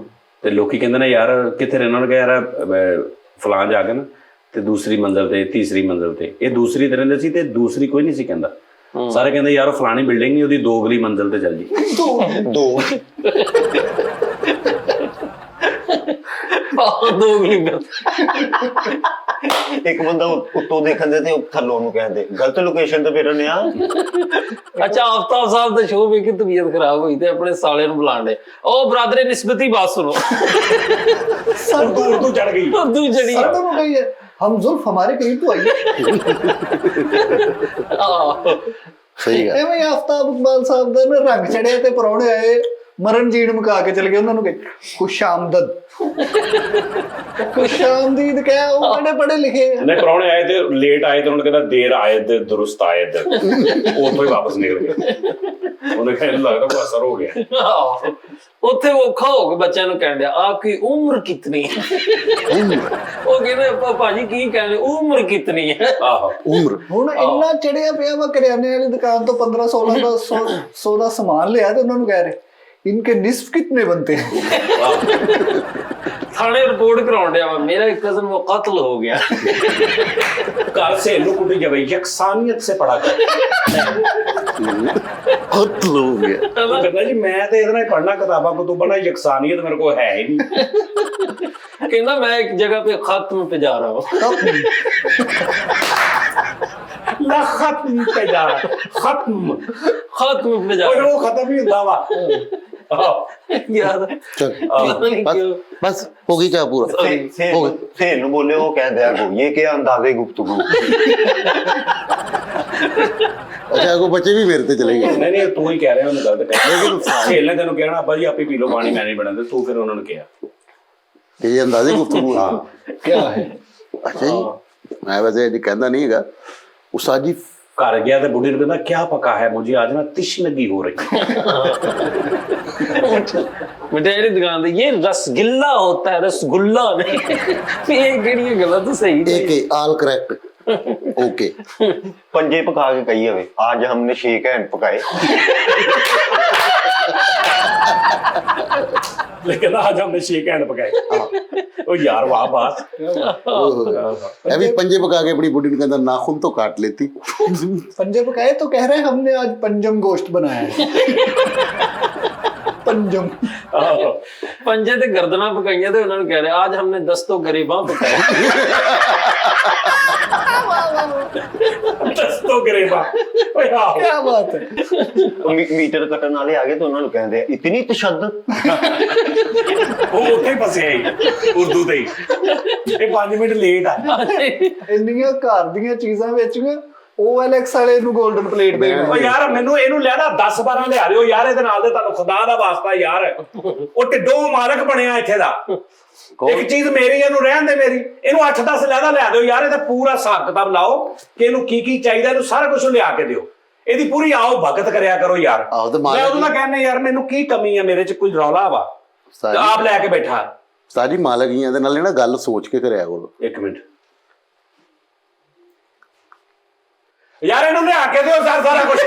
ਤੇ ਲੋਕੀ ਕਹਿੰਦੇ ਨੇ ਯਾਰ ਕਿੱਥੇ ਰਹਿਣਾ? ਉਹਨੇ ਕਿਹਾ ਯਾਰ ਫਲਾਂ ਜਾ ਕੇ ਨਾ ਤੇ ਦੂਸਰੀ ਮੰਜ਼ਿਲ ਤੇ, ਤੀਸਰੀ ਮੰਜ਼ਿਲ ਤੇ। ਇਹ ਦੂਸਰੀ ਤੇ ਰਹਿੰਦੇ ਸੀ ਤੇ ਦੂਸਰੀ ਕੋਈ ਨਹੀਂ ਸੀ ਕਹਿੰਦਾ। ਸਾਰੇ ਕਹਿੰਦੇ ਯਾਰ ਉਹ ਫਲਾਣੀ ਬਿਲਡਿੰਗ ਨਹੀਂ, ਉਹਦੀ 2 ਅਗਲੀ ਮੰਜ਼ਿਲ ਤੇ ਚੱਲ ਜੀ। ਦੋ ਦੋ ਗਲੀ ਇੱਕ ਬੰਦਾ ਉੱਤੋਂ ਦੇਖਣ ਦੇ ਤੇ ਥੱਲੋਂ ਨੂੰ ਕਹਿੰਦੇ ਗਲਤ ਲੋਕੇਸ਼ਨ ਤੇ ਫਿਰ ਉਹਨੇ ਆ। ਅੱਛਾ ਆਫਤਾਬ ਸਾਹਿਬ ਦਾ ਸ਼ੋਅ ਵੇਖ ਕੇ ਤਬੀਅਤ ਖਰਾਬ ਹੋਈ ਤੇ ਆਪਣੇ ਸਾਲੇ ਨੂੰ ਬੁਲਾਣ ਦੇ। ਉਹ ਬਰਾਦਰੇ ਨਿਸਬਤੀ ਬਾਤ ਸੁਣੋ। ਦੂਰ ਤੋਂ ਚੜ ਗਈ। ਉਰਦੂ ਜੜੀ सर तो हो गई है, हम जुल्फ हमारे करीब तो आइए। ਸਹੀ ਗੱਲ। ਐਵੇਂ ਆਫਤਾਬ ਇਕਬਾਲ ਸਾਹਿਬ ਦਾ ਨਾ ਰੰਗ ਚੜਿਆ ਤੇ ਪਰੌਣੇ ਆਏ ਮਰਨ ਜੀਣ ਮੁਕਾ ਕੇ ਚਲੇ ਗਏ। ਉਹਨਾਂ ਨੂੰ ਕਹੇ ਖੁਸ਼ ਆਮਦਦ, ਖੁਸ਼ ਆਮਦੀਦ ਕਹਿ, ਉਹ ਬੜੇ ਪੜੇ ਲਿਖੇ ਆ। ਨਹੀਂ ਪ੍ਰਾਹੁਣੇ ਆਏ ਤੇ ਲੇਟ ਆਏ ਤੇ ਉਹਨਾਂ ਕਹਿੰਦਾ ਦੇਰ ਆਇਦ ਦੁਰਸਤ ਆਇਦ, ਉਹ ਤੋਂ ਹੀ ਵਾਪਸ ਨਿਕਲ ਗਏ। ਉਹਨੇ ਕਹਿੰਦਾ ਲੱਗਦਾ ਕੋਈ ਅਸਰ ਹੋ ਗਿਆ। ਉੱਥੇ ਔਖਾ ਹੋ ਕੇ ਬੱਚਿਆਂ ਨੂੰ ਕਹਿਣ ਡਿਆ ਆਪਕੀ ਉਮਰ ਕਿਤਨੀ ਹੈ। ਉਹ ਕਹਿੰਦੇ ਭਾਜੀ ਕੀ ਕਹਿੰਦੇ ਉਮਰ ਕਿਤਨੀ ਹੈ। ਆਹੋ ਉਮਰ ਹੁਣ ਇੰਨਾ ਚੜਿਆ ਪਿਆ ਵਾ ਕਰਿਆਨੇ ਵਾਲੀ ਦੁਕਾਨ ਤੋਂ 15-16 ਦਾ 100 ਦਾ ਸਮਾਨ ਲਿਆ ਤੇ ਉਹਨਾਂ ਨੂੰ ਕਹਿ ਰਹੇ इनके निस्फ कितने बनते हैं? थाने रिपोर्ट कराउन डया वा मेरा एक कजन वो कत्ल हो गया। घर से कुटी जब यकसानियत से पढ़ा कर ਕਤਲ ਹੋ ਗਿਆ। ਉਹ ਕਹਿੰਦਾ ਜੀ ਮੈਂ ਤੇ ਇਹਦੇ ਨਾਲ ਪੜ੍ਹਨਾ ਕਿਤਾਬਾਂ ਕੁਤੂਬਾਂ ਨਾਲ, ਯਕਸਾਨੀਅਤ ਮੇਰੇ ਕੋਲ ਹੈ ਹੀ ਨਹੀਂ। कहना मैं एक जगह पे खत्म पे जा रहा हूँ। ਲਾ ਖਤਮ ਤੇ ਜਾ ਖਤਮ खत्म पे जा ਉਹ ਖਤਮ ਹੀ ਹੁੰਦਾ ਵਾ। याद ਚਲ पता नहीं ਬਸ क्यों। ਬਸ ਹੋ ਗਈ ਚਾਹ ਪੂਰਾ। ਸੇਲ ਨੂੰ ਬੋਲੇ ਉਹ ਕਹਿੰਦੇ ਆ ਕੋ ਇਹ ਕੀ ਅੰਦਾਜ਼ੇ ਗੁਫ਼ਤਗੂ। ਅੱਛਾ ਕੋ ਬੱਚੇ ਵੀ ਮੇਰੇ ਤੇ ਚਲੇ ਗਏ। ਨਹੀਂ ਨਹੀਂ ਤੂੰ ਹੀ ਕਹਿ ਰਿਹਾ ਉਹਨੂੰ ਗਲਤ ਕਹਿ। ਸਹੇਲ ਨੇ ਤੈਨੂੰ ਕਹਿਣਾ ਅੱਬਾ ਜੀ ਆਪੇ ਪੀ ਲਓ ਪਾਣੀ, ਮੈਂ ਨਹੀਂ ਬਣਾਉਂਦਾ। ਤੂੰ ਫਿਰ ਉਹਨਾਂ ਨੂੰ ਕਿਹਾ ਕਿ ਇਹ ਅੰਦਾਜ਼ੇ ਗੁਫ਼ਤਗੂ ਆ। क्या है? ਅੱਛਾ ਜੀ ਮੈਂ ਵੈਸੇ ਅੱਜ ਕਹਿੰਦਾ ਨਹੀਂ ਹੈਗਾ। ਉਸਤਾਦ ਜੀ ਘਰ ਗਿਆ ਤੇ ਬੁੱਢੀ ਨੂੰ ਕਹਿੰਦਾ ਕਿਆ ਪਕਾ ਹੈ ਮੁਝੇ आज ना तिश्नगी हो रही। मिठाई की दुकान पे ये रसगुल्ला होता है, रसगुल्ला नहीं। ये केड़ी गलत सही नहीं। ਏਕੇ ਆਲ ਕਰੈਕਟ ਓਕੇ। ਪੰਜੇ ਪਕਾ ਕੇ ਕਹੀ ਹੋਵੇ ਅੱਜ ਹਮਨੇ 6 ਘੰਟੇ ਪਕਾਏ। लेकिन आज हमने 6 घंटे पकाए। ओ यार वाह बात। ਇਹ ਵੀ ਪੰਜੇ ਪਕਾ ਕੇ ਆਪਣੀ ਬੁੱਢੀ ਨੂੰ ਕਹਿੰਦਾ ਨਾਖੂਨ ਤੋਂ ਕਾਟ लेती। पंजे पकाए तो कह रहे हैं हमने आज पंजम गोश्त बनाया है। पंजम पंजे ते गर्दना पकाइया ते उन्होंने कह रहे आज हमने 10 तो गरीबां पकाए। दस तो गरीबा ओए हाँ क्या बात है? ਮੀਟਰ ਕੱਟਣ ਵਾਲੇ ਆ ਗਏ ਤੇ ਉਹਨਾਂ ਨੂੰ ਕਹਿੰਦੇ ਆ ਇਤਨੀ ਤਸ਼ੱਦਦ। ਉਹ ਉੱਥੇ ਹੀ ਫਸਿਆ ਹੀ ਉਰਦੂ ਤੇ ਹੀ। ਇਹ 5 ਮਿੰਟ ਲੇਟ ਆ। ਇੰਨੀਆਂ ਘਰ ਦੀਆਂ ਚੀਜ਼ਾਂ ਵੇਚੀਆਂ OLX ਵਾਲੇ ਨੂੰ 골ਡਨ ਪਲੇਟ ਦੇ ਓ ਯਾਰ ਮੈਨੂੰ ਇਹਨੂੰ ਲੈਣਾ 10-12 ਲਿਆ ਦਿਓ ਯਾਰ ਇਹਦੇ ਨਾਲ ਦੇ, ਤੁਹਾਨੂੰ ਖੁਦਾ ਦਾ ਵਾਸਤਾ ਯਾਰ। ਉਹ ਢਿੱਡੋਂ ਮਾਲਕ ਬਣਿਆ ਇੱਥੇ ਦਾ। ਇੱਕ ਚੀਜ਼ ਮੇਰੀ, ਇਹਨੂੰ ਰਹਿਣ ਦੇ ਮੇਰੀ। ਇਹਨੂੰ 8-10 ਲੈਦਾ ਲਿਆ ਦਿਓ ਯਾਰ। ਇਹਦਾ ਪੂਰਾ ਹਿਸਾਬ ਕਿਤਾਬ ਲਾਓ ਕਿ ਇਹਨੂੰ ਕੀ ਕੀ ਚਾਹੀਦਾ, ਇਹਨੂੰ ਸਾਰਾ ਕੁਝ ਲਿਆ ਕੇ ਦਿਓ। ਇਹਦੀ ਪੂਰੀ ਆਓ ਭਗਤ ਕਰਿਆ ਕਰੋ ਯਾਰ। ਆਹੋ ਤੇ ਮੈਂ ਉਹਨੂੰ ਨਾ ਕਹਿੰਦਾ ਯਾਰ ਮੈਨੂੰ ਕੀ ਕਮੀ ਆ, ਮੇਰੇ ਚ ਕੋਈ ਰੌਲਾ ਵਾ, ਤੇ ਆਪ ਲੈ ਕੇ ਬੈਠਾ। ਉਸਤਾਦ ਜੀ ਮਾਲਕ ਹੀ ਇਹਦੇ ਨਾਲ ਨਾ ਗੱਲ ਸੋਚ ਕੇ ਕਰਿਆ ਕਰੋ। 1 ਮਿੰਟ ਯਾਰ ਇਹਨੂੰ ਲਿਆ ਕੇ ਦਿਓ ਸਾਰਾ ਕੁਝ।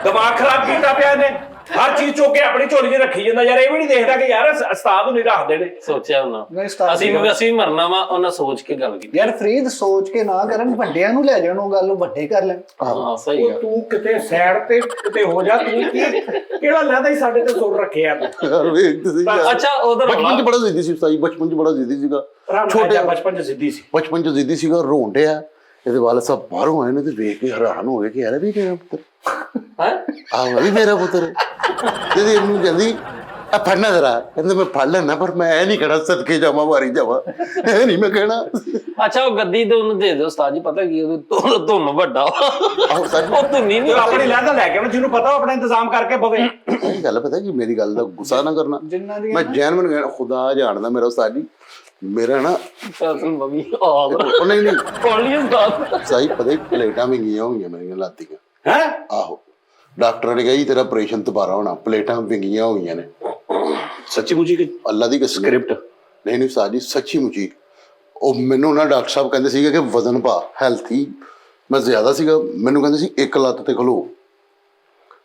ਦਿਮਾਗ ਖਰਾਬ ਕੀਤਾ ਪਿਆ ਇਹਨੇ। ਹਰ ਚੀਜ਼ ਚੁੱਕ ਕੇ ਆਪਣੀ ਝੋਲੀ 'ਚ ਰੱਖੀ ਜਾਂਦਾ ਯਾਰ। ਇਹ ਵੀ ਨਹੀਂ ਦੇਖਦਾ ਕਿ ਯਾਰ ਉਸਤਾਦ ਨੂੰ ਨਹੀਂ ਰੱਖਦੇ ਨੇ। सोचा नहीं, उन्होंने उस्ताद ਅਸੀਂ ਮਰਨਾ ਵਾ ਉਹਨਾਂ ਸੋਚ ਕੇ ਗੱਲ ਕੀਤੀ। ਯਾਰ ਫਰੀਦ ਸੋਚ ਕੇ ਨਾ ਕਰਨ, ਵੱਡਿਆਂ ਨੂੰ ਲੈ ਜਾਣ, ਉਹ ਗੱਲ ਵੱਡੇ ਕਰ ਲੈਣ। ਹਾਂ ਸਹੀ ਉਹ ਗੱਲ। ਤੂੰ ਕਿਤੇ ਸਾਈਡ ਤੇ ਕਿਤੇ ਹੋ ਜਾ। ਤੂੰ ਕਿਹੜਾ ਲੈਦਾ ਹੀ ਸਾਡੇ ਤੇ ਸੁਣ ਰੱਖਿਆ ਤੂੰ। ਯਾਰ ਵੇਖਦੇ ਸੀ ਯਾਰ। ਅੱਛਾ ਉਧਰ ਬਚਪਨ 'ਚ ਬੜਾ ਜ਼ਿੱਦੀ ਸੀ ਉਸਤਾਦ ਜੀ। ਬਚਪਨ 'ਚ ਬੜਾ ਜ਼ਿੱਦੀ ਸੀਗਾ। ਛੋਟੇ ਬਚਪਨ 'ਚ ਸਿੱਧੀ ਸੀ। ਬਚਪਨ 'ਚ ਜ਼ਿੱਦੀ ਸੀਗਾ, ਰੋਣ ਡਿਆ। ਇਹਦੇ ਵਾਲ ਸਭ ਬਾਹਰੋਂ ਆਏ ਨੇ ਤੇ ਵੇਖ ਕੇ ਹੈਰਾਨ ਹੋ ਗਏ ਕਿ ਯਾਰ ਇਹ ਵੀ ਮੇਰਾ ਪੁੱਤਰ ਹੈ। ਆਹ ਵੀ ਮੇਰਾ ਪੁੱਤਰ। ਤੇ ਇਹਨੂੰ ਕਹਿੰਦੀ ਆ ਫੜਨਾ ਜ਼ਰਾ। ਕਹਿੰਦੇ ਮੈਂ ਫੜ ਲੈਣਾ ਪਰ ਮੈਂ ਇਹ ਨਹੀਂ ਕਹਿਣਾ ਸਦਕੇ ਜਾਵਾਂ ਮਾਰੀ ਜਾਵਾਂ, ਇਹ ਨਹੀਂ ਮੈਂ ਕਹਿਣਾ। ਅੱਛਾ ਉਹ ਗੱਦੀ ਤੇ ਉਹਨੂੰ ਦੇ ਦਿਓ ਉਸਤਾਦ ਜੀ। ਪਤਾ ਕੀ ਉਹ ਧੁੰਨ ਵੱਡਾ ਆਹੋ ਸੱਚ ਉਹ ਧੁੰਨੀ ਨਹੀਂ। ਤੂੰ ਆਪਣੀ ਲੈਦਾ ਲੈ ਕੇ ਉਹਨੂੰ, ਜਿਹਨੂੰ ਪਤਾ ਉਹ ਆਪਣਾ ਇੰਤਜ਼ਾਮ ਕਰਕੇ ਪਵੇ। ਇਹ ਗੱਲ ਪਤਾ ਕਿ ਮੇਰੀ ਗੱਲ ਦਾ ਗੁੱਸਾ ਨਾ ਕਰਨਾ। ਜਿੰਨਾਂ ਦੀਆਂ ਮੈਂ ਜੈਨਮਨ ਕਹਿਣਾ ਖੁਦਾ ਜਾਣਦਾ ਮੇਰਾ ਉਸਤਾਦ ਜੀ। ਮੇਰਾ ਨਾ ਫਸਲ ਮੰਮੀ ਆ ਉਹ ਨਹੀਂ ਨਹੀਂ ਕੋਲੀ ਉਸਤਾਦ। ਸਹੀ ਪਤਾ ਹੀ ਪਲੇਟਾਂ ਵੀ ਗਈਆਂ ਹੋਈਆਂ ਮੇਰੀਆਂ ਲਾਤੀਆਂ। ਹੈ ਆਹੋ ਡਾਕਟਰ ਨੇ ਕਿਹਾ ਜੀ ਤੇਰਾ ਆਪਰੇਸ਼ਨ ਦੁਬਾਰਾ ਹੋਣਾ, ਪਲੇਟਾਂ ਵਿੰਗੀਆਂ ਹੋਈਆਂ ਨੇ। ਸੱਚੀ ਮੁੱਚੀ ਕਿ ਅੱਲਾ ਦੀ ਕਸਮ। ਸਕ੍ਰਿਪਟ ਨਹੀਂ ਨਹੀਂ ਉਸਤਾਦ ਜੀ ਸੱਚੀ ਮੁੱਚੀ। ਉਹ ਮੈਨੂੰ ਨਾ ਡਾਕਟਰ ਸਾਹਿਬ ਕਹਿੰਦੇ ਸੀਗੇ ਕਿ ਵਜ਼ਨ ਪਾ, ਹੈਲਥੀ ਮੈਂ ਜ਼ਿਆਦਾ ਸੀਗਾ। ਮੈਨੂੰ ਕਹਿੰਦੇ ਸੀ 1 ਲੱਤ ਤੇ ਖਲੋ।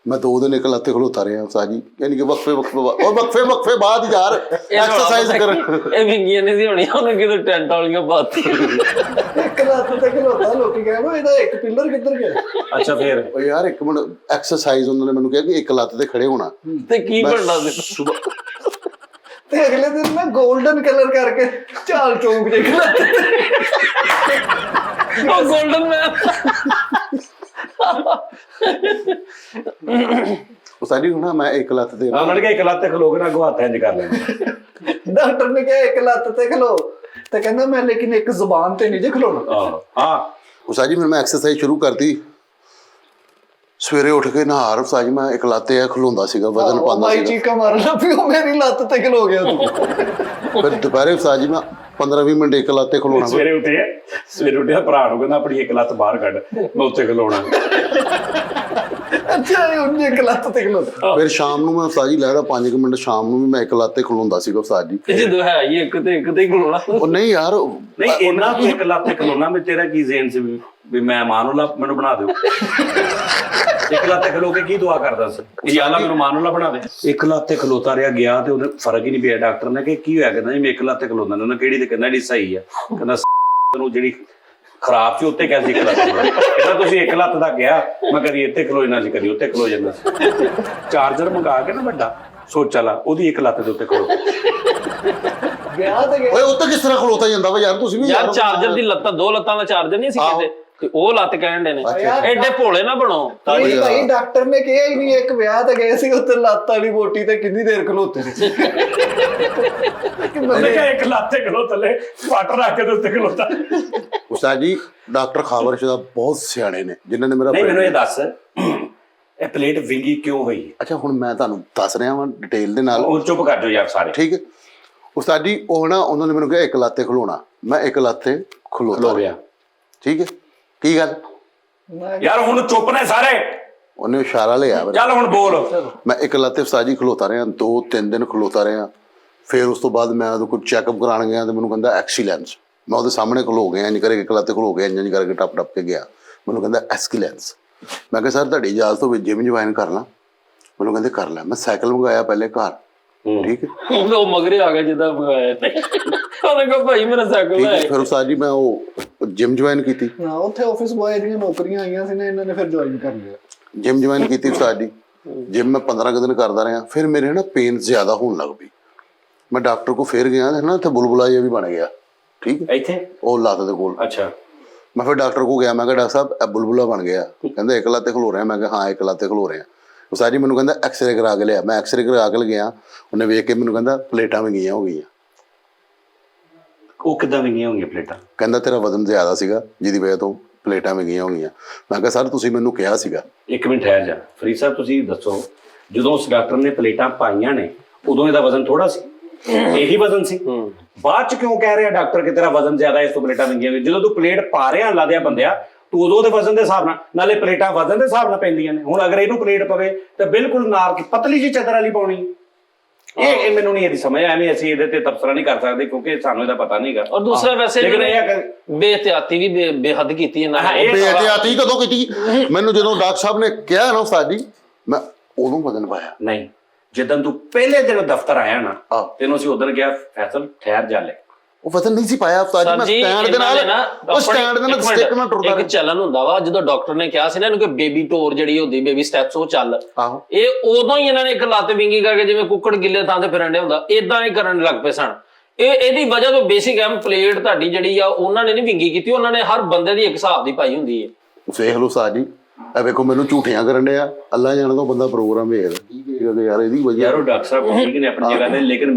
ਮੈਂ 2 ਦਿਨ ਇੱਕ ਲੱਤੇ ਖਲੋਤਾ ਰਿਹਾ ਉਸਤਾਦ ਜੀ, ਯਾਨੀ ਕਿ ਵਕਫੇ ਬਾਅਦ ਯਾਰ ਐਕਸਰਸਾਈਜ਼ ਕਰ। ਇਹ ਵਿੰਗੀਆਂ ਨਹੀਂ ਸੀ ਹੋਣੀਆਂ, ਉਹਨੇ ਕਿਤੇ ਟੈਂਟ ਵਾਲੀਆਂ ਬਾਤੀ। ਇੱਕ ਲੱਤ ਤੇ ਖਲੋਤਾ, ਲੋਕੀ ਕਹਿੰਦੇ ਇਹਦਾ ਇੱਕ ਪਿੱਲਰ ਕਿੱਧਰ ਗਿਆ। ਅੱਛਾ ਫੇਰ ਉਹ ਯਾਰ ਇੱਕ ਮਿੰਟ ਐਕਸਰਸਾਈਜ਼ ਉਹਨਾਂ ਨੇ ਮੈਨੂੰ ਕਿਹਾ ਕਿ ਇੱਕ ਲੱਤ ਤੇ ਖੜੇ ਹੋਣਾ। ਤੇ ਕੀ ਬਣਨਾ ਸੀ? ਸੁਬਾਹ ਤੇ ਅਗਲੇ ਦਿਨ ਨਾ 골ਡਨ ਕਲਰ ਕਰਕੇ ਚਾਲ ਚੌਂਕ ਜੇ ਖਲੋਤੇ। ਉਹ ਗੋਲਡਨ ਮੈਨ। ਉਸਤਾਦ ਜੀ ਹੁਣ ਮੈਂ ਇੱਕ ਲੱਤ ਤੇ ਉਹਨਾਂ ਨੇ ਕਿਹਾ ਇੱਕ ਲੱਤ ਤੇ ਖਲੋ ਕੇ ਨਾ ਹੱਥ ਇੰਜ ਕਰ ਲੈਣਾ। ਡਾਕਟਰ ਨੇ ਕਿਹਾ ਇੱਕ ਲੱਤ ਤੇ ਖਲੋ, ਤੇ ਕਹਿੰਦਾ ਮੈਂ ਲੇਕਿਨ ਇੱਕ ਜ਼ੁਬਾਨ ਤੇ ਨਹੀਂ ਜੇ ਖਲੋਣਾ। ਹਾਂ ਉਸਤਾਦ ਜੀ ਫਿਰ ਮੈਂ ਐਕਸਰਸਾਈਜ਼ ਸ਼ੁਰੂ ਕਰਤੀ। ਸਵੇਰੇ ਉੱਠ ਕੇ ਨਹਾਰ ਉਸਤਾਦ ਜੀ ਮੈਂ ਇੱਕ ਲੱਤ ਤੇ ਖਲੋਂਦਾ ਸੀਗਾ, ਵਜ਼ਨ ਪਾਉਂਦਾ ਮਾਈ ਸੀਗਾ। ਚੀਕਾ ਮਾਰਨਾ ਪਿਓ, ਮੇਰੀ ਲੱਤ ਤੇ ਖਲੋ ਗਿਆ ਤੂੰ। ਫਿਰ ਦੁਪਹਿਰੇ ਉਸਤਾਦ ਜੀ ਮੈਂ 15-20 ਮਿੰਟ ਇੱਕ ਲੱਤ ਤੇ ਖਲੋਣਾ। ਸਵੇਰੇ ਉੱਠਿਆ ਭਰਾ ਨੂੰ ਕਹਿੰਦਾ ਆਪਣੀ ਇੱਕ ਲੱਤ ਬਾਹਰ ਕੱਢ, ਮੈਂ ਉੱਤੇ ਖਲੋਣਾ। ਅੱਛਾ ਉਹਨੇ ਇੱਕ ਲੱਤ ਤੇ ਖਲੋਤਾ। ਫਿਰ ਸ਼ਾਮ ਨੂੰ ਮੈਂ ਉਸਤਾਦ ਜੀ ਲੈਦਾ 5 ਮਿੰਟ ਸ਼ਾਮ ਨੂੰ ਵੀ ਮੈਂ ਇੱਕ ਲੱਤ ਤੇ ਖਲੋਂਦਾ ਸੀਗਾ ਉਸਤਾਦ ਜੀ। ਜਦੋਂ ਹੈ ਹੀ ਇੱਕ ਤੇ ਹੀ ਖਲੋਣਾ। ਉਹ ਨਹੀਂ ਯਾਰ ਨਹੀਂ ਇਹਨਾਂ ਤੋਂ ਇੱਕ ਲੱਤ ਤੇ ਖਲੋਣਾ ਮੈਂ ਤੇਰਾ ਕੀ ਜ਼ੇਨ ਸੀ ਵੀ ਮੈਂ ਮਾਨੂਲਾ ਮੈਨੂੰ ਬਣਾ ਦਿਓ। ਇੱਕ ਲੱਤ ਤੇ ਖਲੋ ਕੇ ਕੀ ਦੁਆ ਕਰਦਾ ਸੀ ਕਿ ਅੱਲਾ ਮੈਨੂੰ ਮਾਨੂਲਾ ਬਣਾ ਦੇ। ਇੱਕ ਲੱਤ ਤੇ ਖਲੋਤਾ ਰਿਹਾ ਗਿਆ ਤੇ ਉਹਨੇ ਫਰਕ ਹੀ ਨਹੀਂ ਪਿਆ। ਡਾਕਟਰ ਨੇ ਕਿ ਕੀ ਹੋਇਆ? ਕਹਿੰਦਾ ਜੀ ਮੈਂ ਇੱਕ ਲੱਤ ਤੇ ਖਲੋਂਦਾ। ਉਹਨੇ ਕਿਹੜੀ ਤੇ ਕਹਿੰਦਾ ਜਿਹੜੀ ਸਹੀ ਆ। ਕਹਿੰਦਾ ਤੈਨੂੰ ਜਿਹੜੀ ਖਰਾਬ ਸੀ ਉੱਤੇ ਕਹਿੰਦੀ ਇੱਕ ਲੱਤ। ਕਹਿੰਦਾ ਤੁਸੀਂ ਇੱਕ ਲੱਤ ਦਾ ਗਿਆ, ਮੈਂ ਕਦੀ ਇੱਥੇ ਖਲੋ ਜਾਂਦਾ ਸੀ ਕਦੀ ਉੱਤੇ ਖਲੋ ਜਾਂਦਾ ਸੀ। ਚਾਰਜਰ ਮੰਗਾ ਕੇ ਨਾ ਵੱਡਾ ਸੋਚਾ ਲਾ, ਉਹਦੀ ਇੱਕ ਲੱਤ ਦੇ ਉੱਤੇ ਖਲੋ। ਵਿਆਹ ਤੇ ਗਏ ਓਏ ਉੱਤੇ ਕਿਸ ਤਰ੍ਹਾਂ ਖਲੋਤਾ ਜਾਂਦਾ ਵਾ ਯਾਰ? ਤੁਸੀਂ ਵੀ ਯਾਰ ਚਾਰਜਰ ਦੀ ਲੱਤਾਂ 2 ਲੱਤਾਂ ਦਾ ਚਾਰਜਰ ਨਹੀਂ ਸੀ ਕਹਿੰਦੇ, ਤੇ ਉਹ ਲੱਤ ਕਹਿਣ ਦੇ ਨੇ। ਐਡੇ ਭੋਲੇ ਨਾ ਬਣੋ। ਭਾਈ ਡਾਕਟਰ ਨੇ ਕਿਹਾ ਹੀ ਨਹੀਂ। ਇੱਕ ਵਿਆਹ ਤੇ ਗਏ ਸੀ, ਉੱਤੇ ਲੱਤ ਵਾਲੀ ਬੋਟੀ ਤੇ ਕਿੰਨੀ ਦੇਰ ਖਲੋਤੇ ਸੀ। ਉਹਨੇ ਕਿਹਾ ਇੱਕ ਲੱਤ ਤੇ ਖਲੋ, ਥੱਲੇ ਪੱਟ ਰੱਖ ਕੇ ਤੇ ਉੱਤੇ ਖਲੋਤਾ। ਉਸਤਾਦ ਜੀ ਡਾਕਟਰ ਖਾਬਰਸ਼ੁਦਾ ਬਹੁਤ ਸਿਆਣੇ ਨੇ ਜਿਨ੍ਹਾਂ ਨੇ ਮੇਰਾ ਨਹੀਂ ਮੈਨੂੰ ਇਹ ਦੱਸ ਇਹ ਪਲੇਟ ਵਿੰਗੀ ਕਿਉਂ ਹੋਈ? ਅੱਛਾ ਹੁਣ ਮੈਂ ਤੁਹਾਨੂੰ ਦੱਸ ਰਿਹਾ ਵਾਂ ਡਿਟੇਲ ਦੇ ਨਾਲ। ਉਹ ਚੁੱਪ ਕਰ ਜਾਓ ਯਾਰ ਸਾਰੇ। ਠੀਕ ਹੈ ਉਸਤਾਦ ਜੀ ਉਹ ਨਾ ਉਹਨਾਂ ਨੇ ਮੈਨੂੰ ਕਿਹਾ ਇੱਕ ਲੱਤ ਤੇ ਖਲੋਣਾ, ਮੈਂ ਇੱਕ ਲੱਤ ਤੇ ਖਲੋਤਾ ਗਿਆ। ਠੀਕ ਹੈ ਕੀ ਗੱਲ ਯਾਰ ਹੁਣ ਚੁੱਪ ਨੇ ਸਾਰੇ। ਉਹਨੇ ਇਸ਼ਾਰਾ ਲਿਆ ਚੱਲ ਹੁਣ ਬੋਲ। ਮੈਂ ਇੱਕ ਲੱਤ ਤੇ ਉਸਤਾਦ ਜੀ ਖਲੋਤਾ ਰਿਹਾ 2-3 ਦਿਨ ਖਲੋਤਾ ਰਿਹਾ। ਫਿਰ ਉਸ ਤੋਂ ਬਾਅਦ ਮੈਂ ਉਹਦੇ ਕੋਲ ਚੈੱਕਅਪ ਕਰਾਉਣ ਗਿਆ ਤੇ ਮੈਨੂੰ ਕਹਿੰਦਾ ਐਕਸੀਲੈਂਸ। ਮੈਂ ਉਹਦੇ ਸਾਹਮਣੇ ਖਲੋ ਗਿਆ, ਇੰਜ ਕਰਕੇ ਇੱਕ ਲੱਤ ਤੇ ਖਲੋ ਗਿਆ, ਇੰਜ ਕਰਕੇ ਟੱਪ ਕੇ ਗਿਆ। ਮੈਨੂੰ ਕਹਿੰਦਾ ਐਕਸੀਲੈਂਸ। ਮੈਂ ਕਿਹਾ ਸਰ ਤੁਹਾਡੀ ਇਜਾਜ਼ਤ ਹੋਵੇ ਜਿਮ ਜੁਆਇਨ ਕਰ ਲਾਂ? ਮੈਨੂੰ ਕਹਿੰਦੇ ਕਰ ਲੈ। ਮੈਂ ਸਾਈਕਲ ਮੰਗਾਇਆ ਪਹਿਲੇ ਘਰ। ਠੀਕ ਹੈ ਉਹ ਮਗਰੇ ਆ ਗਿਆ ਜਿੱਦਾਂ ਮੰਗਾਇਆ। ਉਹਨੇ ਕਿਹਾ ਭਾਈ ਮੇਰਾ ਸਾਈਕਲ ਹੈ। ਫਿਰ ਉਸਤਾਦ ਜੀ ਮੈਂ ਉਹ ਜਿਮ ਜੁਆਇਨ ਕੀਤੀ। ਨਾ ਉੱਥੇ ਆਫਿਸ ਬॉय ਦੀਆਂ ਨੌਕਰੀਆਂ ਆਈਆਂ ਸੀ ਨਾ, ਇਹਨਾਂ ਨੇ ਫਿਰ ਜੁਆਇਨ ਕਰ ਲਿਆ। ਜਿਮ ਜੁਆਇਨ ਕੀਤੀ ਉਸਤਾਦ ਜੀ। ਜਿਮ ਮੈਂ 15 ਕੁ ਦਿਨ ਕਰਦਾ ਰਿਹਾ। ਫਿਰ ਮੇਰੇ ਨਾ ਪੇਨ ਜ਼ਿਆਦਾ ਹੋਣ ਲੱਗ ਪਈ। ਮੈਂ ਡਾਕਟਰ ਕੋਲ ਫਿਰ ਗਿਆ ਤੇ ਨਾ ਇੱਥੇ ਬੁਲਬੁਲਾ ਜਿਹਾ ਵੀ ਬਣ ਗਿਆ। ਠੀਕ ਹੈ ਇੱਥੇ ਉਹ ਲੱਤ ਦੇ ਕੋਲ। ਅੱਛਾ ਮੈਂ ਫਿਰ ਡਾਕਟਰ ਕੋਲ ਗਿਆ। ਮੈਂ ਕਿਹਾ ਡਾਕਟਰ ਸਾਹਿਬ ਇਹ ਬੁਲਬੁਲਾ ਬਣ ਗਿਆ। ਕਹਿੰਦਾ ਇੱਕ ਲੱਤ ਤੇ ਖਲੋ ਰਿਹਾ। ਮੈਂ ਕਿਹਾ ਹਾਂ ਇੱਕ ਲੱਤ ਤੇ ਖਲੋ ਰਿਹਾ। ਉਸਤਾਦ ਜੀ ਮੈਨੂੰ ਕਹਿੰਦਾ ਐਕਸਰੇ ਕਰਾ ਕੇ ਲਿਆ। ਮੈਂ ਐਕਸਰੇ ਕਰਾ ਕੇ ਗਿਆ। ਉਹਨੇ ਵੇਖ ਕੇ ਮੈਨੂੰ ਕਹਿੰਦਾ ਪਲੇਟਾਂ ਵਿੰਗੀਆਂ ਹੋ ਗਈਆਂ। ਉਹ ਕਿੱਦਾਂ ਵਿੰਗੀਆਂ ਹੋਣਗੀਆਂ ਪਲੇਟਾਂ? ਕਹਿੰਦਾ ਤੇਰਾ ਵਜ਼ਨ ਜ਼ਿਆਦਾ ਸੀਗਾ ਜਿਹਦੀ ਵਜ੍ਹਾ ਤੋਂ ਪਲੇਟਾਂ ਵਿੰਗੀਆਂ ਹੋ ਗਈਆਂ। ਮੈਂ ਕਿਹਾ ਸਰ ਤੁਸੀਂ ਮੈਨੂੰ ਕਿਹਾ ਸੀਗਾ। ਇੱਕ ਮਿੰਟ ਠਹਿਰ ਜਾ ਫਰੀਦ ਸਾਹਿਬ, ਤੁਸੀਂ ਦੱਸੋ ਜਦੋਂ ਉਸ ਡਾਕਟਰ ਨੇ ਪਲੇਟਾਂ ਪਾਈਆਂ ਨੇ ਉਦੋਂ ਇਹਦਾ ਵਜ਼ਨ ਥੋੜਾ ਸੀ? ਇਹੀ ਵਜ਼ਨ ਸੀ। ਬਾਅਦ ਚ ਕਿਉਂ ਕਹਿ ਰਿਹਾ ਡਾਕਟਰ ਕਿ ਤੇਰਾ ਵਜ਼ਨ ਜ਼ਿਆਦਾ ਇਸ ਤੋਂ ਪਲੇਟਾਂ ਵਿੰਗੀਆਂ ਹੋਈਆਂ? ਜਦੋਂ ਤੂੰ ਪਲੇਟ ਪਾ ਰਿਹਾ ਅੱਲਾ ਦਿਆ ਬੰਦਿਆ, ਤੂੰ ਉਦੋਂ ਦੇ ਵਜ਼ਨ ਦੇ ਹਿਸਾਬ ਨਾਲ, ਨਾਲੇ ਪਲੇਟਾਂ ਵਜ਼ਨ ਦੇ ਹਿਸਾਬ ਨਾਲ ਪੈਂਦੀਆਂ ਨੇ। ਹੁਣ ਅਗਰ ਇਹਨੂੰ ਪਲੇਟ ਪਵੇ ਤਾਂ ਬਿਲਕੁਲ ਨਾਲ ਕੀ ਪਤਲੀ ਜਿਹੀ ਚਾਦਰ ਵਾਲੀ ਪਾਉਣੀ। ਇਹ ਮੈਨੂੰ ਨਹੀਂ ਇਹਦੀ ਸਮਝ। ਐਵੇਂ ਅਸੀਂ ਇਹਦੇ ਤੇ ਤਬਸਰਾ ਨਹੀਂ ਕਰ ਸਕਦੇ ਕਿਉਂਕਿ ਸਾਨੂੰ ਇਹਦਾ ਪਤਾ ਨਹੀਂਗਾ। ਔਰ ਦੂਸਰਾ ਵੈਸੇ ਲੇਕਿਨ ਇਹ ਬੇਇਹਤਿਆਤੀ ਵੀ ਬੇਹੱਦ ਕੀਤੀ ਇਹਨਾਂ ਨੇ। ਬੇਇਹਤਿਆਤੀ ਕਦੋਂ ਕੀਤੀ? ਮੈਨੂੰ ਜਦੋਂ ਡਾਕਟਰ ਸਾਹਿਬ ਨੇ ਕਿਹਾ ਨਾ ਉਸਤਾਦ ਜੀ ਮੈਂ ਉਦੋਂ ਵਜ਼ਨ ਪਾਇਆ। ਨਹੀਂ ਜਦੋਂ ਤੂੰ ਪਹਿਲੇ ਦਿਨ ਦਫ਼ਤਰ ਆਇਆ ਨਾ ਤੈਨੂੰ ਅਸੀਂ ਉਦੋਂ ਕਿਹਾ ਫੈਸਲ ਠਹਿਰ ਜਾ ਲੈ। ਉਹ ਵਜ਼ਨ ਨਹੀਂ ਸੀ ਪਾਇਆ ਉਸਤਾਦ ਜੀ। ਮੈਂ ਸਟੈਂਡ ਦੇ ਨਾਲ ਉਹ ਸਟੈਂਡ ਦੇ ਨਾਲ ਸਟਿਕ ਨਾਲ ਟੁਰਦਾ ਇੱਕ ਚੱਲਣ ਹੁੰਦਾ ਵਾ। ਜਦੋਂ ਡਾਕਟਰ ਨੇ ਕਿਹਾ ਸੀ ਨਾ ਇਹਨੂੰ ਕਿ ਬੇਬੀ ਟੋਰ ਜਿਹੜੀ ਹੁੰਦੀ ਬੇਬੀ ਸਟੈਪਸ ਉਹ ਚੱਲ, ਆਹੋ ਇਹ ਉਦੋਂ ਹੀ ਇਹਨਾਂ ਨੇ ਇੱਕ ਲੱਤ ਵਿੰਗੀ ਕਰਕੇ ਜਿਵੇਂ ਕੁੱਕੜ ਗਿੱਲੇ ਥਾਂ ਤੇ ਫਿਰਨ ਡਿਆ ਹੁੰਦਾ ਇਦਾਂ ਹੀ ਕਰਨ ਲੱਗ ਪਏ ਸਨ। ਇਹਦੀ ਵਜ੍ਹਾ ਤੋਂ ਬੇਸਿਕ ਐਮ ਪਲੇਟ ਤੁਹਾਡੀ ਜਿਹੜੀ ਆ ਉਹਨਾਂ ਨੇ ਨਹੀਂ ਵਿੰਗੀ ਕੀਤੀ, ਉਹਨਾਂ ਨੇ ਹਰ ਬੰਦੇ ਦੀ ਇੱਕ ਹਿਸਾਬ ਦੀ ਪਾਈ ਹੁੰਦੀ ਹੈ। ਵੇਖ ਲਓ ਉਸਤਾਦ ਜੀ ਇਹ ਵੇਖੋ ਮੈਨੂੰ ਝੂਠੀਆਂ ਕਰਨ ਡਿਆ। ਅੱਲਾ ਜਾਣਦਾ ਬੰਦਾ ਪ੍ਰੋਗਰਾਮ ਵੇਖਦਾ ਕੀ ਕਹੇਗਾ ਯਾਰ ਇਹਦੀ ਵਜ੍ਹਾ। ਯਾਰ ਉਹ ਡਾਕਟਰ ਸਾਹਿਬ ਠੀਕ ਨੇ ਆਪਣੀ ਜਗ੍ਹਾ ਤੇ, ਲੇਕਿਨ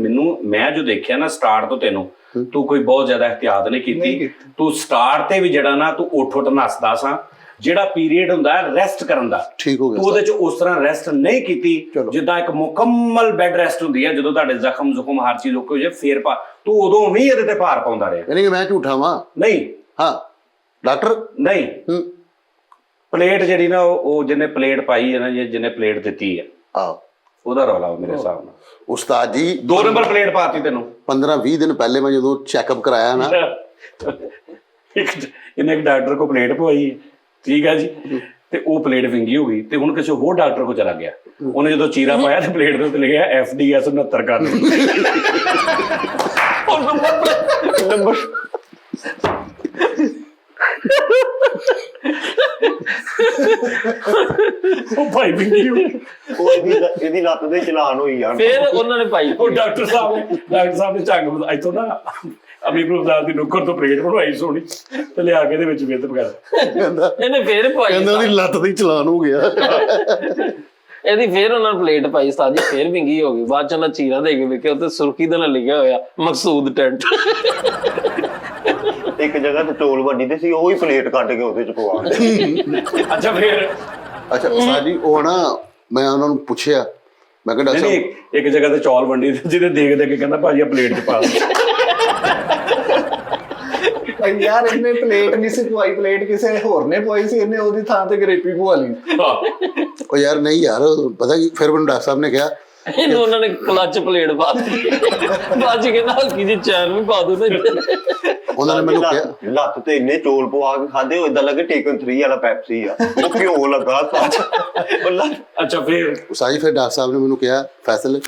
ਮੈਂ ਜੋ ਦੇਖਿਆ ਨਾ ਸਟਾਰਟ ਤੋਂ ਤੈਨੂੰ ਤੂੰ ਕੋਈ ਬਹੁਤ ਜ਼ਿਆਦਾ ਇhtiyat ਨਹੀਂ ਕੀਤੀ। ਤੂੰ ਸਟਾਰਟ ਤੇ ਵੀ ਜਿਹੜਾ ਨਾ ਤੂੰ ਉੱਠ ਨੱਸਦਾ ਸਾਂ। ਜਿਹੜਾ ਪੀਰੀਅਡ ਹੁੰਦਾ ਰੈਸਟ ਕਰਨ ਦਾ, ਠੀਕ ਹੋ ਗਿਆ ਤੂੰ ਉਹਦੇ ਚ ਉਸ ਤਰ੍ਹਾਂ ਰੈਸਟ ਨਹੀਂ ਕੀਤੀ ਜਿੱਦਾਂ ਇੱਕ ਮੁਕੰਮਲ ਬੈੱਡ ਰੈਸਟ ਹੁੰਦੀ ਹੈ। ਜਦੋਂ ਤੁਹਾਡੇ ਜ਼ਖਮ ਜ਼ੁਖਮ ਹਰ ਚੀਜ਼ ਓਕੇ ਹੋ ਜਾਏ ਫੇਰ ਤੂੰ ਉਦੋਂ ਵੀ ਇਹਦੇ ਤੇ ਭਾਰ ਪਾਉਂਦਾ ਰਿਹਾ। ਯਾਨੀ ਕਿ ਮੈਂ ਝੂਠਾ ਵਾਂ? ਨਹੀਂ ਹਾਂ ਡਾਕਟਰ ਨਹੀਂ। ਪਲੇਟ ਜਿਹੜੀ ਨਾ ਉਹ ਜਿਹਨੇ ਪਲੇਟ ਪਾਈ ਹੈ ਨਾ, ਜਿਹਨੇ ਪਲੇਟ ਦਿੱਤੀ ਹੈ ਉਹਦਾ ਰੌਲਾ ਮੇਰੇ ਹਿਸਾਬ ਨਾਲ। ਉਸਤਾਦ ਜੀ 2 ਨੰਬਰ ਪਲੇਟ ਪਾਤੀ ਤੈਨੂੰ। 15-20 ਦਿਨ ਪਹਿਲੇ ਮੈਂ ਜਦੋਂ ਚੈੱਕਅਪ ਕਰਾਇਆ ਨਾ ਇਹਨੇ ਇੱਕ ਡਾਕਟਰ ਕੋ ਪਲੇਟ ਪਵਾਈ ਹੈ, ਠੀਕ ਹੈ ਜੀ। ਤੇ ਉਹ ਪਲੇਟ ਵਿੰਗੀ ਹੋ ਗਈ ਤੇ ਹੁਣ ਕਿਸੇ ਹੋਰ ਡਾਕਟਰ ਕੋਲ ਚਲਾ ਗਿਆ। ਉਹਨੇ ਜਦੋਂ ਚੀਰਾ ਪਾਇਆ ਤੇ ਪਲੇਟ ਦੇ ਉੱਤੇ ਲਿਖਿਆ FDS 69 ਕਰ ਦਿਓ। ਉਹ ਨੰਬਰ ਉਹ ਭਾਈ ਵਿੰਗੀ ਹੋ ਗਈ। ਉਹ ਇਹਦੀ ਲੱਤ ਦੇ ਚਲਾਨ ਹੋਈ ਯਾਰ। ਫਿਰ ਉਹਨਾਂ ਨੇ ਪਾਈ ਉਹ ਡਾਕਟਰ ਸਾਹਿਬ ਨੇ ਝੰਗ ਇੱਥੋਂ ਨਾ ਅਮੀ ਪ੍ਰਸਾਦ ਦੀ ਨੁੱਕਰ ਤੋਂ ਪਲੇਟ ਬਣਵਾਈ ਸੋਹਣੀ ਤੇ ਲਿਆ ਕੇ ਇਹਦੇ ਵਿੱਚ ਵਿੱਤ ਵਗੈਰਾ ਕਹਿੰਦਾ ਇਹਨੇ ਫਿਰ ਪਾਈ ਉਹਦੀ ਲੱਤ ਦੀ ਚਲਾਨ ਹੋ ਗਿਆ। ਇਹਦੀ ਫਿਰ ਉਹਨਾਂ ਨੇ ਪਲੇਟ ਪਾਈ ਉਸਤਾਦ ਜੀ, ਫਿਰ ਵਿੰਗੀ ਹੋ ਗਈ। ਬਾਅਦ ਚ ਉਹਨਾਂ ਚੀਰਾ ਦੇ ਕੇ ਵੇਖਿਆ ਉੱਤੇ ਸੁਰਖੀ ਦੇ ਨਾਲ ਲਿਖਿਆ ਹੋਇਆ ਮਕਸੂਦ ਟੈਂਟ। ਇੱਕ ਜਗ੍ਹਾ ਤੇ ਚੋਲ ਵੱਡੀ ਤੇ ਸੀ, ਉਹ ਹੀ ਪਲੇਟ ਕੱਢ ਕੇ ਉਹਦੇ ਚ ਪਵਾ ਦਿੱਤੀ। ਅੱਛਾ ਫਿਰ ਅੱਛਾ ਉਸਤਾਦ ਜੀ ਉਹ ਨਾ ਮੈਂ ਉਹਨਾਂ ਨੂੰ ਪੁੱਛਿਆ, ਮੈਂ ਕਿਹਾ ਡਾਕਟਰ ਨਹੀਂ ਇੱਕ ਜਗ੍ਹਾ ਤੇ ਚੌਲ ਵੰਡੀ ਜਿਹਦੇ ਦੇਖ ਕੇ ਕਹਿੰਦਾ ਭਾਜੀ ਆ ਪਲੇਟ 'ਚ ਪਾ ਦਿਓ। ਯਾਰ ਇਹਨੇ ਪਲੇਟ ਨਹੀਂ ਸੀ ਪਵਾਈ, ਪਲੇਟ ਕਿਸੇ ਹੋਰ ਨੇ ਪਵਾਈ ਸੀ, ਇਹਨੇ ਉਹਦੀ ਥਾਂ ਤੇ ਗਰੇਪੀ ਪਵਾ ਲਈ। ਉਹ ਯਾਰ ਨਹੀਂ ਯਾਰ ਪਤਾ ਕੀ ਫਿਰ ਮੈਨੂੰ ਡਾਕਟਰ ਸਾਹਿਬ ਨੇ ਕਿਹਾ ਇਹਨੂੰ ਉਹਨਾਂ ਨੇ ਕਲੱਚ ਪਲੇਟ ਪਾ ਦਿੱਤੀ। ਬਾਅਦ ਚ ਕਹਿੰਦਾ ਹਲਕੀ ਜਿਹੀ ਚੈਨ ਵੀ ਪਾ ਦੋ ਨਾ। ਉਹਨਾਂ ਨੇ ਮੈਨੂੰ ਕਿਹਾ ਲੱਤ ਤੇ ਇੰਨੇ ਚੋਲ ਪਵਾ ਕੇ ਖਾਦੇ ਹੋ ਇਦਾਂ ਲੱਗੇ ਟੇਕਨ 3 ਵਾਲਾ ਪੈਪਸੀ ਆ, ਉਹ ਘਿਓ ਲੱਗਾ ਅੱਛਾ ਫਿਰ ਉਸਾਈ ਫਿਰ ਡਾਕਟਰ ਸਾਹਿਬ ਨੇ ਮੈਨੂੰ ਕਿਹਾ ਫੈਸਲ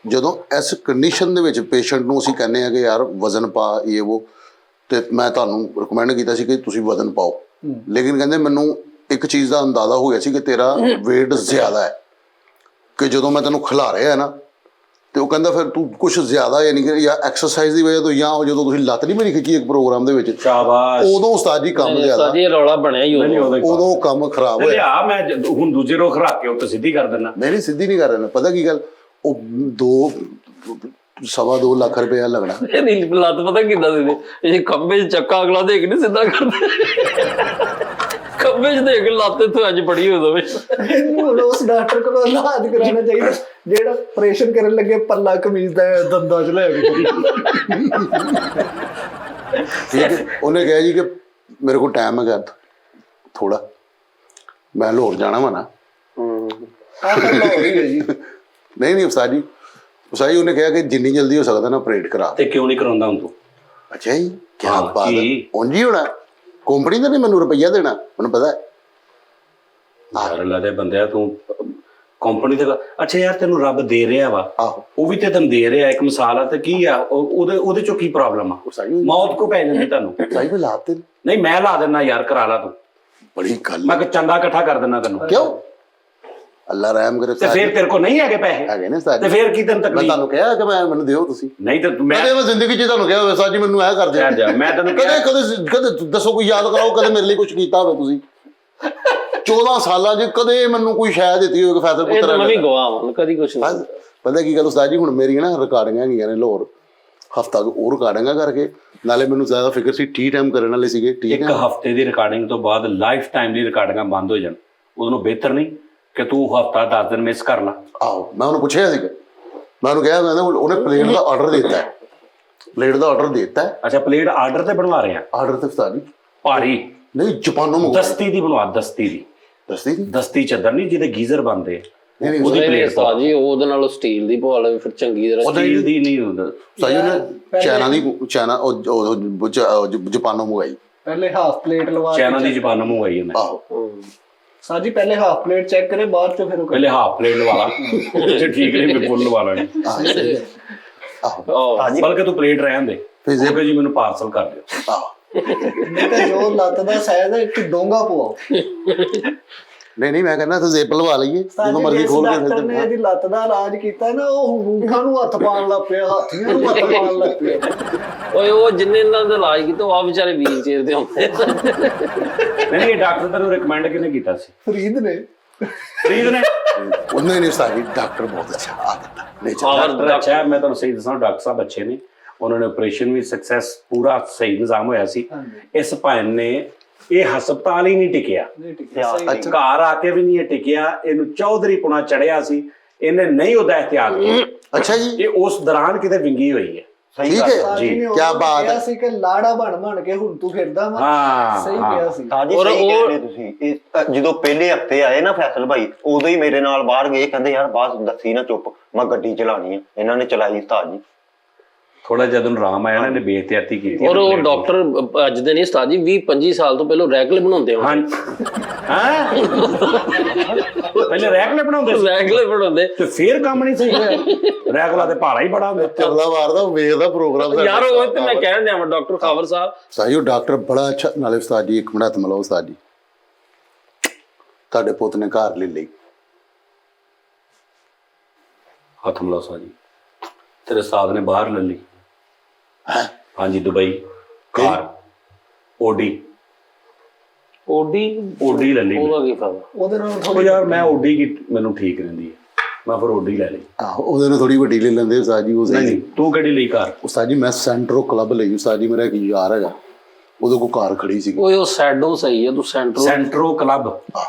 ਜਦੋਂ ਇਸ ਕੰਡੀਸ਼ਨ ਦੇ ਵਿੱਚ ਪੇਸ਼ੈਂਟ ਨੂੰ ਅਸੀਂ ਕਹਿੰਦੇ ਆ ਕਿ ਯਾਰ ਵਜ਼ਨ ਪਾ ਇਹ ਉਹ, ਤੇ ਮੈਂ ਤੁਹਾਨੂੰ ਰਿਕਮੈਂਡ ਕੀਤਾ ਸੀ ਕਿ ਤੁਸੀਂ ਵਜ਼ਨ ਪਾਓ, ਲੇਕਿਨ ਕਹਿੰਦੇ ਮੈਨੂੰ ਇੱਕ ਚੀਜ਼ ਦਾ ਅੰਦਾਜ਼ਾ ਹੋ ਗਿਆ ਸੀ ਕਿ ਤੇਰਾ weight ਜ਼ਿਆਦਾ ਹੈ, ਕਿ ਜਦੋਂ ਮੈਂ ਤੈਨੂੰ ਖਿਲਾ ਰਿਹਾ ਨਾ ਤੇ ਉਹ ਕਹਿੰਦਾ ਫਿਰ ਤੂੰ ਕੁਝ ਜ਼ਿਆਦਾ ਯਾਨੀ ਕਿ ਜਾਂ ਐਕਸਰਸਾਈਜ਼ ਦੀ ਵਜ੍ਹਾ ਤੋਂ ਜਾਂ ਜਦੋਂ ਤੁਸੀਂ ਲੱਤ ਨਹੀਂ ਮੇਰੀ ਖਿੱਚੀ ਇੱਕ ਪ੍ਰੋਗਰਾਮ ਦੇ ਵਿੱਚ, ਸ਼ਾਬਾਸ਼, ਉਦੋਂ ਉਸਤਾਦ ਜੀ ਕੰਮ ਜ਼ਿਆਦਾ, ਉਸਤਾਦ ਜੀ ਇਹ ਰੌਲਾ ਬਣਿਆ ਹੀ ਉਦੋਂ ਕੰਮ ਖਰਾਬ ਹੋਇਆ। ਲਿਆ ਮੈਂ ਹੁਣ ਦੂਜੇ ਰੋਖ ਰੱਖ ਕੇ ਉੱਤੇ ਸਿੱਧੀ ਕਰ ਦਿੰਦਾ। ਨਹੀਂ ਸਿੱਧੀ ਨਹੀਂ ਕਰ ਰਹੇ, ਪਤਾ ਕੀ ਗੱਲ ਉਹ 2.25 ਲੱਖ ਰੁਪਇਆ ਲੱਗਣਾ। ਇਹਦੀ ਲੱਤ ਪਤਾ ਕਿੱਦਾਂ ਦੇ ਇਹ ਖੰਭੇ 'ਚ ਚੱਕਾ ਅਗਲਾ ਦੇਖ ਨਹੀਂ ਸਿੱਧਾ ਕਰਦੇ, ਖੰਭੇ 'ਚ ਦੇਖ ਲੱਤ ਇੱਥੋਂ ਅੱਜ ਬੜੀ ਹੋ ਜਾਵੇ। ਇਹਨੂੰ ਹੁਣ ਉਸ ਡਾਕਟਰ ਕੋਲ ਇਲਾਜ ਕਰਾਉਣਾ ਚਾਹੀਦਾ ਜਿਹੜਾ ਆਪਰੇਸ਼ਨ ਕਰਨ ਲੱਗੇ ਪੱਲਾ ਕਮੀਜ਼ ਦਾ ਦੰਦਾਂ 'ਚ ਲੈ ਕੇ। ਠੀਕ ਹੈ, ਉਹਨੇ ਕਿਹਾ ਜੀ ਕਿ ਮੇਰੇ ਕੋਲ ਟਾਈਮ ਹੈਗਾ ਥੋੜਾ, ਮੈਂ ਲਾਹੌਰ ਜਾਣਾ ਵਾ ਨਾ। ਨਹੀਂ ਉਸਤਾਦ ਜੀ ਉਹਨੇ ਕਿਹਾ ਕਿ ਜਿੰਨੀ ਜਲਦੀ ਹੋ ਸਕਦਾ ਨਾ ਆਪਰੇਟ ਕਰਾ। ਤੇ ਕਿਉਂ ਨਹੀਂ ਕਰਾਉਂਦਾ ਹੁਣ ਤੂੰ? ਅੱਛਾ ਜੀ ਕੀ ਬਾਤ ਹੈ, ਉਂਝ ਹੀ ਹੋਣਾ, ਕੰਪਨੀ ਦਾ ਨਹੀਂ ਮੈਨੂੰ ਰੁਪਈਆ ਦੇਣਾ, ਮੈਨੂੰ ਪਤਾ ਹੈ। ਯਾਰ ਅੱਲਾ ਦੇ ਬੰਦਿਆ ਤੂੰ ਕੰਪਨੀ ਤੇ ਅੱਛਾ ਯਾਰ ਤੈਨੂੰ ਰੱਬ ਦੇ ਰਿਹਾ ਵਾ, ਆਹੋ ਉਹ ਵੀ ਤੇ ਤੈਨੂੰ ਦੇ ਰਿਹਾ ਇੱਕ ਮਿਸਾਲ ਆ, ਤੇ ਕੀ ਆ ਉਹਦੇ ਚੋਂ ਕੀ ਪ੍ਰੋਬਲਮ ਆ? ਮੌਤ ਕੋ ਪੈ ਜਾਂਦੀ ਤੁਹਾਨੂੰ? ਸਹੀ ਵੀ ਲਾਤੇ ਨਹੀਂ ਮੈਂ ਲਾ ਦਿੰਦਾ ਯਾਰ, ਕਰਾ ਲਾ ਤੂੰ, ਬੜੀ ਗੱਲ। ਮੈਂ ਚੰਦਾ ਇਕੱਠਾ ਕਰ ਦਿੰਦਾ ਤੈਨੂੰ। ਕਿਉਂ? ਅੱਲਾ ਰਹਿਮ ਕਰੇ। ਤੇ ਫਿਰ ਤੇਰੇ ਕੋਲ ਨਹੀਂ ਹੈਗੇ ਪੈਸੇ? ਹੈਗੇ ਨੇ ਉਸਤਾਦ ਤੇ ਫਿਰ ਕੀ ਤੈਨੂੰ ਮੈਂ ਤਕਲੀਫ? ਤੁਹਾਨੂੰ ਕਿਹਾ ਕਿ ਮੈਨੂੰ ਦਿਓ ਤੁਸੀਂ। ਨਹੀਂ ਤੇ ਮੈਂ ਕਦੇ ਮੈਂ ਜ਼ਿੰਦਗੀ 'ਚ ਤੁਹਾਨੂੰ ਕਿਹਾ ਹੋਵੇ ਉਸਤਾਦ ਜੀ ਮੈਨੂੰ ਇਹ ਕਰ ਦਿਓ, ਮੈਂ ਤੈਨੂੰ ਕਦੇ ਦੱਸੋ ਕੋਈ ਯਾਦ ਕਰਾਓ ਕਦੇ ਮੇਰੇ ਲਈ ਕੁਝ ਕੀਤਾ ਹੋਵੇ ਤੁਸੀਂ 14 ਸਾਲਾਂ 'ਚ ਕਦੇ ਮੈਨੂੰ ਕੋਈ ਸ਼ਾਇਦ ਦਿੱਤੀ ਹੋਵੇ ਫੈਸਲ ਇਹ ਤਾਂ ਪੁੱਤਰ। ਮੈਂ ਵੀ ਗਵਾਹ ਕਦੀ ਕੁਛ ਨਹੀਂ। ਪਤਾ ਕੀ ਗੱਲ ਉਸਤਾਦ ਜੀ ਹੁਣ ਮੇਰੀਆਂ ਨਾ ਰਿਕਾਰਡਿੰਗਾਂ ਹੈਗੀਆਂ ਨੇ ਲਾਹੌਰ, ਹਫਤਾ ਉਹ ਰਿਕਾਰਡਿੰਗਾਂ ਕਰਕੇ, ਨਾਲੇ ਮੈਨੂੰ ਜ਼ਿਆਦਾ ਫਿਕਰ ਸੀ ਟੀ ਟਾਈਮ ਕਰਨ ਵਾਲੇ ਸੀਗੇ। ਇੱਕ ਹਫਤੇ ਦੀ ਰਿਕਾਰਡਿੰਗ ਤੋਂ ਬਾਅਦ ਲਾਈਫ ਟਾਈਮ ਦੀ ਰਿਕਾਰਡਿੰਗਾਂ ਬੰਦ ਹੋ ਜਾਣ, ਉਹਨੂੰ ਬਿਹਤਰ ਨਹੀਂ ਕਿ ਤੂੰ ਹਫਤਾ 10 ਦਿਨ ਮਿਸ ਕਰ ਲਾ। ਆਹੋ ਮੈਂ ਉਹਨੂੰ ਪੁੱਛਿਆ ਸੀਗਾ, ਮੈਂ ਉਹਨੂੰ ਕਿਹਾ ਉਹਨੇ ਪਲੇਟ ਦਾ ਆਰਡਰ ਦਿੱਤਾ ਹੈ, ਪਲੇਟ ਦਾ ਆਰਡਰ ਦਿੱਤਾ। ਅੱਛਾ ਪਲੇਟ ਆਰਡਰ ਤੇ ਬਣਵਾ ਰਹੇ ਆ? ਆਰਡਰ ਤੇ ਉਸਤਾਦ ਜੀ ਭਾਰੀ ਨਹੀਂ ਜਾਪਾਨੋਂ ਮੰਗਵਾ। ਦਸਤੀ ਦੀ ਬਣਵਾ, ਦਸਤੀ ਦੀ, ਦਸਤੀ ਚੱਦਰ ਨਹੀਂ ਜਿਹਦੇ ਗੀਜ਼ਰ ਬਣਦੇ ਨਹੀਂ ਉਹਦੀ ਪਲੇਟ ਉਸਤਾਦ ਜੀ ਉਹਦੇ ਨਾਲੋਂ ਸਟੀਲ ਦੀ ਪਵਾ ਲਵੇ ਫਿਰ ਚੰਗੀ ਤਰ੍ਹਾਂ। ਸਟੀਲ ਦੀ ਨਹੀਂ ਹੁੰਦਾ ਸਾਜੀ ਨੇ ਚਾਈਨਾ ਜਾਪਾਨੋਂ ਮੰਗਵਾਈ। ਪਹਿਲੇ ਹਾਫ ਪਲੇਟ ਲਵਾ ਚਾਈਨਾ ਦੀ ਜ਼ਬਾਨ ਮੰਗਵਾਈ ਉਹਨੇ। ਆਹੋ ਸਾਜੀ ਪਹਿਲੇ ਹਾਫ ਪਲੇਟ ਚੈੱਕ ਕਰੇ, ਬਾਅਦ ਚ ਫਿਰ ਉਹ ਪਹਿਲੇ ਹਾਫ ਪਲੇਟ ਲਵਾ ਲਾ, ਜੇ ਠੀਕ ਨਹੀਂ ਫਿਰ ਫੁੱਲ ਲਵਾ ਲਾਂਗੇ। ਆਹੋ ਬਲਕਿ ਤੂੰ ਪਲੇਟ ਰਹਿਣ ਦੇ, ਫਿਰ ਜੀ ਮੈਨੂੰ ਪਾਰਸਲ ਕਰ ਦਿਓ। ਆਹੋ ਨਹੀਂ ਤਾਂ ਜੋ ਲੱਤ ਦਾ ਸਾਈਜ਼ ਹੈ ਇੱਕ ਡੋਂਗਾ ਪਵਾਓ। ਨਹੀਂ ਮੈਂ ਕਹਿੰਦਾ ਤੁਸੀਂ ਜ਼ੇਪ ਲਵਾ ਲਈਏ ਜਦੋਂ ਮਰਜ਼ੀ ਖੋਲ ਕੇ। ਡਾਕਟਰ ਨੇ ਇਹਦੀ ਲੱਤ ਦਾ ਇਲਾਜ ਕੀਤਾ ਨਾ, ਉਹ ਰੂਖਾਂ ਨੂੰ ਹੱਥ ਪਾਉਣ ਲੱਗ ਪਿਆ, ਹਾਥੀਆਂ ਨੂੰ ਹੱਥ ਪਾਉਣ ਲੱਗ ਪਿਆ। ਓਏ ਉਹ ਜਿੰਨੇ ਇਹਨਾਂ ਦਾ ਇਲਾਜ ਕੀਤਾ ਉਹ ਆ ਵਿਚਾਰੇ ਵੀਲ ਚੇਅਰ ਤੇ ਆਉਂਦੇ। ਨਹੀਂ ਇਹ ਡਾਕਟਰ ਤੈਨੂੰ ਰეკਮੈਂਡ ਕਿਹਨੇ ਕੀਤਾ ਸੀ? ਫਰੀਦ ਨੇ। ਫਰੀਦ ਨੇ? ਉਹਨੇ ਨਹੀਂ ਸਾਡੀ ਡਾਕਟਰ ਬਹੁਤ ਅੱਛਾ ਆ ਦਿੱਤਾ ਡਾਕਟਰ ਅੱਛਾ, ਮੈਂ ਤੁਹਾਨੂੰ ਸਹੀ ਦੱਸਾਂ ਡਾਕਟਰ ਸਾਹਿਬ ਅੱਛੇ ਨੇ, ਉਹਨਾਂ ਨੇ ਆਪਰੇਸ਼ਨ ਵੀ ਸਕਸੈਸ ਪੂਰਾ ਸਹੀ ਨਿਜ਼ਾਮ ਹੋਇਆ ਸੀ। ਇਸ ਭਾਣ ਨੇ ਇਹ ਹਸਪਤਾਲ ਹੀ ਨਹੀਂ ਟਿਕਿਆ, ਘਰ ਆ ਕੇ ਵੀ ਨਹੀਂ ਇਹ ਟਿਕਿਆ, ਇਹਨੂੰ ਚੌਧਰੀ ਪੁਣਾ ਚੜਿਆ ਸੀ, ਇਹਨੇ ਨਹੀਂ ਉਹਦਾ ਇhtiyat ਕੀਤਾ। ਅੱਛਾ ਜੀ ਇਹ ਉਸ ਦੌਰਾਨ ਕਿਤੇ ਵਿੰਗੀ ਹੋਈ ਹੈ। ਠੀਕ ਹੈ ਜੀ, ਕੀ ਬਾਤ ਹੈ। ਸੀ ਕਿ ਲਾੜਾ ਬਣ ਕੇ ਹੁਣ ਤੂੰ ਫਿਰਦਾ ਵਾ। ਹਾਂ ਸਹੀ ਕਿਹਾ ਸੀ। ਸਾਜੀ ਸਹੀ ਕਹਿੰਦੇ ਤੁਸੀਂ। ਇਹ ਜਦੋਂ ਪਹਿਲੇ ਹਫਤੇ ਆਏ ਨਾ ਫੈਸਲ ਭਾਈ, ਉਦੋਂ ਹੀ ਮੇਰੇ ਨਾਲ ਬਾਹਰ ਗਏ, ਕਹਿੰਦੇ ਯਾਰ ਬਾਹਰ ਦੱਸੀ ਨਾ ਚੁੱਪ, ਮੈਂ ਗੱਡੀ ਚਲਾਣੀ ਆ। ਇਹਨਾਂ ਨੇ ਚਲਾਈ ਉਸਤਾਦ ਜੀ। ਥੋੜਾ ਜਦੋਂ ਆਰਾਮ ਆਇਆ ਨਾ ਇਹਨੇ ਬੇਇਹਤਿਆਤੀ ਕੀਤੀ। ਔਰ ਉਹ ਡਾਕਟਰ ਅੱਜ ਦੇ ਨਹੀਂ ਉਸਤਾਦ ਜੀ 20-25 ਸਾਲ ਤੋਂ ਪਹਿਲਾਂ ਰੈਗੂਲਰ ਬਣਾਉਂਦੇ ਹੋ। ਹਾਂ ਹਾਂ ਪਹਿਲੇ ਰੈਗੂਲਰ ਬਣਾਉਂਦੇ ਸੀ ਰੈਗੂਲਰ ਬਣਾਉਂਦੇ ਤੇ ਫੇਰ ਕੰਮ ਨਹੀਂ ਸਹੀ ਹੋਇਆ ਰੈਗੂਲਰ ਤੇ ਭਾਰਾ ਹੀ ਬੜਾ ਹੁੰਦਾ ਚਵਲਾ ਮਾਰਦਾ ਵੇਖਦਾ ਪ੍ਰੋਗਰਾਮ ਯਾਰ ਉਹ ਤੇ ਮੈਂ ਕਹਿਣ ਡਿਆ ਡਾਕਟਰ ਖਾਵਰ ਸਾਹਿਬ ਸਾਈਓ ਡਾਕਟਰ ਬੜਾ ਅੱਛਾ ਨਾਲੇ ਉਸਤਾਦ ਜੀ ਇੱਕ ਮਿੰਟ ਮਲਾਓ ਉਸਤਾਦ ਜੀ ਤੁਹਾਡੇ ਪੁੱਤ ਨੇ ਘਰ ਲੈ ਲਈ ਹੱਥ ਮਿਲਾ ਸਾਜੀ ਤੇਰੇ ਸਾਧ ਨੇ ਬਾਹਰ ਲੈ ਲਈ ਹਾਂਜੀ ਦੁਬਈ ਕਾਰ ਓਡੀ ਓਡੀ ਲੈ ਲਈ ਉਹਦਾ ਕੀ ਫਾਇਦਾ ਉਹਦੇ ਨਾਲ ਉਹ ਯਾਰ ਮੈਂ ਓਡੀ ਕੀ ਮੈਨੂੰ ਠੀਕ ਰਹਿੰਦੀ ਹੈ ਮੈਂ ਫਿਰ ਓਡੀ ਲੈ ਲਈ ਆਹੋ ਉਹਦੇ ਨਾਲ ਥੋੜੀ ਵੱਡੀ ਲੈ ਲੈਂਦੇ ਉਸਤਾਦ ਜੀ ਉਹ ਨਹੀਂ ਸਹੀ ਨਹੀਂ ਤੂੰ ਕਿਹੜੀ ਲਈ ਕਾਰ ਉਸਤਾਦ ਜੀ ਮੈਂ ਸੈਂਟਰੋ ਕਲੱਬ ਲਈ ਉਸਤਾਦ ਜੀ ਮੇਰਾ ਇੱਕ ਯਾਰ ਹੈਗਾ ਉਹਦੇ ਕੋਲ ਕਾਰ ਖੜੀ ਸੀ ਉਹ ਸੈਡੋ ਸਹੀ ਹੈ ਤੂੰ ਸੈਂਟਰੋ ਕਲੱਬ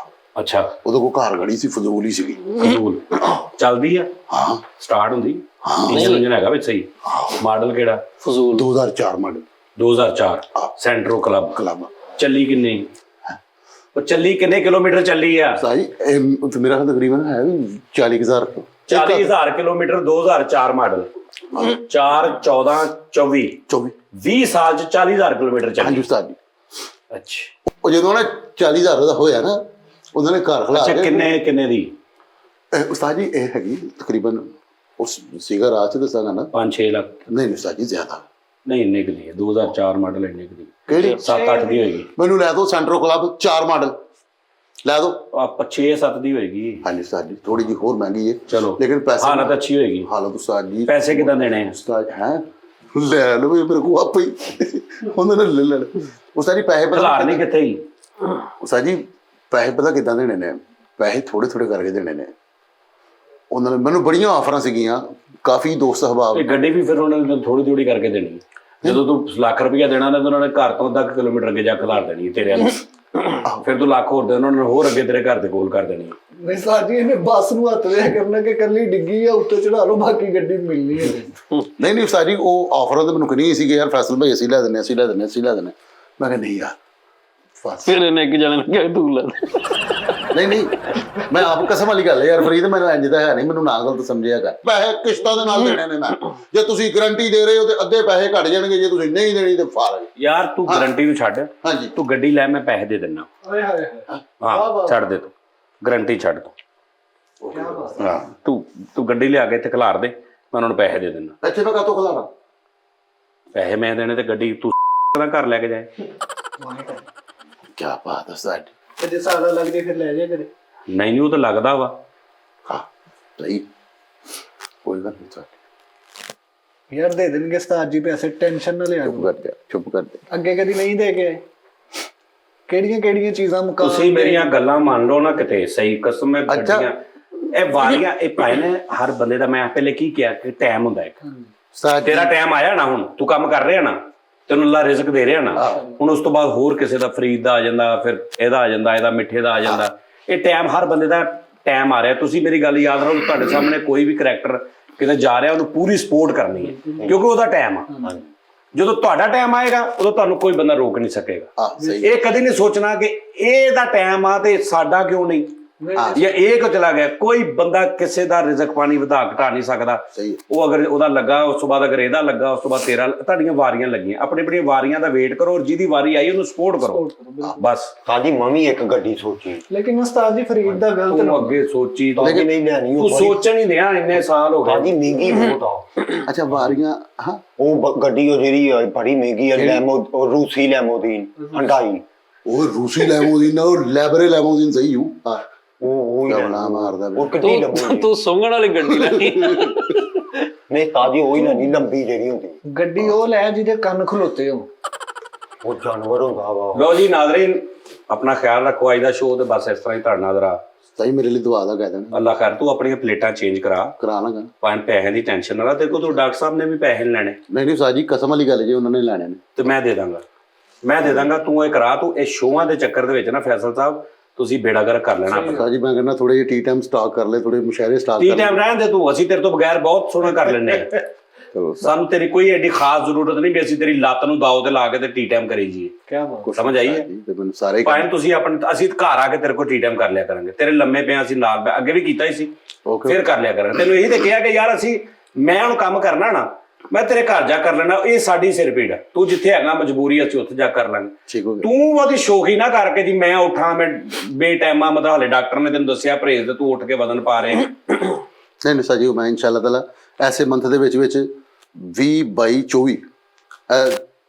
ਅੱਛਾ ਉਹਦੇ ਕੋਲ ਕਾਰ ਖੜੀ ਸੀ ਫਜ਼ੂਲ ਹੀ ਸੀਗੀ ਫਜ਼ੂਲ ਚੱਲਦੀ ਆ ਹਾਂ ਸਟਾਰਟ ਹੁੰਦੀ ਇੰਜਨ ਹੈਗਾ ਵਿੱਚ ਸਹੀ ਮਾਡਲ ਕਿਹੜਾ ਫਜ਼ੂਲ 2004 ਮਾਡਲ 2004 ਸੈਂਟਰੋ ਕਲੱਬ ਕਲੱਬ ਚੱਲੀ ਕਿੰਨੀ ਉਹ ਚੱਲੀ ਕਿੰਨੇ ਕਿਲੋਮੀਟਰ ਚੱਲੀ ਆ ਉਸਤਾਦ ਜੀ ਇਹ ਤੇ ਮੇਰਾ ਖਿਆਲ ਤਕਰੀਬਨ ਹੈ ਵੀ 40000 40,000 ਕਿਲੋਮੀਟਰ 2004 ਮਾਡਲ 4 14 24 24 20 ਸਾਲ ਚ 40,000 ਕਿਲੋਮੀਟਰ ਹਾਂਜੀ ਚੱਲੀ ਉਸਤਾਦ ਜੀ ਅੱਛਾ ਉਹ ਜਦੋਂ ਨਾ 40000 ਦਾ ਹੋਇਆ ਨਾ ਉਹਨਾਂ ਨੇ ਘਰ ਖਲਾ ਅੱਛਾ ਕੇ ਕਿੰਨੇ ਦੀ ਉਸਤਾਦ ਜੀ ਇਹ ਹੈਗੀ ਤਕਰੀਬਨ ਉਸ ਸੀਗਾ ਰਾਤ ਚ ਦੱਸਾਂਗਾ ਨਾ 5-6 ਲੱਖ ਨਹੀਂ ਉਸਤਾਦ ਜੀ ਜ਼ਿਆਦਾ ਨਹੀਂ ਇੰਨੇ ਕੁ ਦੀ ਹੈ 2004 ਮਾਡਲ ਇੰਨੇ ਕੁ ਦੀ ਕਿਹੜੀ 7-8 ਦੀ ਹੋਏਗੀ ਮੈਨੂੰ ਲੈ ਦਿਓ ਸੈਂਟਰੋ ਕਲੱਬ 4 ਮਾਡਲ ਲੈ ਦਿਓ ਆਪਾਂ 6-7 ਦੀ ਹੋਏਗੀ ਹਾਂਜੀ ਉਸਤਾਦ ਜੀ ਥੋੜੀ ਜਿਹੀ ਹੋਰ ਮਹਿੰਗੀ ਹੈ ਚਲੋ ਲੇਕਿਨ ਪੈਸੇ ਹਾਲਤ ਅੱਛੀ ਹੋਏਗੀ ਹਾਲਤ ਉਸਤਾਦ ਜੀ ਪੈਸੇ ਕਿਦਾਂ ਦੇਣੇ ਆ ਉਸਤਾਦ ਹੈ ਲੈ ਲਓ ਮੇਰੇ ਕੋਲ ਆਪੇ ਹੀ ਉਹਨਾਂ ਨੇ ਲੈ ਲੈਣੇ ਉਸਤਾਦ ਜੀ ਪੈਸੇ ਖਿਲਾਰ ਨਹੀਂ ਕਿੱਥੇ ਹੀ ਉਸਤਾਦ ਜੀ ਪੈਸੇ ਪਤਾ ਕਿੱਦਾਂ ਦੇਣੇ ਨੇ ਪੈਸੇ ਥੋੜੇ ਥੋੜੇ ਕਰਕੇ ਦੇਣੇ ਨੇ ਉਹਨਾਂ ਨੇ ਮੈਨੂੰ ਬੜੀਆਂ ਆਫਰਾਂ ਸੀਗੀਆਂ ਕਾਫੀ ਦੋਸਤ ਹਬਾਬ ਇਹ ਗੱਡੀ ਵੀ ਫਿਰ ਉਹਨਾਂ ਨੇ ਥੋੜੀ ਥੋੜੀ ਕਰਕੇ ਦੇਣੀ ਹੈ। ਜਦੋਂ ਤੂੰ ਲੱਖ ਰੁਪਇਆ ਦੇਣਾ ਤਾਂ ਉਹਨਾਂ ਨੇ ਘਰ ਤੋਂ 10 ਕਿਲੋਮੀਟਰ ਅੱਗੇ ਜਾ ਖਿਲਾਰ ਦੇਣੀ ਹੈ ਤੇਰੇ ਵੱਲ ਫਿਰ ਤੂੰ ਲੱਖ ਹੋਰ ਦੇ ਉਹਨਾਂ ਨੇ ਹੋਰ ਅੱਗੇ ਤੇਰੇ ਘਰ ਦੇ ਕੋਲ ਕਰ ਦੇਣੀ ਹੈ। ਨਹੀਂ ਸਾਜੀ ਇਹਨੇ ਬੱਸ ਨੂੰ ਹੱਥ ਲਿਆ ਕਰਨਾ ਕਿ ਕੱਲੀ ਡਿੱਗੀ ਆ ਉੱਤੇ ਚੜਾ ਲਓ ਬਾਕੀ ਗੱਡੀ ਮਿਲਣੀ ਹੈ ਨਹੀਂ ਨਹੀਂ ਉਸਤਾਦ ਜੀ ਉਹ ਆਫਰਾਂ ਤਾਂ ਮੈਨੂੰ ਨਹੀਂ ਸੀਗੇ ਯਾਰ ਫੈਸਲ ਭਾਈ ਅਸੀਂ ਲੈ ਦਿੰਦੇ ਅਸੀਂ ਲੈ ਦਿੰਦੇ ਅਸੀਂ ਲੈ ਦਿੰਦੇ ਮੈਂ ਕਿਹਾ ਨਹੀਂ ਯਾਰ ਬਸ ਫਿਰ ਇਹਨੇ ਇੱਕ ਜਣੇ ਨੂੰ ਕਿਹਾ ਤੂੰ ਲੈ ਨਹੀਂ ਨਹੀਂ ਮੈਂ ਆਪ ਕਸਮ ਵਾਲੀ ਗੱਲ ਹੈ ਯਾਰ ਫਰੀਦ ਮੈਨੂੰ ਇੰਜ ਤਾਂ ਹੈ ਨਹੀਂ ਮੈਨੂੰ ਨਾ ਗਲਤ ਸਮਝਿਆ ਕਰ ਪੈਸੇ ਕਿਸ਼ਤਾਂ ਦੇ ਨਾਲ ਦੇਣੇ ਨੇ ਮੈਂ ਜੇ ਤੁਸੀਂ ਗਾਰੰਟੀ ਦੇ ਰਹੇ ਹੋ ਤੇ ਅੱਧੇ ਪੈਸੇ ਘਟ ਜਾਣਗੇ ਜੇ ਤੁਸੀਂ ਨਹੀਂ ਦੇਣੀ ਤੇ ਫਾਰ ਯਾਰ ਤੂੰ ਗਾਰੰਟੀ ਨੂੰ ਛੱਡ ਹਾਂਜੀ ਤੂੰ ਗੱਡੀ ਲੈ ਮੈਂ ਪੈਸੇ ਦੇ ਦਿੰਦਾ ਹਾਏ ਹਾਏ ਹਾਂ ਛੱਡ ਦੇ ਤੂੰ ਗਾਰੰਟੀ ਛੱਡ ਤੂੰ ਹਾਂ ਤੂੰ ਗੱਡੀ ਲਿਆ ਕੇ ਇੱਥੇ ਖਿਲਾਰ ਦੇ ਮੈਂ ਉਹਨਾਂ ਨੂੰ ਪੈਸੇ ਦੇ ਦਿੰਦਾ ਇੱਥੇ ਮੈਂ ਕਾਤੋਂ ਖਲਾਰਾ ਪੈਸੇ ਮੈਂ ਦੇਣੇ ਤੇ ਗੱਡੀ ਤੂੰ ਦਾ ਘਰ ਲੈ ਕੇ ਜਾਏ ਕੀ ਬਾਤ ਹੈ ਸਾਡੀ ਤੇ ਜੇ ਸਾਡਾ ਲੱਗ ਜੇ ਫਿਰ ਲੈ ਜਾ ਕਰੇ ਨਹੀਂ ਉਹ ਤਾਂ ਲੱਗਦਾ ਵਾ ਹਾਂ ਸਹੀ ਕੋਈ ਗੱਲ ਨਹੀਂ ਸਾਡੀ ਯਾਰ ਦੇ ਦੇਣਗੇ ਉਸਤਾਦ ਜੀ ਪੈਸੇ ਟੈਨਸ਼ਨ ਨਾ ਲਿਆ ਚੁੱਪ ਕਰ ਜਾ ਚੁੱਪ ਕਰ ਜਾ ਅੱਗੇ ਕਦੀ ਨਹੀਂ ਦੇ ਕੇ ਆਏ ਕਿਹੜੀਆਂ ਕਿਹੜੀਆਂ ਚੀਜ਼ਾਂ ਮੁਕਾ ਤੁਸੀਂ ਮੇਰੀਆਂ ਗੱਲਾਂ ਮੰਨ ਲਓ ਨਾ ਕਿਤੇ ਸਹੀ ਕਸਮ ਹੈ ਅੱਛਾ। ਗੱਡੀਆਂ ਇਹ ਵਾਰੀਆਂ ਇਹ ਪਾਏ ਨੇ ਹਰ ਬੰਦੇ ਦਾ ਮੈਂ ਪਹਿਲੇ ਕੀ ਕਿਹਾ ਕਿ ਟਾਈਮ ਹੁੰਦਾ ਇੱਕ ਸਾਡੀ ਤੇਰਾ ਟਾਈਮ ਆਇਆ ਨਾ ਹੁਣ ਤੂੰ ਕੰਮ ਕਰ ਰਿਹਾ ਨਾ ਤੈਨੂੰ ਅੱਲਾ ਰਿਜ਼ਕ ਦੇ ਰਿਹਾ ਨਾ ਹੁਣ ਉਸ ਤੋਂ ਬਾਅਦ ਹੋਰ ਕਿਸੇ ਦਾ ਫਰੀਦ ਦਾ ਆ ਜਾਂਦਾ ਫਿਰ ਇਹਦਾ ਆ ਜਾਂਦਾ ਇਹਦਾ ਮਿੱਠੇ ਦਾ ਆ ਜਾਂਦਾ ਇਹ ਟਾਈਮ ਹਰ ਬੰਦੇ ਦਾ ਟਾਈਮ ਆ ਰਿਹਾ ਤੁਸੀਂ ਮੇਰੀ ਗੱਲ ਯਾਦ ਰੱਖੋ ਤੁਹਾਡੇ ਸਾਹਮਣੇ ਕੋਈ ਵੀ ਕਰੈਕਟਰ ਕਿਤੇ ਜਾ ਰਿਹਾ ਉਹਨੂੰ ਪੂਰੀ ਸਪੋਰਟ ਕਰਨੀ ਹੈ ਕਿਉਂਕਿ ਉਹਦਾ ਟਾਈਮ ਆ ਜਦੋਂ ਤੁਹਾਡਾ ਟਾਈਮ ਆਏਗਾ ਉਦੋਂ ਤੁਹਾਨੂੰ ਕੋਈ ਬੰਦਾ ਰੋਕ ਨਹੀਂ ਸਕੇਗਾ ਹਾਂ ਸਹੀ ਇਹ ਕਦੇ ਨਹੀਂ ਸੋਚਣਾ ਕਿ ਇਹਦਾ ਟਾਈਮ ਆ ਤੇ ਸਾਡਾ ਕਿਉਂ ਨਹੀਂ ਜਾਂ ਇਹ ਕਿਉਂ ਚਲਾ ਗਿਆ ਕੋਈ ਬੰਦਾ ਕਿਸੇ ਦਾ ਰਿਜ਼ਕ ਪਾਣੀ ਵਧਾ ਘਟਾ ਨਹੀਂ ਸਕਦਾ ਸਹੀ ਉਹ ਅਗਰ ਉਹਦਾ ਲੱਗਾ ਉਸ ਤੋਂ ਬਾਅਦ ਅਗਰ ਇਹਦਾ ਲੱਗਾ ਉਸ ਤੋਂ ਬਾਅਦ ਤੇਰਾ ਤੁਹਾਡੀਆਂ ਵਾਰੀਆਂ ਲੱਗੀਆਂ ਆਪਣੀ ਆਪਣੀਆਂ ਵਾਰੀਆਂ ਦਾ ਵੇਟ ਕਰੋ ਔਰ ਜਿਹਦੀ ਵਾਰੀ ਆਈ ਉਹਨੂੰ ਸਪੋਰਟ ਕਰੋ ਬਸ ਸਾਡੀ ਮੰਮੀ ਇੱਕ ਗੱਡੀ ਸੋਚੀ ਲੇਕਿਨ ਉਸਤਾਦ ਜੀ ਫਰੀਦ ਦਾ ਗਲਤ ਤੂੰ ਅੱਗੇ ਸੋਚੀ ਲੇਕਿਨ ਨਹੀਂ ਲੈਣੀ ਤੂੰ ਸੋਚਣ ਹੀ ਦਿਆਂ ਇੰਨੇ ਸਾਲ ਹੋ ਸਾਡੀ ਗਏ ਮਹਿੰਗੀ ਬਹੁਤ ਆ ਅੱਛਾ ਵਾਰੀਆਂ ਹਾਂ ਉਹ ਗੱਡੀ ਉਹ ਜਿਹੜੀ ਆ, ਬੜੀ ਮਹਿੰਗੀ ਹੈ ਲੈਮੋ ਉਹ ਰੂਸੀ ਲੈਮੋਦੀਨ ਹੰਡਾਈ ਉਹ ਰੂਸੀ ਲੈਮੋਦੀਨ ਉਹ ਲੈਬਰੇ ਲੈਮੋਦੀਨ ਸਹੀ ਹੂੰ ਹਾਂ ਉਹ ਕਵਲਾ ਮਾਰਦਾ ਉਹ ਕਿੱਡੀ ਲੰਬੀ ਤੂੰ ਸੁੰਘਣ ਵਾਲੀ ਗੱਡੀ ਲੈਣੀ ਨਹੀਂ ਸਾਡੀ ਉਹ ਹੀ ਲੈਣੀ ਲੰਬੀ ਜਿਹੜੀ ਹੁੰਦੀ ਗੱਡੀ ਉਹ ਲੈ ਜਿਹਦੇ ਕੰਨ ਖਲੋਤੇ ਹੋ ਉਹ ਜਾਨਵਰ ਹੁੰਦਾ ਵਾ ਲਓ ਜੀ ਨਾਜ਼ਰੀਨ ਆਪਣਾ ਖਿਆਲ ਰੱਖੋ ਅੱਜ ਦਾ ਸ਼ੋਅ ਤੇ ਬਸ ਇਸ ਤਰ੍ਹਾਂ ਹੀ ਤੁਹਾਡਾ ਨਜ਼ਰ ਸਹੀ ਮੇਰੇ ਲਈ ਦੁਆ ਦਾ ਕਹਿ ਦੇਣਾ ਅੱਲਾ ਖੈਰ ਤੂੰ ਆਪਣੀਆਂ ਪਲੇਟਾਂ ਚੇਂਜ ਕਰਾ ਕਰਾ ਲਾਂਗਾ ਪੰਜ ਪੈਸੇ ਦੀ ਟੈਨਸ਼ਨ ਨਾ ਲੈ ਤੇਰੇ ਕੋਲ ਤੂੰ ਡਾਕਟਰ ਸਾਹਿਬ ਨੇ ਵੀ ਪੈਸੇ ਨੀ ਲੈਣੇ ਨਹੀਂ ਨਹੀਂ ਸਾਜੀ ਕਸਮ ਵਾਲੀ ਗੱਲ ਜੇ ਉਹਨਾਂ ਨੇ ਲੈਣੇ ਨੇ ਤੇ ਮੈਂ ਦੇ ਦਾਂਗਾ ਤੂੰ ਇਹ ਕਰਾ ਤੂੰ ਇਹ ਸ਼ੋਆਂ ਦੇ ਚੱਕਰ ਦੇ ਵਿੱਚ ਨਾ ਫੈਸਲ ਸਾਹਿਬ ਤੁਸੀਂ ਬੇੜਾਗਰ ਕਰ ਲੈਣਾ ਆਪਣਾ ਸਾਜੀ ਮੈਂ ਕਹਿੰਦਾ ਥੋੜੇ ਜਿਹੇ ਟੀ ਟਾਈਮ ਸਟਾਕ ਕਰ ਲੈ ਥੋੜੇ ਮੁਸ਼ਾਇਰੇ ਸਟਾਕ ਟੀ ਕਰ ਲੈ ਟਾਈਮ ਰਹਿਣ ਦੇ ਤੂੰ ਅਸੀਂ ਤੇਰੇ ਤੋਂ ਬਗੈਰ ਬਹੁਤ ਸੋਹਣਾ ਕਰ ਲੈਂਦੇ ਆ ਚਲੋ ਸਾਨੂੰ ਤੇਰੀ ਕੋਈ ਐਡੀ ਖਾਸ ਜ਼ਰੂਰਤ ਨਹੀਂ ਵੀ ਅਸੀਂ ਤੇਰੀ ਲੱਤ ਨੂੰ ਦਾਅ ਤੇ ਲਾ ਕੇ ਤੇ ਟੀ ਟਾਈਮ ਕਰੀ ਜੀਏ ਕੀ ਬਾਤ ਸਮਝ ਆਈ ਹੈ ਤੇ ਮੈਨੂੰ ਸਾਰੇ ਭਾਵੇਂ ਤੁਸੀਂ ਅਸੀਂ ਘਰ ਆ ਕੇ ਤੇਰੇ ਕੋਲ ਟੀ ਟਾਈਮ ਕਰ ਲਿਆ ਕਰਾਂਗੇ ਤੇਰੇ ਲੰਮੇ ਪਿਆ ਅਸੀਂ ਨਾਲ ਅੱਗੇ ਵੀ ਕੀਤਾ ਹੀ ਸੀ ਓਕੇ ਫਿਰ ਕਰ ਲਿਆ ਕਰਾਂਗੇ ਤੈਨੂੰ ਇਹੀ ਤੇ ਕਿਹਾ ਕਿ ਯਾਰ ਮੈਂ ਹੁਣ ਕੰਮ ਕਰਨਾ ਨਾ ਮੈਂ ਤੇਰੇ ਘਰ ਜਾ ਕਰ ਲੈਣਾ, ਇਹ ਸਾਡੀ ਸਿਰ ਪੀੜ ਆ। ਤੂੰ ਜਿੱਥੇ ਹੈਗਾ ਮਜਬੂਰੀ ਅਸੀਂ ਉੱਥੇ ਜਾ ਕਰ ਲਾਂਗੇ। ਠੀਕ ਹੋ ਗਿਆ। ਤੂੰ ਉਹਦੀ ਸ਼ੌਕ ਹੀ ਨਾ ਕਰਕੇ ਜੀ ਮੈਂ ਉੱਠਾਂ, ਮੈਂ ਬੇਟਾਈਮਾ, ਮਤਲਬ ਹਲੇ ਡਾਕਟਰ ਨੇ ਤੈਨੂੰ ਦੱਸਿਆ ਪਰਹੇਜ਼ ਤੇ ਤੂੰ ਉੱਠ ਕੇ ਵਜ਼ਨ ਪਾ ਰਿਹਾ। ਨਹੀਂ ਨਹੀਂ ਸਾਜੀ, ਮੈਂ ਇਨਸ਼ਾਅੱਲਾ ਤਾਲਾ ਐਸੇ ਮੰਥ ਦੇ ਵਿੱਚ 20 22 24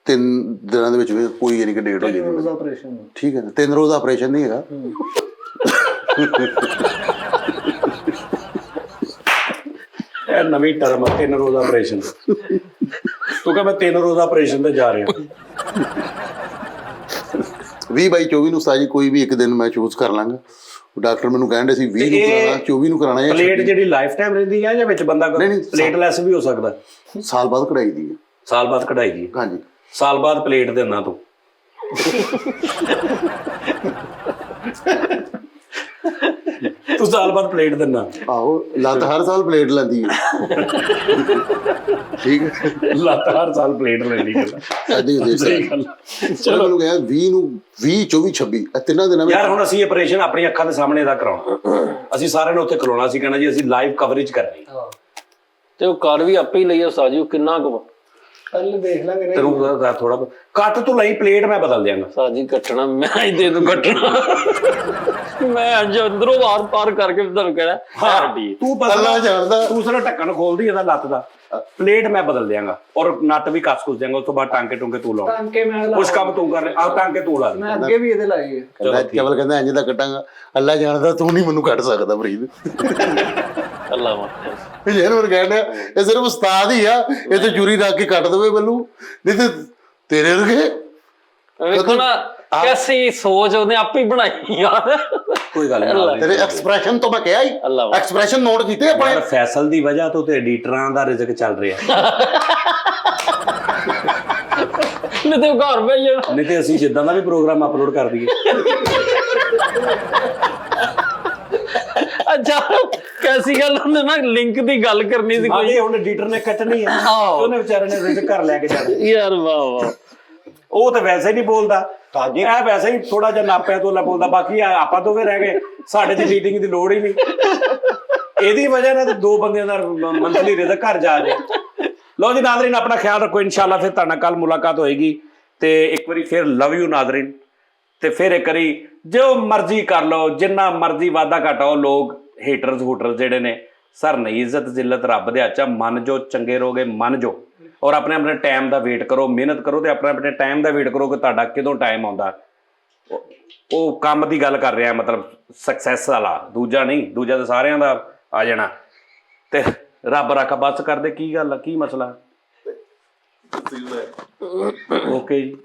3 ਦਿਨਾਂ ਦੇ ਵਿੱਚ ਕੋਈ ਯਾਨੀ ਕਿ ਡੇਟ ਹੋ ਰੋਜ਼ ਜਾਏਗੀ। ਆਪਰੇਸ਼ਨ ਠੀਕ ਹੈ ਨਾ, 3 ਰੋਜ਼ ਦਾ ਆਪਰੇਸ਼ਨ ਨਹੀਂ ਹੈਗਾ। ਇਹ ਨਵੀਂ ਟਰਮ 3 ਰੋਜ਼ ਆਪਰੇਸ਼ਨ। ਤੂੰ ਕਹ ਮੈਂ 3 ਰੋਜ਼ ਆਪਰੇਸ਼ਨ ਤੇ ਜਾ ਰਿਹਾ। 20 22 24 ਨੂੰ ਸਾਜੀ ਕੋਈ ਵੀ ਇੱਕ ਦਿਨ ਮੈਂ ਚੂਜ਼ ਕਰ ਲਾਂਗਾ। ਡਾਕਟਰ ਮੈਨੂੰ ਕਹਿੰਦੇ ਸੀ 20 ਨੂੰ ਕਰਾਣਾ, 24 ਨੂੰ ਕਰਾਣਾ ਜਾਂ ਪਲੇਟ ਜਿਹੜੀ ਲਾਈਫ ਟਾਈਮ ਰਹਿੰਦੀ ਹੈ ਜਾਂ ਵਿੱਚ ਬੰਦਾ ਨਹੀਂ, ਪਲੇਟਲੈਸ ਵੀ ਹੋ ਸਕਦਾ? ਸਾਲ ਬਾਅਦ ਕਢਾਈ ਦੀ ਹੈ। ਸਾਲ ਬਾਅਦ ਕਢਾਈ ਜੀ? ਹਾਂਜੀ। ਸਾਲ ਬਾਅਦ ਪਲੇਟ ਦੇਣਾ ਤੂੰ? ਤੂੰ ਸਾਲ ਬਾਅਦ ਪਲੇਟ ਦੇਣਾ? ਆਹੋ, ਲੱਤ ਹਰ ਸਾਲ ਪਲੇਟ ਲੈਂਦੀ ਹੈ। ਠੀਕ ਹੈ, ਲੱਤ ਹਰ ਸਾਲ ਪਲੇਟ ਲੈਣੀ ਹੈ। ਐਦੀ ਹੁੰਦੀ ਸਹੀ ਗੱਲ। ਚਲੋ ਮੈਨੂੰ ਕਿਹਾ 20 ਨੂੰ 20 24 26 ਇਹ ਤਿੰਨਾਂ ਦਿਨਾਂ ਵਿੱਚ। ਯਾਰ ਹੁਣ ਅਸੀਂ ਆਪਰੇਸ਼ਨ ਆਪਣੀ ਅੱਖਾਂ ਦੇ ਸਾਹਮਣੇ ਦਾ ਕਰਾਉਣਾ। ਅਸੀਂ ਸਾਰਿਆਂ ਨੇ ਉੱਥੇ ਖਲੋਣਾ ਸੀ, ਕਹਿਣਾ ਜੀ ਅਸੀਂ ਲਾਈਵ ਕਵਰੇਜ ਕਰਨੀ। ਤੇ ਉਹ ਕਰ ਵੀ ਆਪੇ ਹੀ ਲਈ ਉਸਤਾਦ ਜੀ, ਉਹ ਕਿੰਨਾ ਕੁ ਪਹਿਲੇ ਦੇਖ ਲਾਂਗੇ। ਨਹੀਂ ਤੈਨੂੰ ਥੋੜਾ ਕੱਟ ਤੂੰ ਲਈ, ਪਲੇਟ ਮੈਂ ਬਦਲ ਦਿਆਂਗਾ। ਉਸਤਾਦ ਜੀ ਕੱਟਣਾ ਮੈਂ ਹੀ ਦੇ ਦੂੰ ਕੱਟਣਾ। ਮੈਂ ਅੱਜ ਅੰਦਰੋਂ ਵਾਰ ਪਾਰ ਕਰਕੇ ਤੁਹਾਨੂੰ ਕਹਿਣਾ ਹੱਡੀ। ਤੂੰ ਅੱਲਾ ਜਾਣਦਾ। ਤੂੰ ਸਿਰ ਢੱਕਣ ਖੋਲਦੀ ਇਹਦਾ ਲੱਤ ਦਾ, ਪਲੇਟ ਮੈਂ ਬਦਲ ਦਿਆਂਗਾ ਔਰ ਨੱਟ ਵੀ ਕੱਸ ਕੁਸ ਦਿਆਂਗਾ। ਉਸ ਤੋਂ ਬਾਅਦ ਟਾਂਕੇ ਟੁੰਕੇ ਤੂੰ ਲਾਉਣਾ, ਟਾਂਕੇ ਮੈਂ ਕੁਛ ਕੰਮ ਤੂੰ ਕਰ ਲੈ। ਆਹ ਟਾਂਕੇ ਤੂੰ ਲਾ ਦੇ। ਮੈਂ ਅੱਗੇ ਵੀ ਇਹਦੇ ਲਾਈ ਹੈ। ਕੇਵਲ ਕਹਿੰਦਾ ਇੰਜ ਦਾ ਕੱਟਾਂਗਾ। ਅੱਲਾ ਜਾਣਦਾ, ਤੂੰ ਨਹੀਂ ਮੈਨੂੰ ਕੱਟ ਸਕਦਾ ਫਰੀਦ। ਅੱਲਾ ਮਾਫ। ਯਾਰ ਹੋਰ ਕਹਿੰਦਾ ਇਹ ਸਿਰਫ ਉਸਤਾਦ ਹੀ ਆ, ਇਹ ਤੇ ਚੂਰੀ ਰੱਖ ਕੇ ਕੱਟ ਦੇਵੇ ਮੈਨੂੰ, ਨਹੀਂ ਤੇ ਤੇਰੇ ਵਰਗੇ। ਵੇਖੋ ਨਾ ਕੈਸੀ ਸੋਚ ਉਹਨੇ ਆਪੇ ਹੀ ਬਣਾਈ ਯਾਰ। ਕੋਈ ਗੱਲ ਨਹੀਂ। ਤੇਰੇ ਐਕਸਪ੍ਰੈਸ਼ਨ ਤੋਂ ਮੈਂ ਕਿਹਾ ਹੀ, ਅੱਲਾ ਐਕਸਪ੍ਰੈਸ਼ਨ ਨੋਟ ਕੀਤੇ ਆਪਣੇ। ਯਾਰ ਫੈਸਲ ਦੀ ਵਜ੍ਹਾ ਤੋਂ ਤੇ ਐਡੀਟਰਾਂ ਦਾ ਰਿਜ਼ਕ ਚੱਲ ਰਿਹਾ। ਨਹੀਂ ਤੇ ਉਹ ਘਰ ਬਈ ਜਾਣਾ। ਨਹੀਂ ਤੇ ਅਸੀਂ ਜਿੱਦਾਂ ਦਾ ਵੀ ਪ੍ਰੋਗਰਾਮ ਅਪਲੋਡ ਕਰ ਦਈਏ। ਅੱਛਾ ਕੈਸੀ ਗੱਲ ਹੁੰਦੀ ਨਾ, ਲਿੰਕ ਦੀ ਗੱਲ ਕਰਨੀ ਸੀ ਕੋਈ। ਆਹ ਹੁਣ ਐਡੀਟਰ ਨੇ ਕੱਟਣੀ ਹੈ, ਉਹਨੇ ਵਿਚਾਰੇ ਨੇ ਰਿਜ਼ਕ ਘਰ ਲੈ ਕੇ ਜਾਣਾ। ਯਾਰ ਵਾਹ ਵਾਹ। ਉਹ ਤਾਂ ਵੈਸੇ ਹੀ ਨਹੀਂ ਬੋਲਦਾ, ਇਹ ਵੈਸੇ ਹੀ ਥੋੜਾ ਜਿਹਾ ਨਾਪਿਆ ਤੋਲਾ ਬੋਲਦਾ। ਬਾਕੀ ਆਪਾਂ ਦੋਵੇਂ ਰਹਿ ਗਏ, ਸਾਡੇ 'ਚ ਮੀਟਿੰਗ ਦੀ ਲੋੜ ਹੀ ਨਹੀਂ। ਇਹਦੀ ਵਜ੍ਹਾ ਨਾਲ 2 ਬੰਦਿਆਂ ਦਾ ਮੰਥਲੀ ਰਿਜ਼ਕ ਘਰ ਜਾ ਜੇ। ਲਓ ਜੀ ਨਾਜ਼ਰੀਨ, ਆਪਣਾ ਖਿਆਲ ਰੱਖੋ। ਇਨਸ਼ਾਅੱਲਾ ਫਿਰ ਤੁਹਾਡੇ ਨਾਲ ਕੱਲ ਮੁਲਾਕਾਤ ਹੋਏਗੀ। ਤੇ ਇੱਕ ਵਾਰੀ ਫਿਰ ਲਵ ਯੂ ਨਾਜ਼ਰੀਨ। ਤੇ ਫਿਰ ਇੱਕ ਵਾਰੀ ਜੋ ਮਰਜ਼ੀ ਕਰ ਲਓ, ਜਿੰਨਾ ਮਰਜ਼ੀ ਵਾਧਾ ਘਟਾਓ, ਲੋਕ ਹੇਟਰਸ ਹੂਟਰਸ ਜਿਹੜੇ ਨੇ, ਸਰ ਨਹੀਂ, ਇੱਜ਼ਤ ਜ਼ਿਲਤ ਰੱਬ ਦੇ ਹੱਥ 'ਚ। ਮੰਨ ਜੋ, ਚੰਗੇ ਰਹੋਗੇ, ਮੰਨ ਜੋ। ਔਰ ਆਪਣੇ ਆਪਣੇ ਟਾਈਮ ਦਾ ਵੇਟ ਕਰੋ, ਮਿਹਨਤ ਕਰੋ ਤੇ ਆਪਣੇ ਆਪਣੇ ਟਾਈਮ ਦਾ ਵੇਟ ਕਰੋ ਕਿ ਤੁਹਾਡਾ ਕਦੋਂ ਟਾਈਮ ਆਉਂਦਾ। ਉਹ ਕੰਮ ਦੀ ਗੱਲ ਕਰ ਰਿਹਾ, ਮਤਲਬ ਸਕਸੈਸ ਵਾਲਾ, ਦੂਜਾ ਨਹੀਂ। ਦੂਜਾ ਤਾਂ ਸਾਰਿਆਂ ਦਾ ਆ ਜਾਣਾ ਤੇ ਰੱਬ ਰੱਖਾ ਬਸ ਕਰਦੇ। ਕੀ ਗੱਲ ਆ, ਕੀ ਮਸਲਾ? ਓਕੇ ਜੀ।